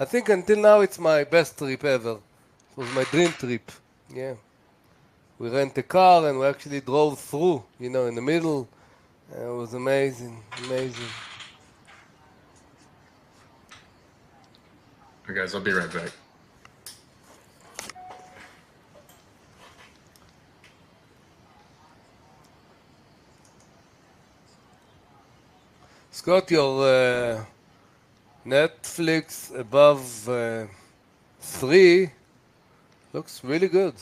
I think until now it's my best trip ever. It was my dream trip. Yeah. We rent a car and we actually drove through, in the middle. It was amazing, amazing. okay, guys, I'll be right back. Scott, your Netflix above 3 looks really good.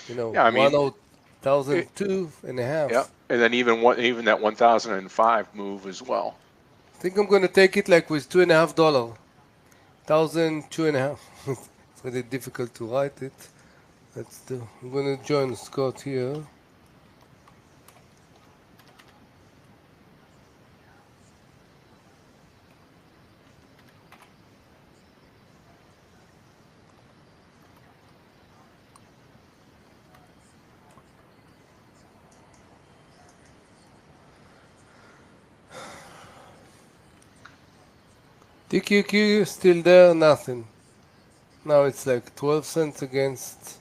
Yeah, I mean, 1,002 and a yeah, half. and then even that 1005 move as well. I think I'm going to take it like with $2.50. 1,002.5. It's really difficult to write it. Let's do. I'm going to join Scott here. TQQ still there, nothing. Now it's like 12 cents against.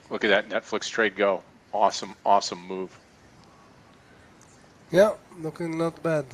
Look at that Netflix trade go. Awesome, awesome move. Yeah, looking not bad.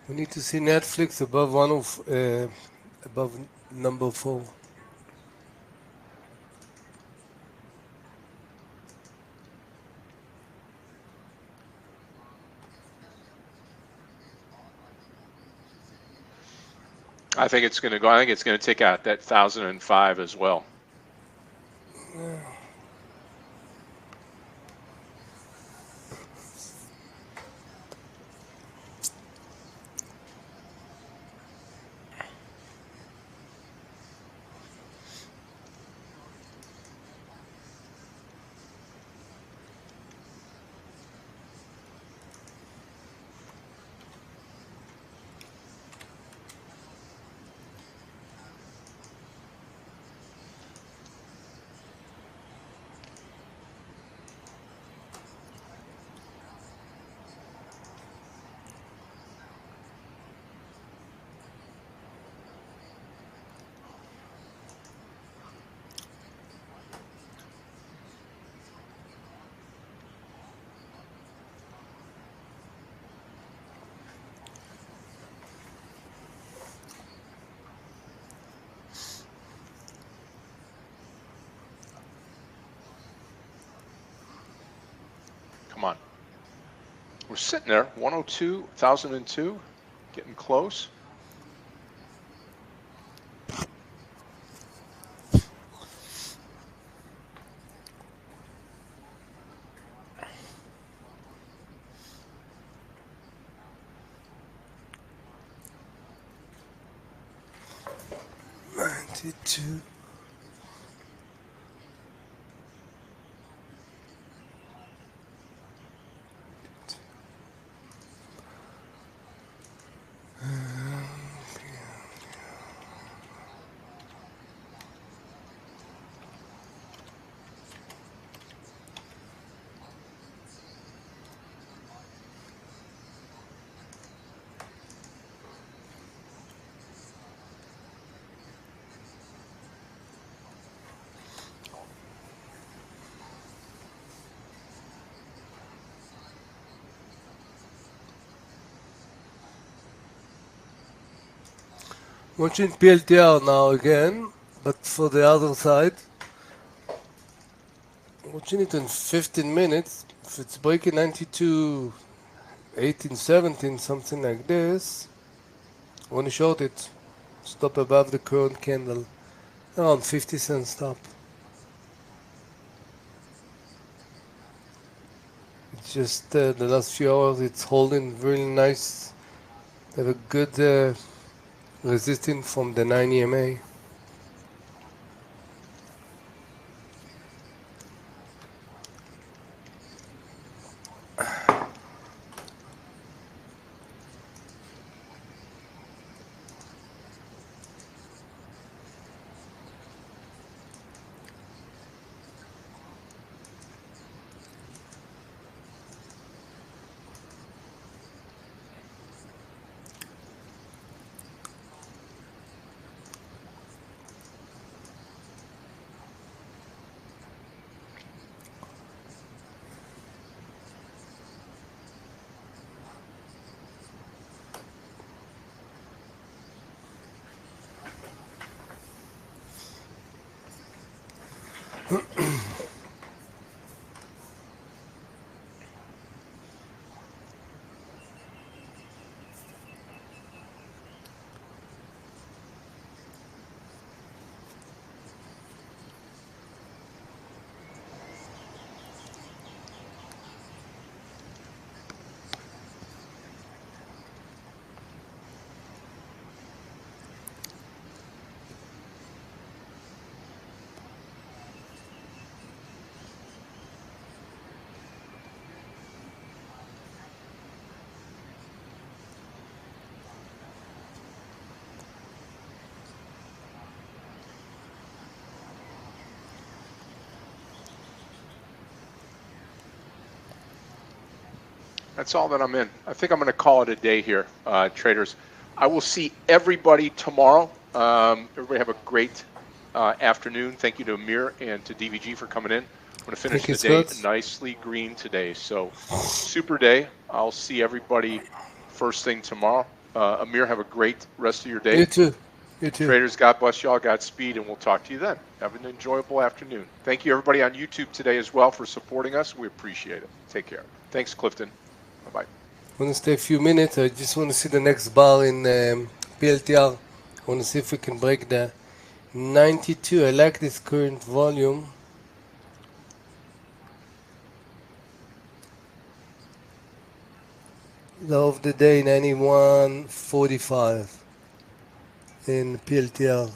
We need to see Netflix above above number 4. I think it's going to go. I think it's going to take out that 1,005 as well. We're sitting there, 102, 1002, getting close. $92. Watching PLTR now again, but for the other side. Watching it in 15 minutes. If it's breaking 92, 18, 17, something like this, I want to short it. Stop above the current candle. Around 50 cents stop. It's just the last few hours it's holding really nice. Have a good resistance from the 9 EMA. That's all that I'm in. I think I'm going to call it a day here, traders. I will see everybody tomorrow. Everybody have a great afternoon. Thank you to Amir and to DVG for coming in. I'm going to finish Thank you, the day Scott. nicely green today. So super day. I'll see everybody first thing tomorrow. Amir, have a great rest of your day. You too. You too. Traders, God bless y'all. Godspeed, and we'll talk to you then. Have an enjoyable afternoon. Thank you, everybody on YouTube today as well for supporting us. We appreciate it. Take care. Thanks, Clifton. Bye-bye. I want to stay a few minutes. I just want to see the next bar in PLTR. I want to see if we can break the 92. I like this current volume. Low of the day 91.45 in PLTR.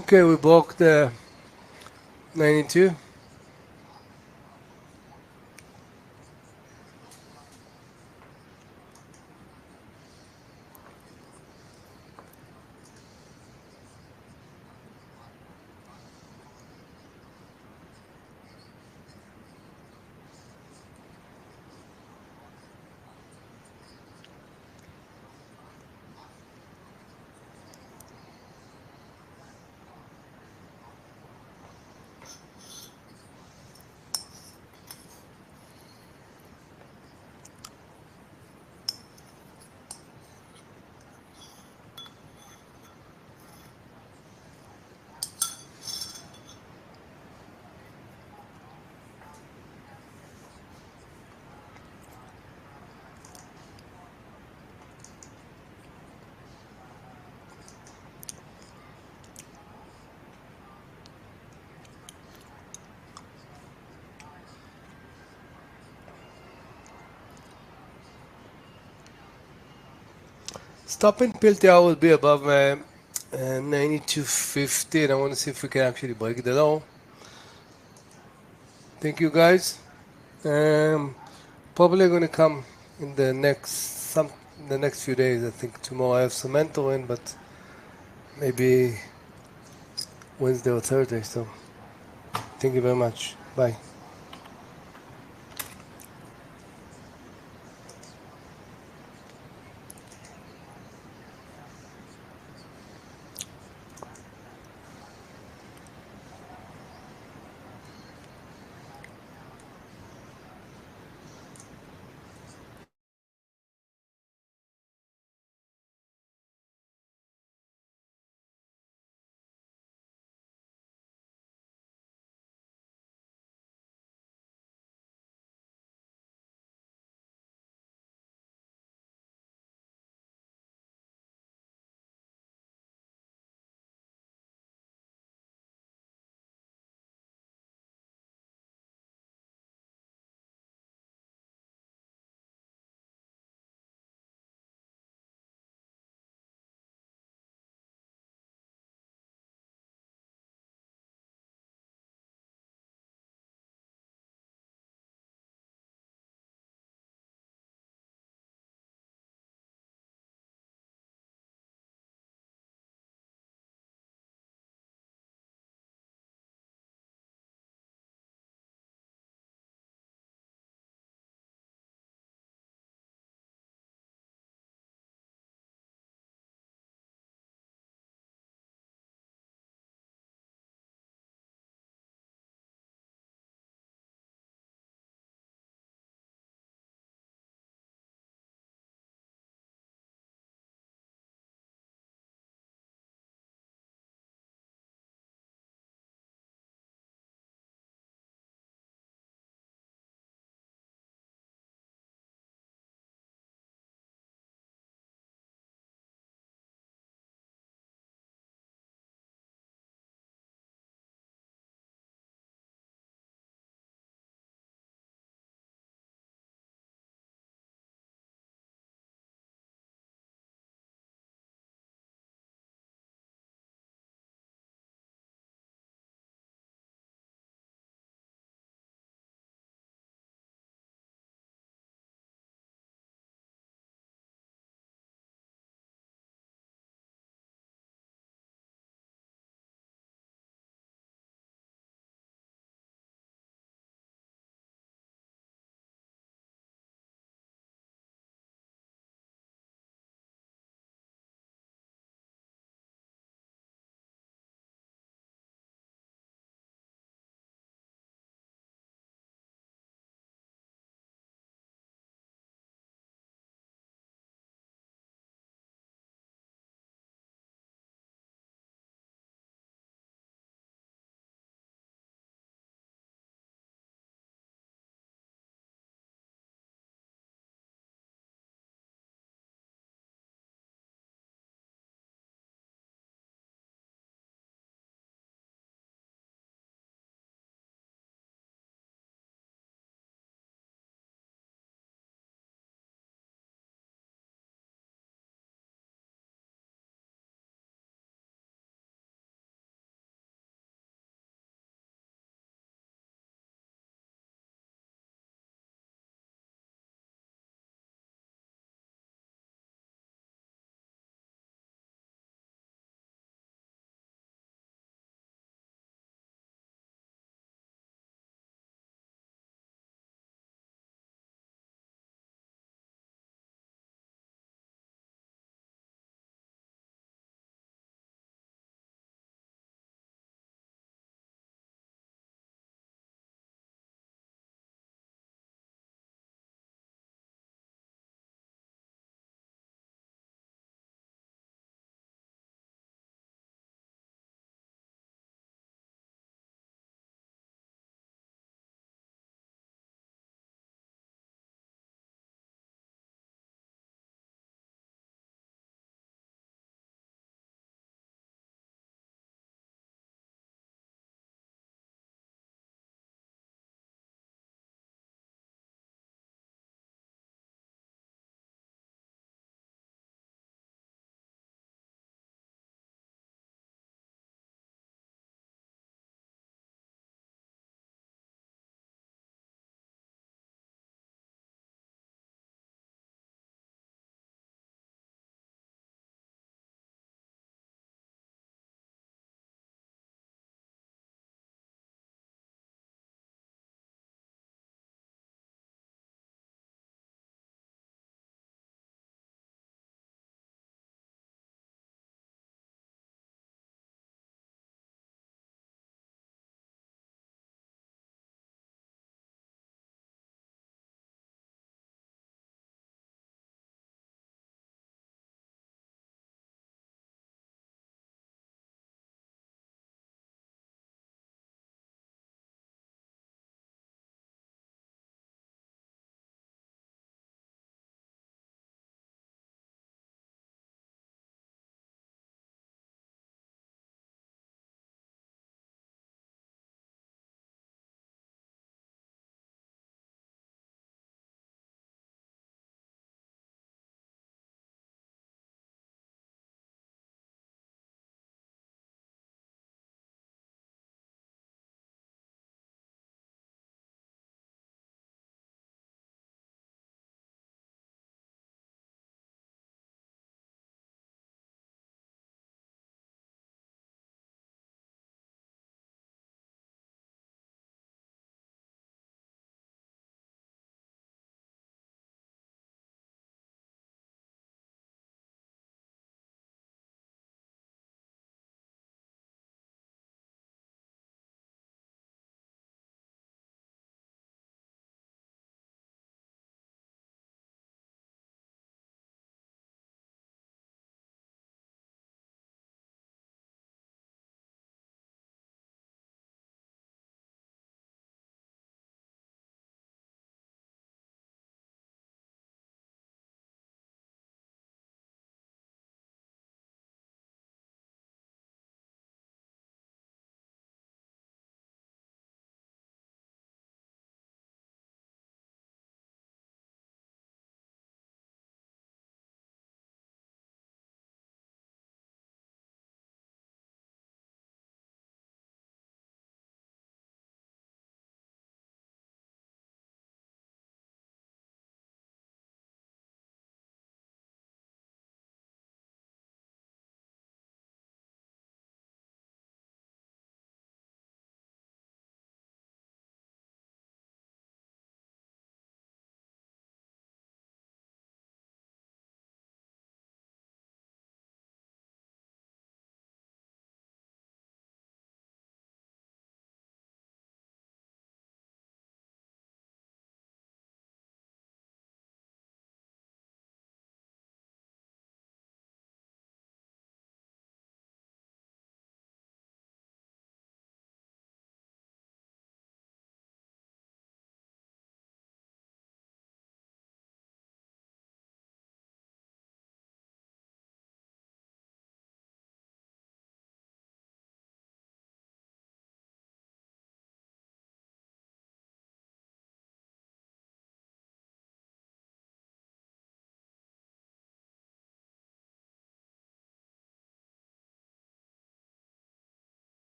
Okay, we broke the 92. Stop and PLTR will be above 92.50, and I want to see if we can actually break the low. Thank you, guys. Probably going to come in the next few days. I think tomorrow I have some mentoring, but maybe Wednesday or Thursday. So thank you very much. Bye.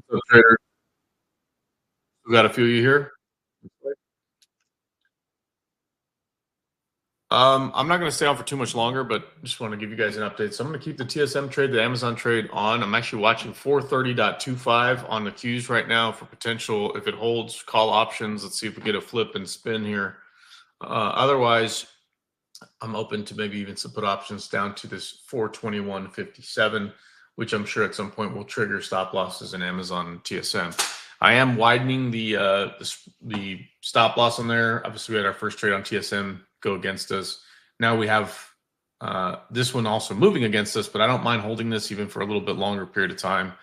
What's up, trader? We got a few of you here. I'm not going to stay on for too much longer, but just want to give you guys an update. So I'm going to keep the TSM trade, the Amazon trade on. I'm actually watching 430.25 on the Qs right now for potential, if it holds, call options. Let's see if we get a flip and spin here. Otherwise, I'm open to maybe even some put options down to this 421.57, which I'm sure at some point will trigger stop losses in Amazon and TSM. I am widening the stop loss on there. Obviously, we had our first trade on TSM go against us. Now we have this one also moving against us, but I don't mind holding this even for a little bit longer period of time.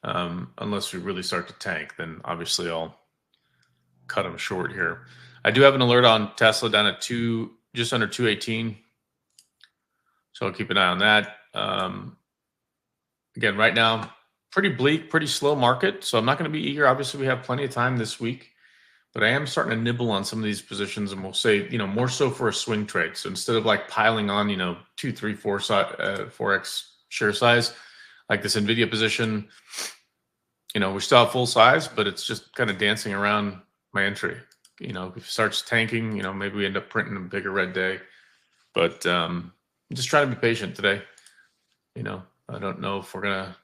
Unless we really start to tank, then obviously I'll cut them short here. I do have an alert on Tesla down at just under 218. So I'll keep an eye on that. Again, right now, pretty bleak, pretty slow market. So I'm not going to be eager. Obviously, we have plenty of time this week. But I am starting to nibble on some of these positions, and we'll say, more so for a swing trade. So instead of like piling on, 2, 3, 4x share size, like this NVIDIA position, we still have full size, but it's just kind of dancing around my entry. If it starts tanking, maybe we end up printing a bigger red day. But I'm just trying to be patient today. I don't know if we're going to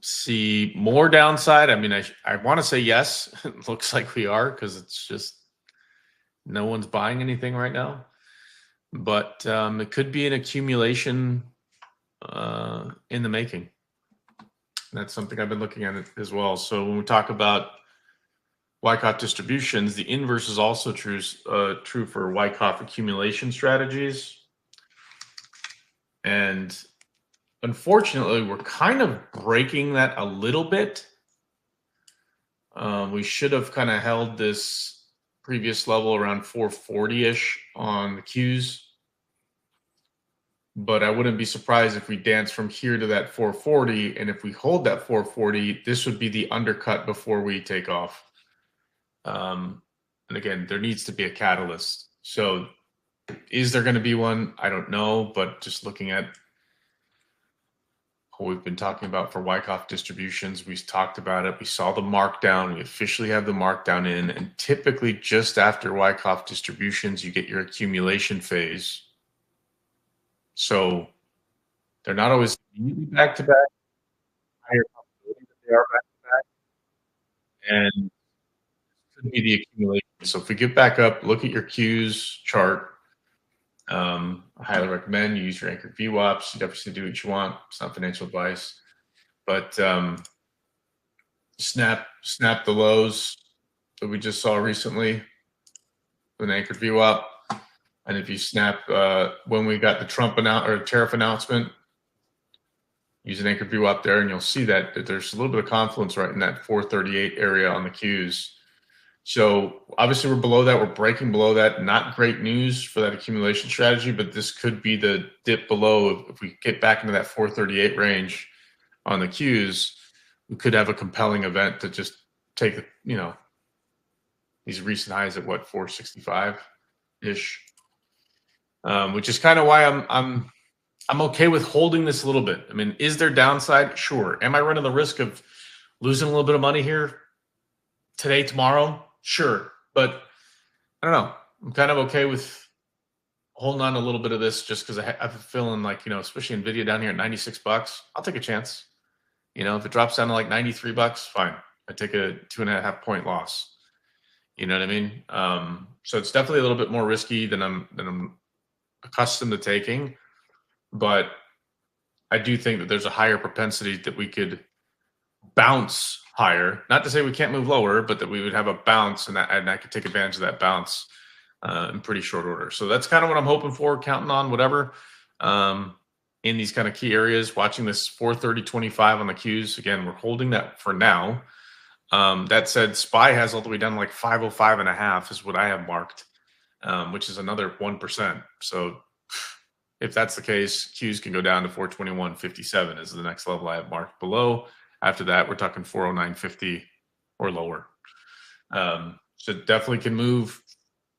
see more downside. I mean, I want to say yes. It looks like we are, because it's just no one's buying anything right now. But it could be an accumulation in the making. That's something I've been looking at as well. So when we talk about Wyckoff distributions, the inverse is also true for Wyckoff accumulation strategies. And unfortunately, we're kind of breaking that a little bit. We should have kind of held this previous level around 440-ish on the Qs. But I wouldn't be surprised if we dance from here to that 440. And if we hold that 440, this would be the undercut before we take off. And again, there needs to be a catalyst. So is there going to be one? I don't know. But just looking at what we've been talking about for Wyckoff distributions, we talked about it. We saw the markdown. We officially have the markdown in. And typically just after Wyckoff distributions, you get your accumulation phase. So they're not always immediately back to back. Higher probability that they are back to back. And this could be the accumulation. So if we get back up, look at your Qs chart. I highly recommend you use your anchored VWAPs. You definitely do what you want. It's not financial advice, but snap the lows that we just saw recently with an anchored VWAP. And if you snap when we got the Trump tariff announcement, use an anchored VWAP there, and you'll see that there's a little bit of confluence right in that 438 area on the Qs. So obviously we're below that. We're breaking below that. Not great news for that accumulation strategy, but this could be the dip below. If we get back into that 438 range on the Qs, we could have a compelling event to just take these recent highs at 465-ish, which is kind of why I'm okay with holding this a little bit. I mean, is there downside? Sure. Am I running the risk of losing a little bit of money here today, tomorrow? Sure. But I don't know. I'm kind of okay with holding on a little bit of this just because I have a feeling like, especially NVIDIA down here at $96, I'll take a chance. If it drops down to like $93, fine. I take a 2.5 point loss. You know what I mean? So it's definitely a little bit more risky than I'm accustomed to taking. But I do think that there's a higher propensity that we could bounce higher. Not to say we can't move lower, but that we would have a bounce, and I could take advantage of that bounce in pretty short order. So that's kind of what I'm hoping for, counting on whatever in these kind of key areas. Watching this 430.25 on the Qs. Again, we're holding that for now. That said, SPY has all the way down to like 505.5 is what I have marked, which is another 1%. So if that's the case, Qs can go down to 421.57 is the next level I have marked below. After that, we're talking 409.50 or lower. So it definitely can move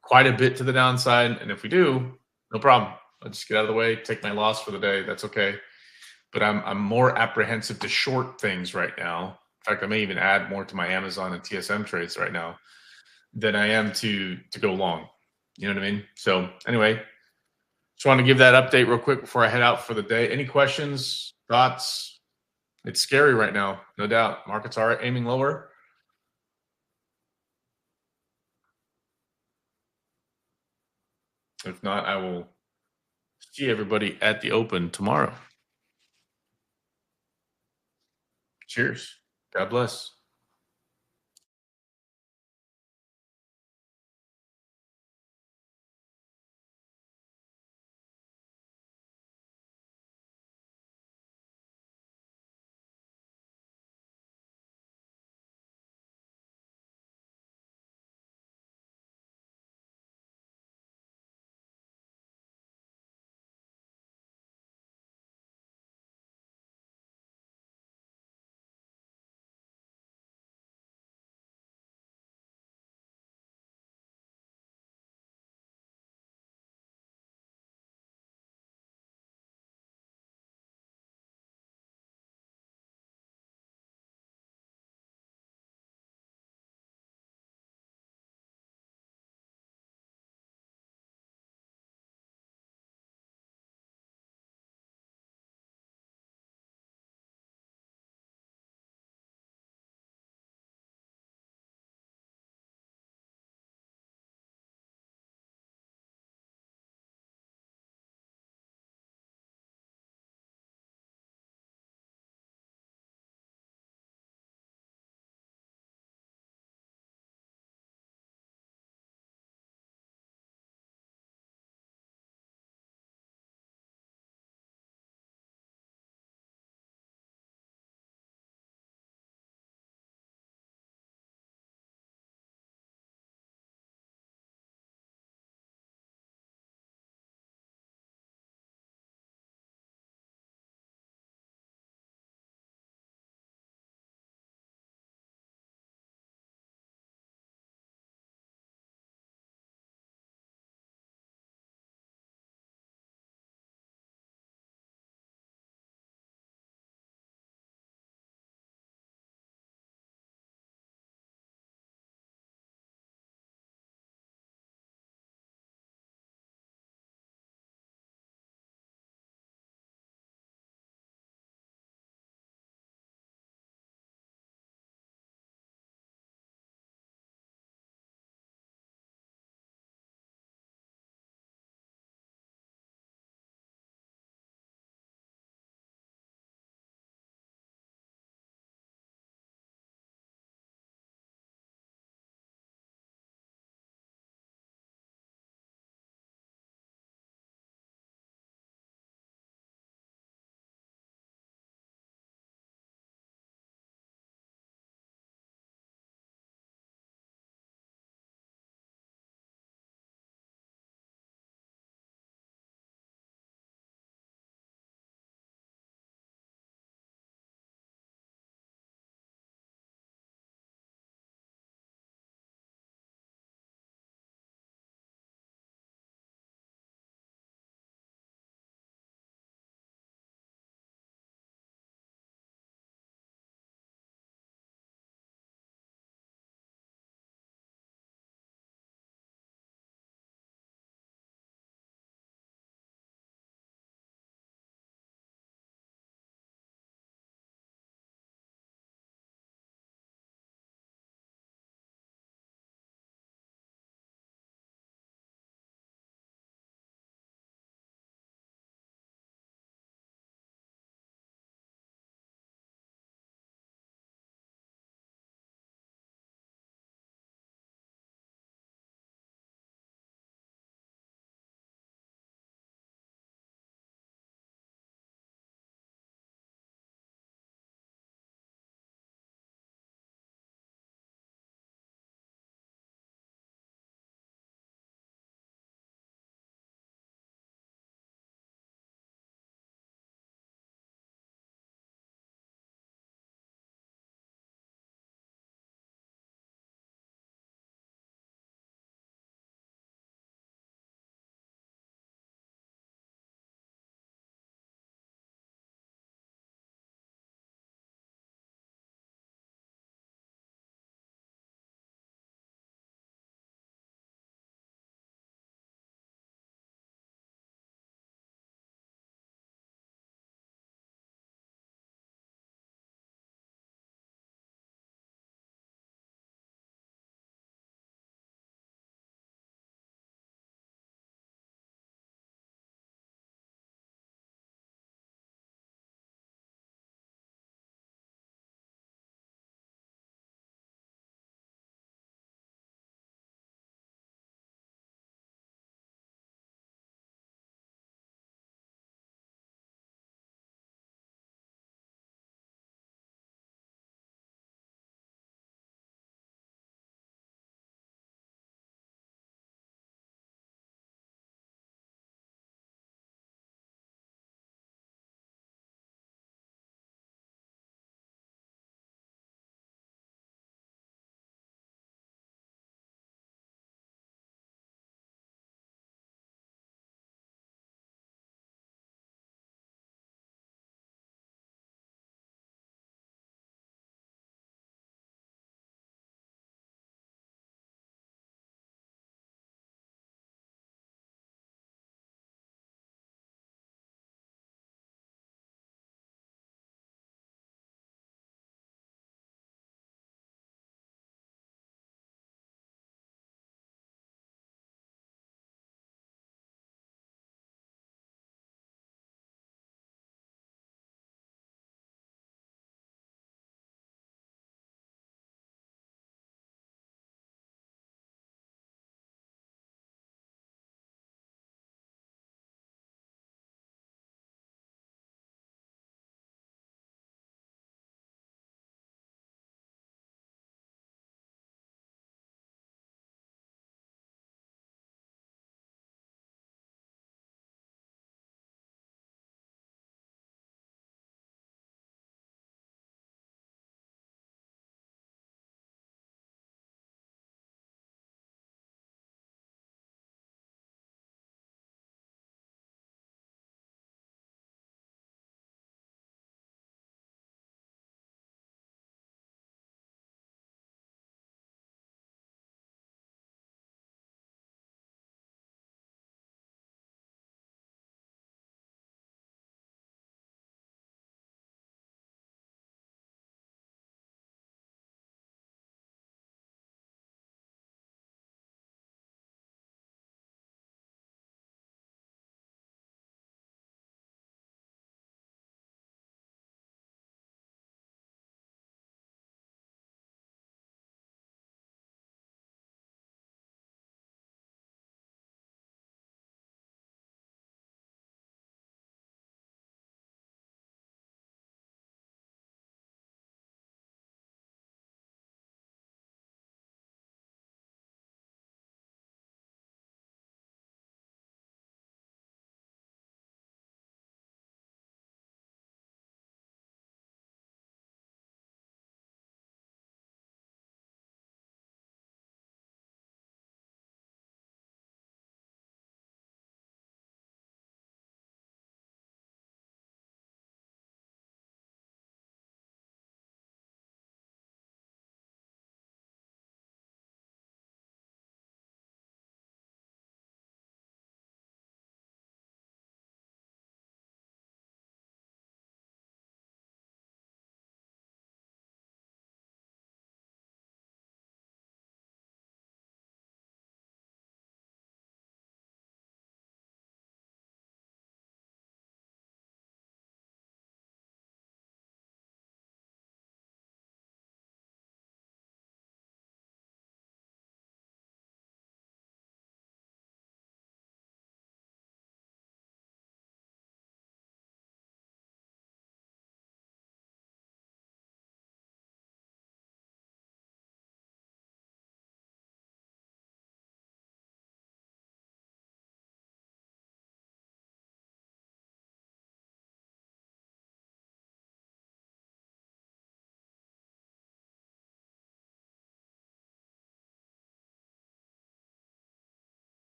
quite a bit to the downside. And if we do, no problem. I'll just get out of the way, take my loss for the day. That's okay. But I'm more apprehensive to short things right now fact, I may even add more to my Amazon and TSM trades right now than I am to go long. You know what I mean? So anyway, just want to give that update real quick before I head out for the day. Any questions, thoughts? It's scary right now, no doubt. Markets are aiming lower. If not, I will see everybody at the open tomorrow. Cheers. God bless.